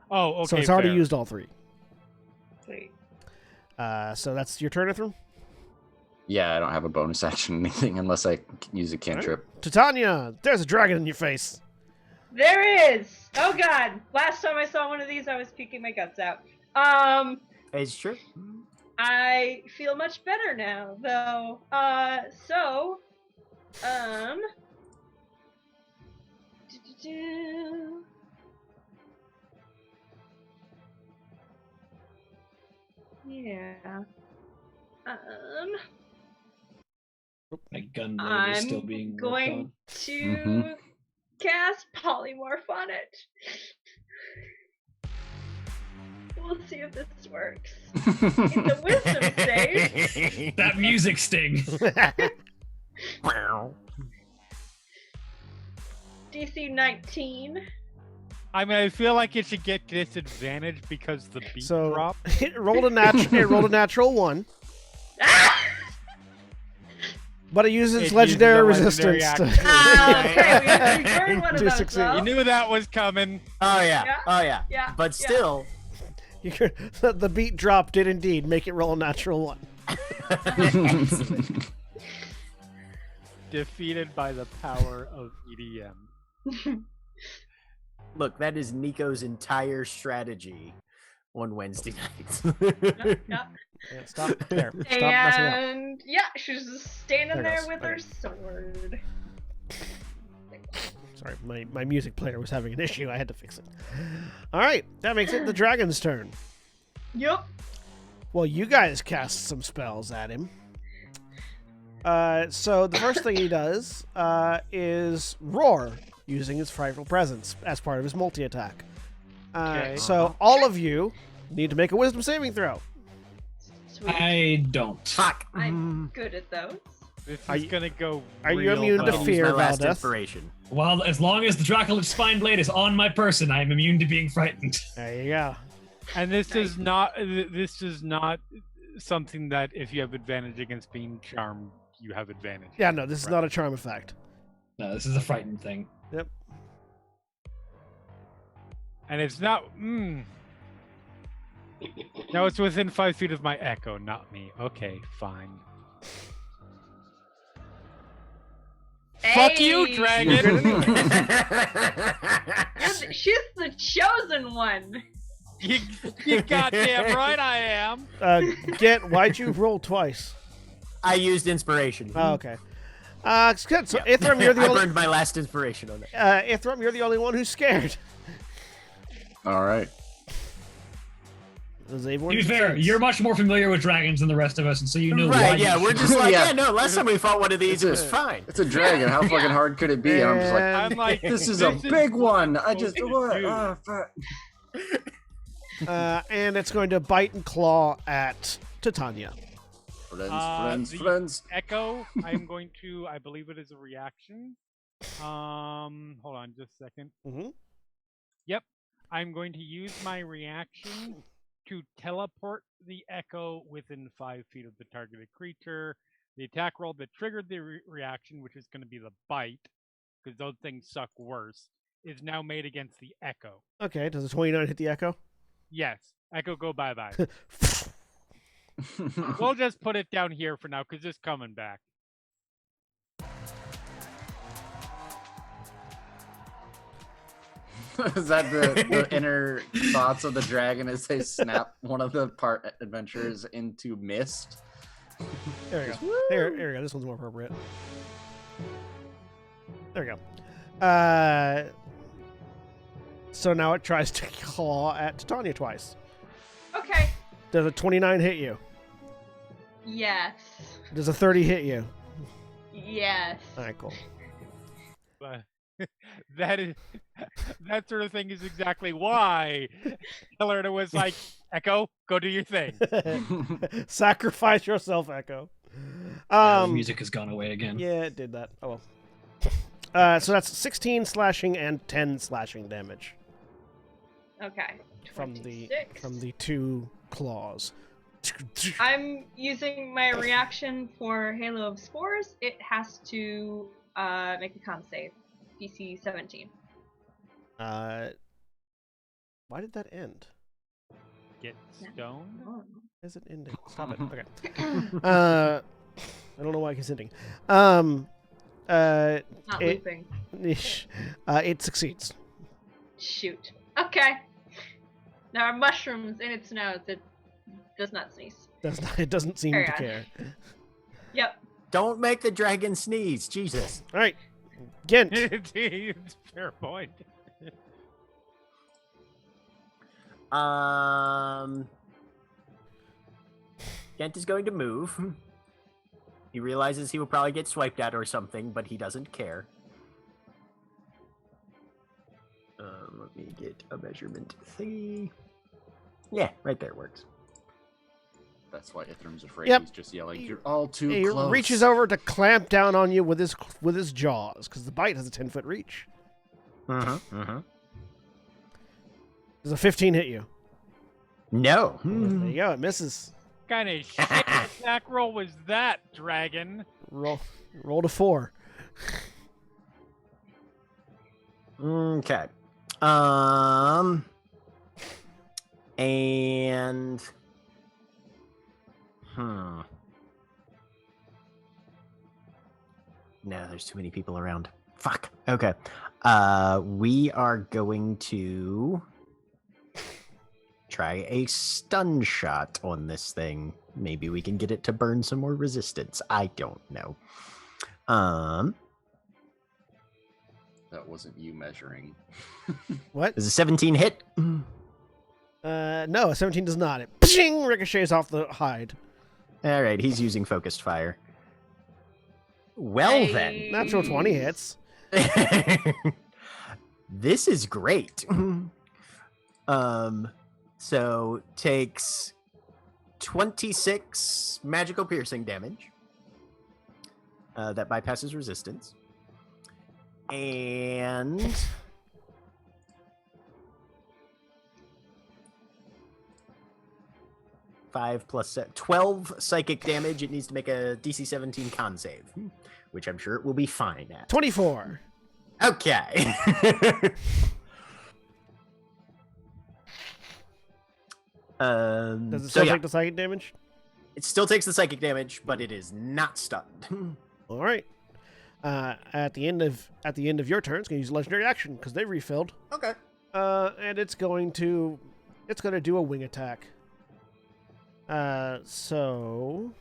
Oh, okay. So it's already fair. used all 3. Sweet. So that's your turn, Ithram? Yeah, I don't have a bonus action or anything unless I use a cantrip. Right. Titania, there's a dragon in your face. There is. Oh God! Last time I saw one of these, I was puking my guts out. It's true. I feel much better now, though. Yeah. My gun blade is still I'm being worked going on. to cast polymorph on it. We'll see if this works. It's a wisdom save. That music sting. DC 19. I mean, I feel like it should get disadvantage because the beat drop. It rolled a natural 1. But it uses its legendary resistance to Okay, we learned one of to those, succeed. though. You knew that was coming. Oh yeah. Yeah. Oh yeah. Yeah, But yeah. still. The beat drop did indeed make it roll a natural 1. Excellent. Defeated by the power of EDM. Look, that is Nico's entire strategy on Wednesday nights. Yep. Yeah, stop there. Stop messing up. And yeah, she's just standing There it there goes. with her Okay. sword. Sorry, my music player was having an issue. I had to fix it. All right, that makes it the dragon's turn. Yep. Well, you guys cast some spells at him. So the first thing he does is roar, using his frightful presence as part of his multi-attack. Okay. So all of you need to make a wisdom saving throw. Sweet. I don't. Fuck. I'm good at those. This Are is you- gonna go. are you real immune to well. Use fear, my last Valdeth? inspiration. Well, as long as the Dracolic Spine Blade is on my person, I am immune to being frightened. There you go. And this is not. This is not something that if you have advantage against being charmed, you have advantage. Yeah, no, this is not a charm effect. No, this is a frightened thing. Yep. And it's not. No, it's within 5 feet of my echo, not me. Okay, fine. Fuck you, Hey! dragon! She's the chosen one. you goddamn right I am. Why'd you roll twice? I used inspiration. Oh, okay. It's good. So, Ithram, you're the I only. burned my last inspiration on it. Ithram, you're the only one who's scared. All right. Does To everyone be fair, sense? you're much more familiar with dragons than the rest of us, and so you know Right, why yeah, you we're should- just like, Yeah. yeah, no, last time we fought one of these, it was fine. It's a dragon. How fucking hard could it be? And I'm just like, And- I'm like, this is a big one. I just what? Dude. Ah, fuck. And it's going to bite and claw at Titania. Friends, the friends. Echo, I'm going to, I believe it is a reaction. Hold on just a second. Mm-hmm. Yep. I'm going to use my reaction to teleport the Echo within 5 feet of the targeted creature. The attack roll that triggered the reaction, which is going to be the bite, because those things suck worse, is now made against the Echo. Okay, does a 29 hit the echo? Yes. Echo, go bye-bye. We'll just put it down here for now, because it's coming back. Is that the inner thoughts of the dragon as they snap one of the part adventurers into mist? There we go. Here we go. This one's more appropriate. There we go. So now it tries to claw at Titania twice. Okay. Does a 29 hit you? Yes. Does a 30 hit you? Yes. All right, cool. But that sort of thing is exactly why Hillerna was like, Echo, go do your thing. Sacrifice yourself, Echo. The music has gone away again. Yeah, it did that. Oh well. So that's 16 slashing and 10 slashing damage Okay. from 26. the two claws. I'm using my reaction for Halo of Spores. It has to make a con save. DC 17. Why did that end? Get stoned? Oh. Why is it ending? Stop it. Okay. I don't know why it keeps ending. Not It- looping. It succeeds. Shoot. Okay. There are mushrooms in its nose. It does not sneeze. It doesn't seem to Carry on. care. Yep. Don't make the dragon sneeze, Jesus. All right, Gent. It's fair point. Kent is going to move. He realizes he will probably get swiped at or something, but he doesn't care. Let me get a measurement thingy. Yeah, right there works. That's why Ithram's afraid. Yep. He's just yelling, "You're all too He close." reaches over to clamp down on you with his jaws, because the bite has a 10-foot reach. Does a 15 hit you? No. There you go. It misses. What kind of shit attack roll was that, dragon? Roll to 4. Okay. And no, there's too many people around. Fuck. Okay. We are going to try a stun shot on this thing. Maybe we can get it to burn some more resistance. I don't know. That wasn't you measuring. What? Does a 17 hit? No, a 17 does not. It pshing, ricochets off the hide. All right, he's using focused fire. Well then. Natural 20 hits. This is great. So takes 26 magical piercing damage. That bypasses resistance. And 5 plus 7, 12 psychic damage. It needs to make a DC 17 con save, which I'm sure it will be fine at. 24. Okay. Does it still take the psychic damage? It still takes the psychic damage, but it is not stunned. All right. At the end of your turn, it's going to use legendary action because they refilled. Okay. And it's going to do a wing attack. So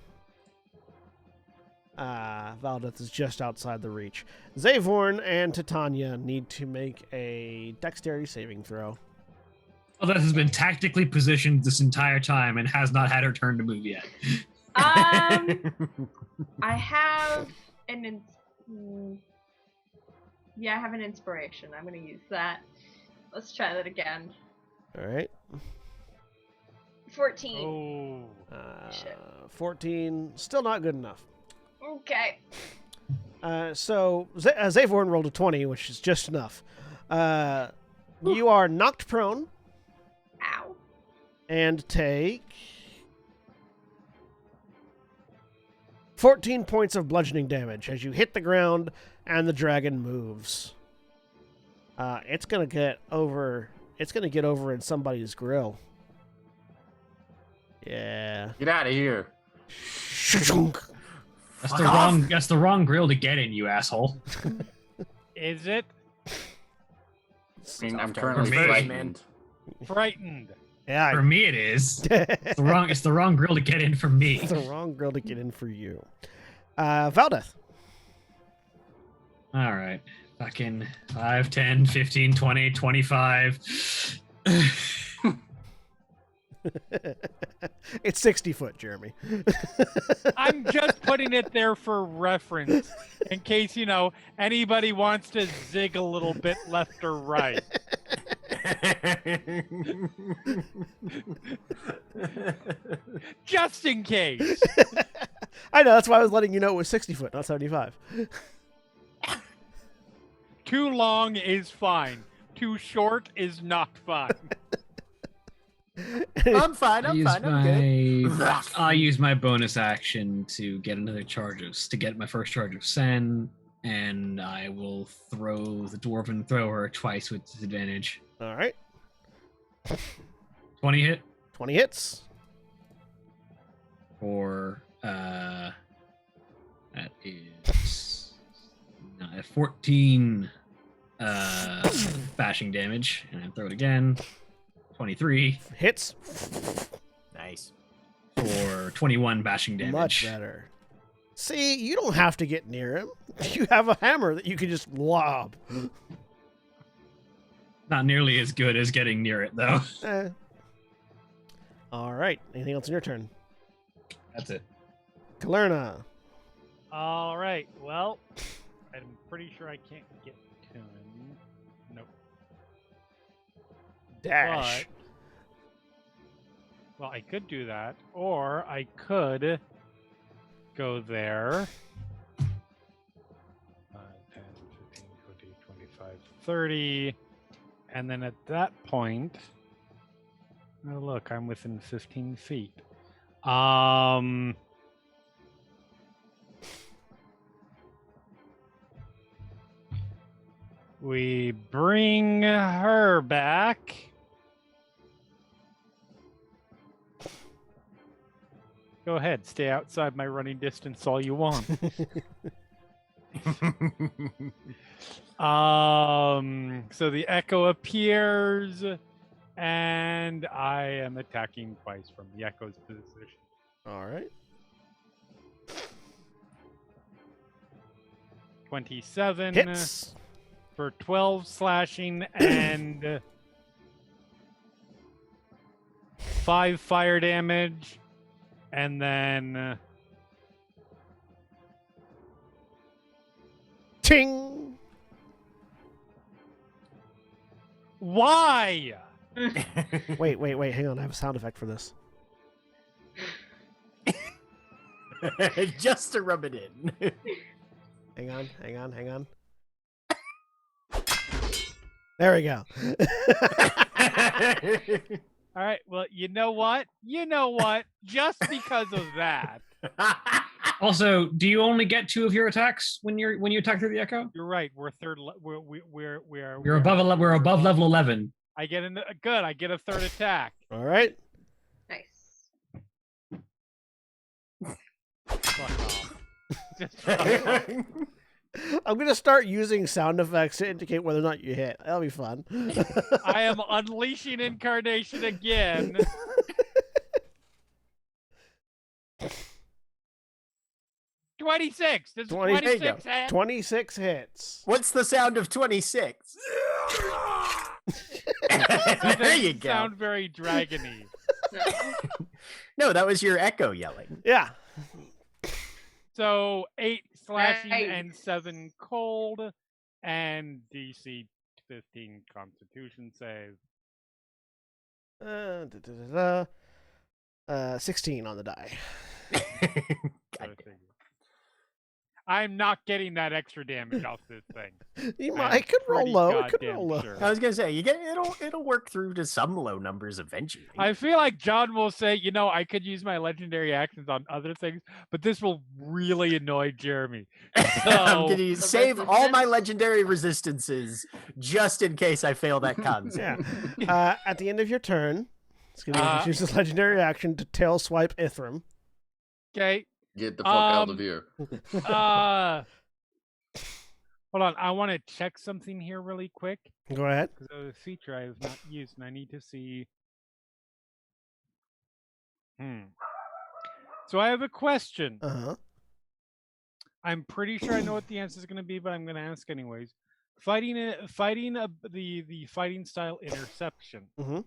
Valdeth is just outside the reach. Zavorn and Titania need to make a dexterity saving throw. Valdeth has been tactically positioned this entire time and has not had her turn to move yet. I have I have an inspiration. I'm going to use that. Let's try that again. All right. 14. Oh. Shit. 14, still not good enough. Okay. So Zavorn rolled a 20, which is just enough. You are knocked prone Ow. and take 14 points of bludgeoning damage as you hit the ground and the dragon moves. It's gonna get over in somebody's grill. Yeah. Get out of here. That's the wrong grill to get in, you asshole. Is it? I mean, I'm territory currently first, frightened. Frightened. Yeah. For me, it is. It's the wrong grill to get in for me. It's the wrong grill to get in for you. Valdeth. All right. Fucking 5, 10, 15, 20, 25. It's 60 foot, Jeremy. I'm just putting it there for reference in case, anybody wants to zig a little bit left or right. Just in case. I know, that's why I was letting you know it was 60 foot, not 75. Too long is fine. Too short is not fine. I'm fine. I'm good. I'll use my bonus action to get another to get my first charge of Sen, and I will throw the dwarven thrower twice with disadvantage. All right. 20 hit 20 hits. for that is 14 bashing damage, and I throw it again. 23 Hits. Nice. for 21 bashing damage. Much better. See, you don't have to get near him. You have a hammer that you can just lob. Not nearly as good as getting near it, though. All right. Anything else in your turn? That's it. Kalerna. All right. Well, I'm pretty sure I can't get to him. Nope. Dash. Well, I could do that, or I could go there. 5, 10, 15, 20, 25, 30. And then at that point, oh look, I'm within 15 feet. We bring her back. Go ahead, stay outside my running distance all you want. So the echo appears. And I am attacking twice from the Echo's position. All right. 27 Hits. for 12 slashing and 5 fire damage. And then Ting. why? Wait. Hang on. I have a sound effect for this. Just to rub it in. Hang on. There we go. All right. Well, you know what? Just because of that, Also, do you only get 2 of your attacks when you attack through the Echo? you're right. We're third. We're above level 11. I get good. I get a third attack. All right. Nice. Fuck off. Just fuck off. I'm gonna start using sound effects to indicate whether or not you hit. That'll be fun. I am unleashing incarnation again. 26. Does 26 hit? 26 hits. What's the sound of 26? That There you doesn't go. sound very dragony. No, that was your echo yelling. Yeah. So 8 slashing Nice. and 7 cold, and DC 15 Constitution save. 16 on the die. So God it's I'm not getting that extra damage off this thing. You I'm might. It could roll pretty low. It could goddamn roll low. sure. I was gonna say it'll work through to some low numbers eventually. I feel like John will say, I could use my legendary actions on other things, but this will really annoy Jeremy. I'm So, gonna save all my legendary resistances just in case I fail that concept. Yeah. At the end of your turn, use this legendary action to tail swipe Ithram. okay. Get the fuck out of here. Hold on. I want to check something here really quick. Go ahead. Because there's a feature I have not used, and I need to see. So I have a question. Uh-huh. I'm pretty sure I know what the answer is going to be, but I'm going to ask anyways. The fighting style interception. Mm-hmm.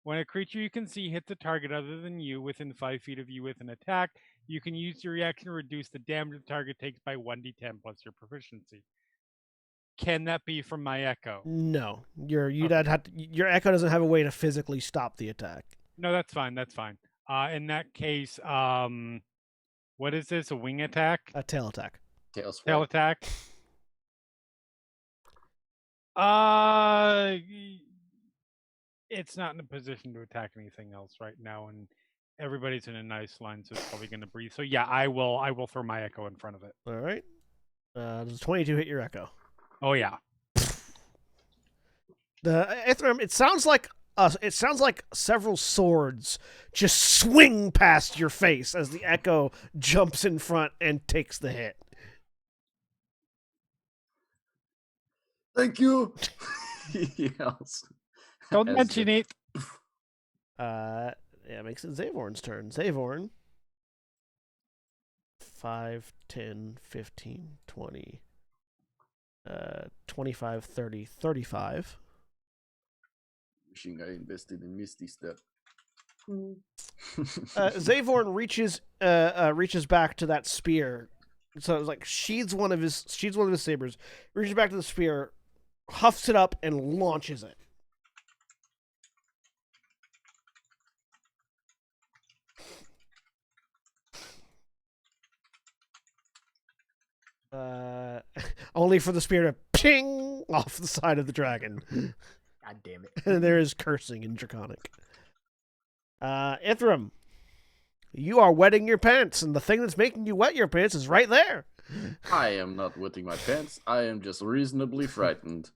When a creature you can see hits a target other than you within 5 feet of you with an attack, you can use your reaction to reduce the damage the target takes by 1d10 plus your proficiency. Can that be from my echo? No. Your echo doesn't have a way to physically stop the attack. No, that's fine. That's fine. In that case, what is this? A wing attack? A tail attack. Tail swipe. Tail attack? It's not in a position to attack anything else right now, and everybody's in a nice line, so it's probably going to breathe. So yeah, I will throw my echo in front of it. All right. Does 22 hit your echo? Oh yeah. The Ithram, it sounds like several swords just swing past your face as the echo jumps in front and takes the hit. Thank you. He yells. Don't As mention it. Yeah, it makes it Zavorn's turn. Zavorn. 5, 10, 15, 20, 25, 30, 35. Wishing I invested in Misty Step. Zavorn reaches back to that spear. So it's like sheathes one of his sabers, reaches back to the spear, huffs it up, and launches it. Only for the spear to ping off the side of the dragon. God damn it. And there is cursing in Draconic. Ithram, you are wetting your pants, and the thing that's making you wet your pants is right there. I am not wetting my pants. I am just reasonably frightened.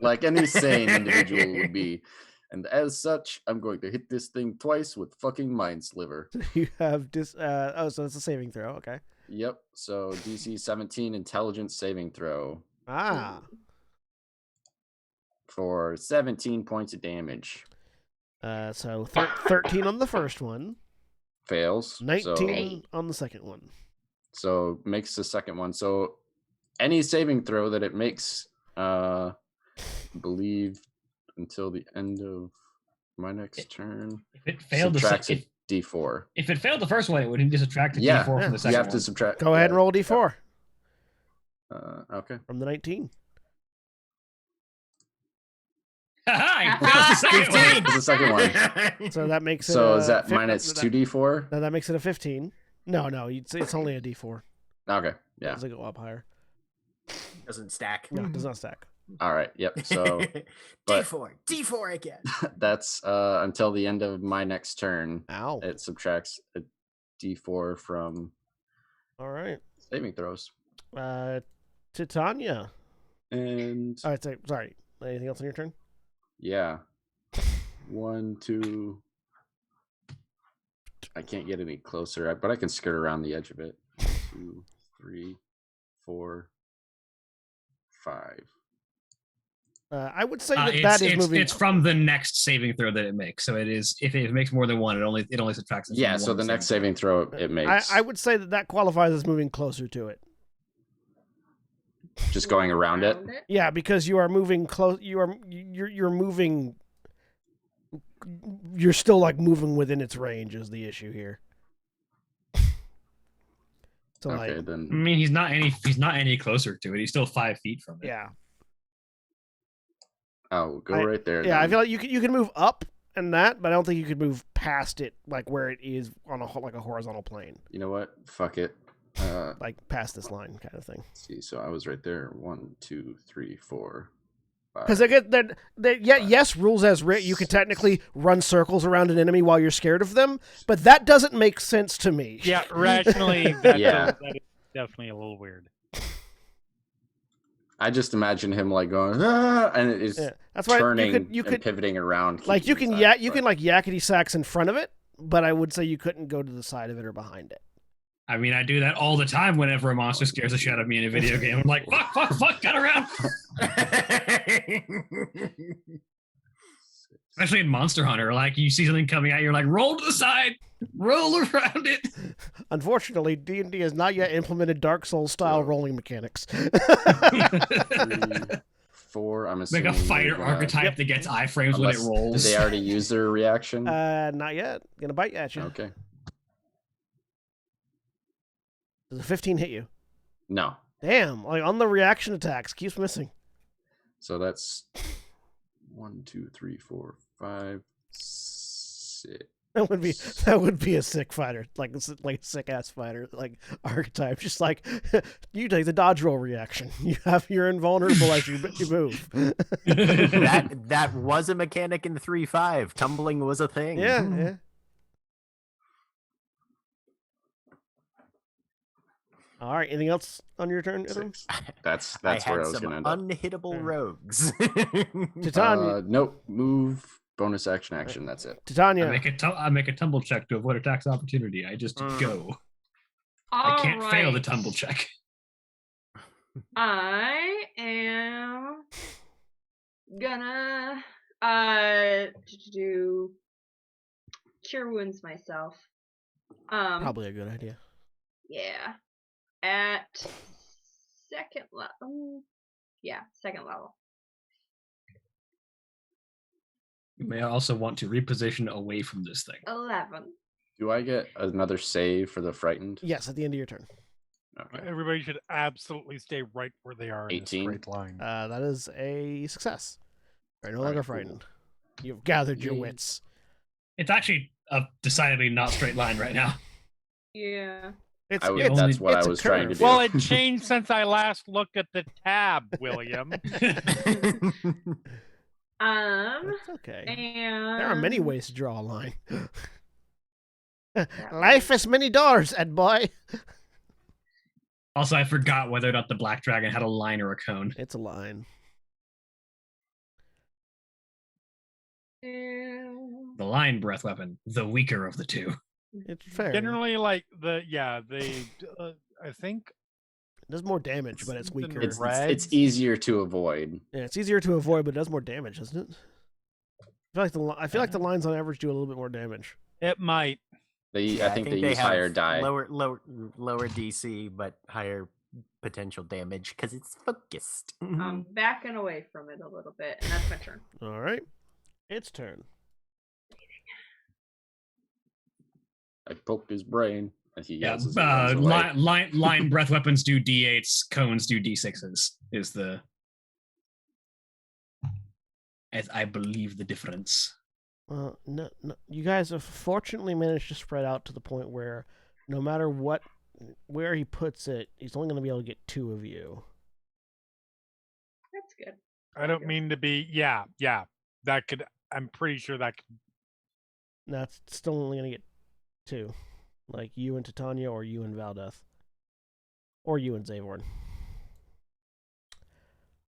Like any sane individual would be. And as such, I'm going to hit this thing twice with fucking Mind Sliver. You have so it's a saving throw, okay. Yep, so DC 17 intelligence saving throw. Ah. for 17 points of damage. So 13 on the first one, Fails. 19 on the second one. So makes the second one. So any saving throw that it makes, I believe, until the end of my next turn, If it failed subtracts the a d4. if it failed the first one, it would just subtract a Yeah, d4 from the You second have one. to subtract. Go ahead and roll a d4 Okay. from the 19. Haha, he fails the second one. It's the second one. So that makes it. So is that fif- minus that- 2d4? No, that makes it a 15. No, it's only a d4. Okay. Yeah. Does it go up higher? Doesn't stack. No, it does not stack. All right. Yep. So but- D4 again. that's until the end of my next turn. Ow. It subtracts a d4 from All right. saving throws. Titania. And All right. Sorry. Anything else on your turn? yeah. 1, 2. I can't get any closer, but I can skirt around the edge of it. 2, 3, 4, 5. I would say that is moving. It's from the next saving throw that it makes. So it is if it makes more than one, it only subtracts. It from Yeah, so one the next saving saving throw it makes. I would say that qualifies as moving closer to it. Just going around it. Yeah, because you are moving close. You're moving. You're still like moving within its range is the issue here. So Okay, like, throw. I then. mean, he's not any closer to it. He's still 5 feet from it. yeah, Oh, go I- right there. yeah. I then. feel like you can move up and that, but I don't think you could move past it, like where it is on a horizontal plane, You know what? Fuck it. like past this line kind of thing. Let's see, so I was right there. 1, 2, 3, 4, 5. Because I get that, yes, rules as written, you can technically run circles around an enemy while you're scared of them, but that doesn't make sense to me. Yeah, rationally, that Yeah. is definitely a little weird. I just imagine him like going, ah, and it's Yeah. That's why turning you could and pivoting around. like you keeping can inside, you but- can like yakety sax in front of it, but I would say you couldn't go to the side of it or behind it. I mean, I do that all the time whenever a monster scares the shit out of me in a video game. I'm like, fuck, got around. Especially in Monster Hunter, like you see something coming out, you're like, roll to the side, roll around it. Unfortunately, D&D has not yet implemented Dark Souls style So- rolling mechanics. 3, 4. I'm Make assuming a fighter they're gonna- archetype that gets iframes when it Unless- rolls. Did they already use their reaction? Not yet. Gonna bite at you. Okay. Does a 15 hit you? No. Damn! Like on the reaction attacks, keeps missing. So that's 1, 2, 3, 4, 5, 6. That would be a sick fighter, like a sick ass fighter, like archetype. Just like you take the dodge roll reaction. You're invulnerable as you move. that was a mechanic in 3.5. Tumbling was a thing. Yeah. All right. Anything else on your turn, Adam? 6. That's I where had I was some gonna end up. unhittable rogues. Titania. Nope. Move. Bonus action. That's it. Titania. I make a tumble check to avoid attacks opportunity. I just go. I can't fail the tumble check. I am gonna do cure wounds myself. Probably a good idea. Yeah. At second level. Yeah, second level. You may also want to reposition away from this thing. 11. Do I get another save for the frightened? Yes, at the end of your turn. Okay. Everybody should absolutely stay right where they are in a 18. straight line. That is a success. You're no All longer right, cool. frightened. You've gathered your Yay. wits. It's actually a decidedly not straight line right now. Yeah. It's, I would- it's, that's what it's I a was trying to curve. do. Well, it changed since I last looked at the tab, William. That's okay. And There are many ways to draw a line. Life has many doors, Ed boy. Also, I forgot whether or not the black dragon had a line or a cone. It's a line. The line breath weapon, the weaker of the two. It's fair. Generally, like I think It does more damage, but it's Something weaker. It's Reds? easier to avoid. Yeah, it's easier to avoid, but it does more damage, doesn't it? I feel like the lines on average do a little bit more damage. It might. I think they use have higher die. lower DC, but higher potential damage because it's focused. I'm backing away from it a little bit, and that's my turn. All right, its turn. I poked his brain. And he Yeah, yells as he runs away. line breath weapons do D8s, cones do D6s. Is the, as I believe, the difference. No, you guys have fortunately managed to spread out to the point where no matter where he puts it, he's only going to be able to get 2 of you. That's good. I don't mean to be. Yeah. That could. I'm pretty sure that could. That's still only going to get 2. Like you and Titania, or you and Valdeth. Or you and Zavorn.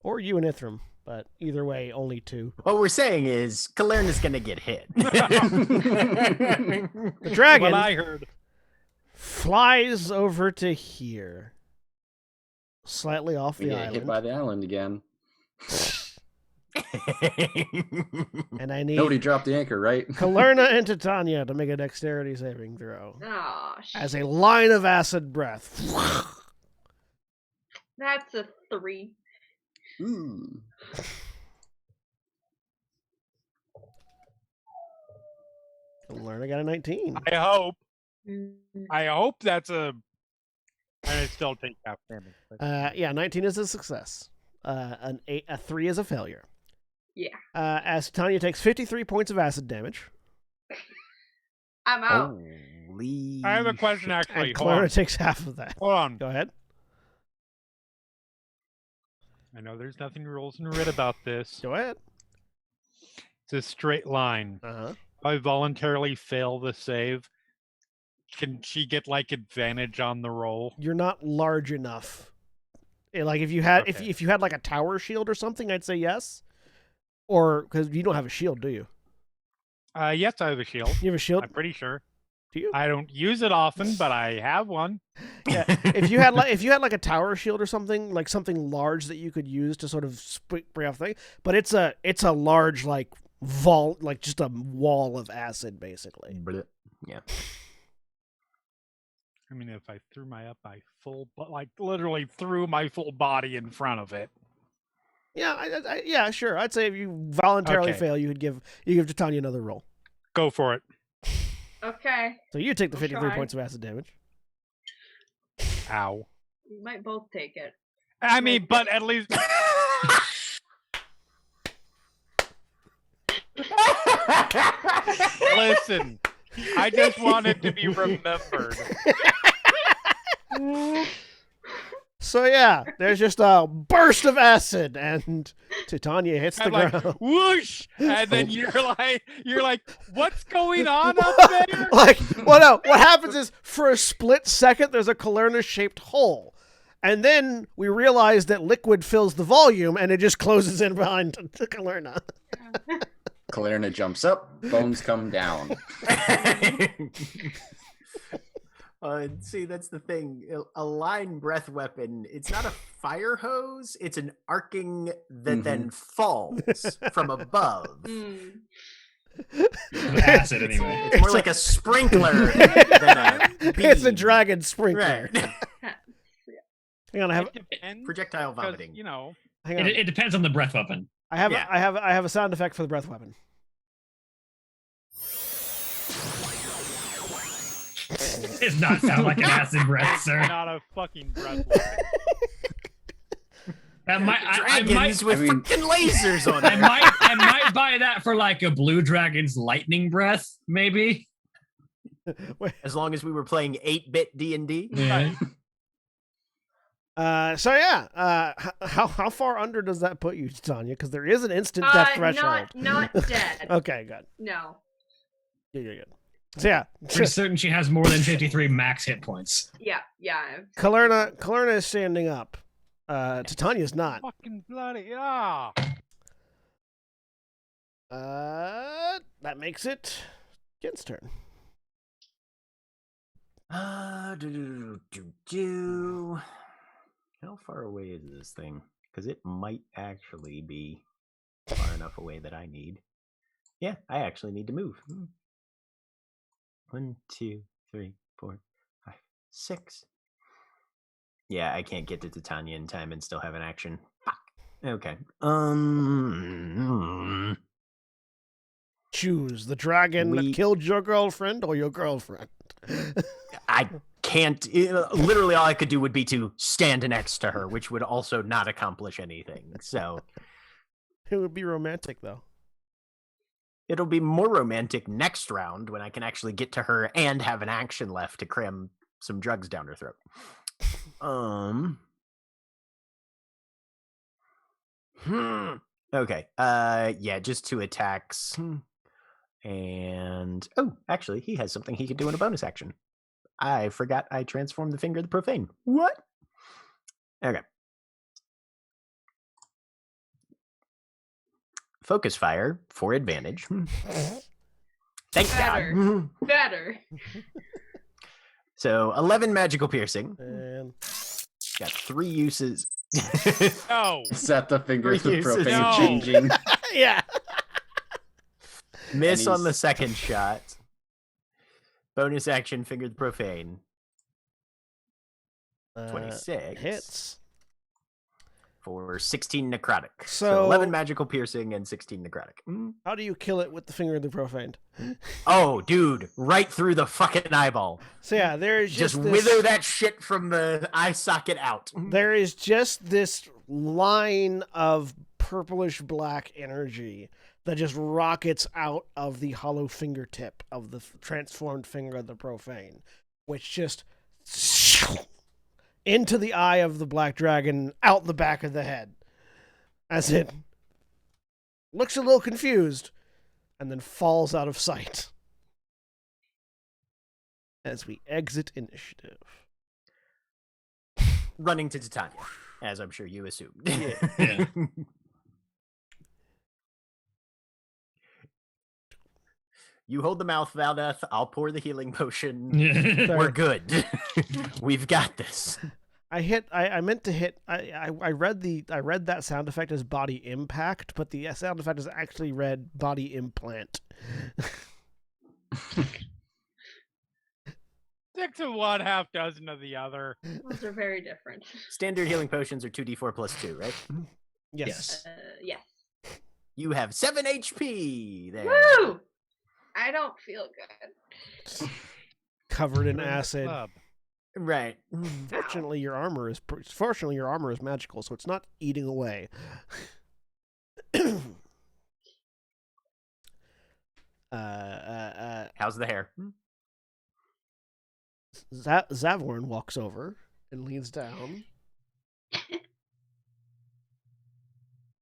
Or you and Ithram. But either way, only 2. What we're saying is, Kalerna's gonna get hit. The dragon What I heard. flies over to here. Slightly off We the get island. hit by the island again. And I need Nobody dropped the anchor, right? Kalerna and Titania to make a dexterity saving throw. Oh, As a line of acid breath. that's a 3. Ooh. Kalerna got a 19. I hope that's a. And I still take half damage. but- Yeah, 19 is a success. A 3 is a failure. Yeah. As Titania takes 53 points of acid damage. I'm out. Holy I have a question, shit. actually. And Hold on. Kalerna takes half of that. Hold on. Go ahead. I know there's nothing rules and writ about this. Go ahead. It's a straight line. Uh-huh. If I voluntarily fail the save, can she get like advantage on the roll? You're not large enough. Like if you had Okay. if you had like a tower shield or something, I'd say yes. Or because you don't have a shield, do you? Yes, I have a shield. You have a shield? I'm pretty sure. Do you? I don't use it often, but I have one. Yeah. If you had like a tower shield or something, like something large that you could use to sort of spray off thing, but it's a large like vault, like just a wall of acid basically. Bleh. Yeah. I mean, if I threw my literally threw my full body in front of it. Yeah, yeah, sure. I'd say if you voluntarily Okay. fail, you give Titania another roll. Go for it. Okay. So you take the I'll 53 try. points of acid damage. Ow. We might both take it. I mean, but at least listen. I just wanted to be remembered. So yeah, there's just a burst of acid, and Titania hits the I'm like, ground. whoosh, and then you're like, what's going on up there? Like, well, no. What happens is, for a split second, there's a Kalerna-shaped hole, and then we realize that liquid fills the volume, and it just closes in behind the Kalerna. Kalerna jumps up, bones come down. See, that's the thing. A line breath weapon, it's not a fire hose, it's an arcing that then falls from above. Mm. Acid, anyway. It's more like a sprinkler than a It's a beam. dragon sprinkler. Right. Hang on, I have It depends, Projectile 'cause, vomiting. you know, hang on. It depends on the breath weapon. I have yeah. I have a sound effect for the breath weapon. It does not sound like an acid breath, it's sir. not a fucking breath weapon. That might, I Dragons might, with I mean- freaking lasers on I them. might buy that for like a blue dragon's lightning breath, maybe. As long as we were playing 8-bit D&D. Yeah. So yeah, how far under does that put you, Tanya? Because there is an instant death threshold. Not dead. Okay, good. No. Good. So yeah, Pretty certain she has more than 53 max hit points. Yeah. Kalerna is standing up. Titania's not. Fucking bloody That makes it Jen's turn. Do. How far away is this thing? Because it might actually be far enough away that I need. Yeah, I actually need to move. 1, 2, 3, 4, 5, 6. Yeah, I can't get to Titania in time and still have an action. Fuck. Okay. Choose the dragon that killed your girlfriend or your girlfriend. I can't. Literally, all I could do would be to stand next to her, which would also not accomplish anything. So it would be romantic, though. It'll be more romantic next round when I can actually get to her and have an action left to cram some drugs down her throat. Okay. Yeah, just 2 attacks. And actually, he has something he could do in a bonus action. I forgot I transformed the Finger of the Profane. What? Okay. Focus fire for advantage. Thank God. Better. So 11 magical piercing. And got 3 uses. No. Set the Finger of the Profane No. changing. yeah. Miss And on the he's- second shot. Bonus action, Finger of the Profane. 26. Hits. For 16 necrotic. So So- 11 magical piercing and 16 necrotic. How do you kill it with the Finger of the Profaned? Oh, dude. Right through the fucking eyeball. So yeah, there is Just just this, wither that shit from the eye socket out. There is just this line of purplish black energy that just rockets out of the hollow fingertip of the transformed Finger of the Profane, which just into the eye of the black dragon, out the back of the head, as it looks a little confused, and then falls out of sight as we exit initiative. Running to Titania, as I'm sure you assumed. Yeah. You hold the mouth, Valdeth. I'll pour the healing potion. Yeah. Sorry. We're good. We've got this. I meant to hit. I read that sound effect as body impact, but the sound effect is actually read body implant. 6 of one, half dozen of the other. Those are very different. Standard healing potions are 2d4 plus 2, right? Yes. Yes. You have 7 HP there. Woo! I don't feel good. Covered in Join the acid. club. Right. Fortunately, your armor is magical, so it's not eating away. How's the hair? Zavorn walks over and leans down.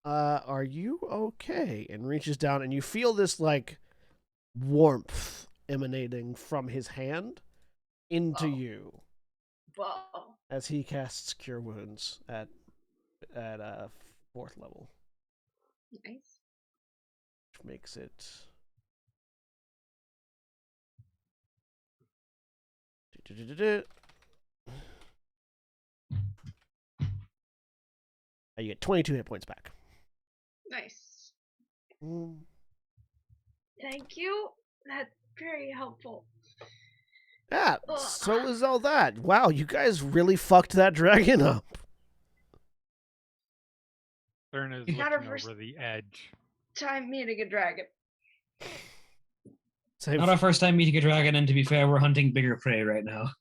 Are you okay? And reaches down, and you feel this like warmth emanating from his hand into you Whoa. as he casts Cure Wounds at 4th level, Nice. which makes it. You get 22 hit points back. Nice. Thank you. That's very helpful. Yeah, Ugh. so is all that. Wow, you guys really fucked that dragon up. Lerna's Not looking a first- over the edge. Time meeting a dragon. Not our first time meeting a dragon, and to be fair, we're hunting bigger prey right now.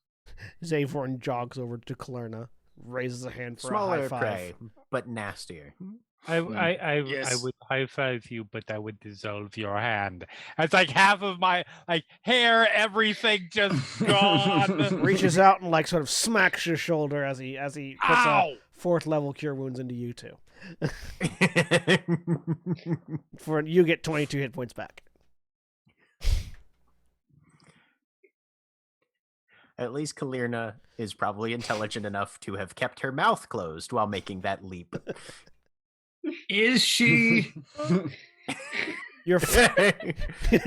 Zavorn jogs over to Kalerna, raises a hand for a Smaller high five. prey, but nastier. I Yes. would high five you, but I would dissolve your hand. It's like half of my hair, everything just gone. Reaches out and like sort of smacks your shoulder as he puts Ow! a 4th level Cure Wounds into you too. For you get 22 hit points back. At least Kalerna is probably intelligent enough to have kept her mouth closed while making that leap. Is she? Your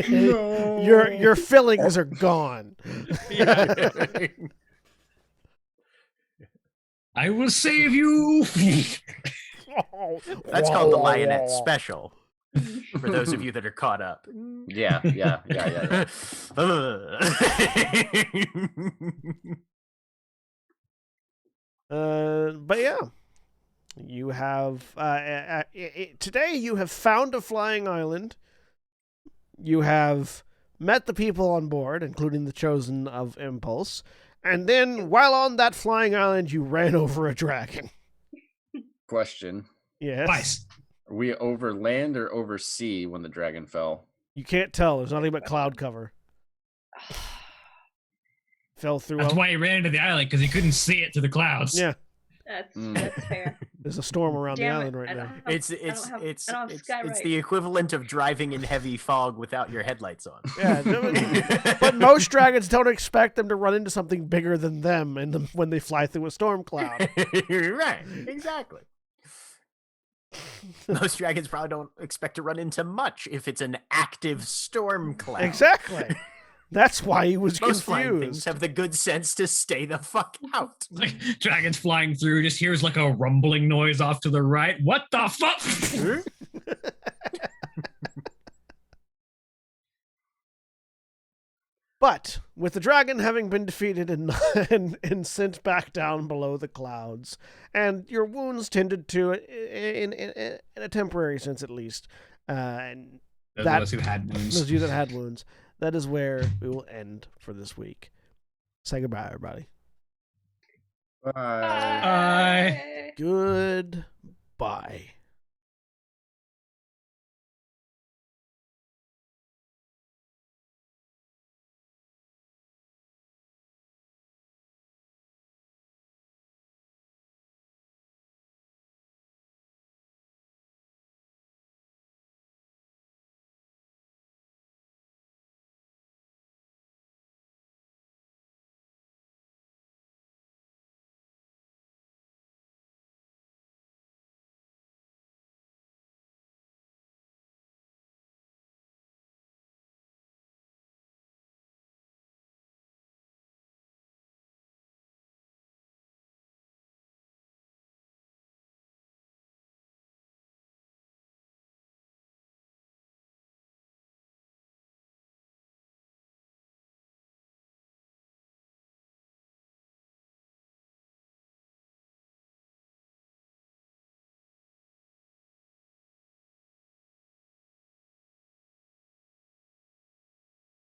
No. your fillings are gone. I will save you. That's called the Lionette Special. For those of you that are caught up. Yeah. But yeah, you have today. You have found a flying island. You have met the people on board, including the chosen of Impulse, and then while on that flying island, you ran over a dragon. Question: Yes. Twice. Are we over land or over sea when the dragon fell? You can't tell. There's nothing but cloud cover. Fell through. That's why he ran into the island, because he couldn't see it through the clouds. Yeah. That's fair. There's a storm around the Damn island it, right I don't now. have- It's I don't have it's Skyride. the equivalent of driving in heavy fog without your headlights on. Yeah, but most dragons don't expect them to run into something bigger than them when they fly through a storm cloud. Right, exactly. Most dragons probably don't expect to run into much if it's an active storm cloud. Exactly. That's why he was Most flying things confused. have the good sense to stay the fuck out. Like, dragons flying through, just hears like a rumbling noise off to the right. What the fuck? But with the dragon having been defeated and sent back down below the clouds, and your wounds tended to, in a temporary sense at least, and Those of us who had wounds. those of you that had wounds, that is where we will end for this week. Say goodbye, everybody. Bye. Bye. Goodbye.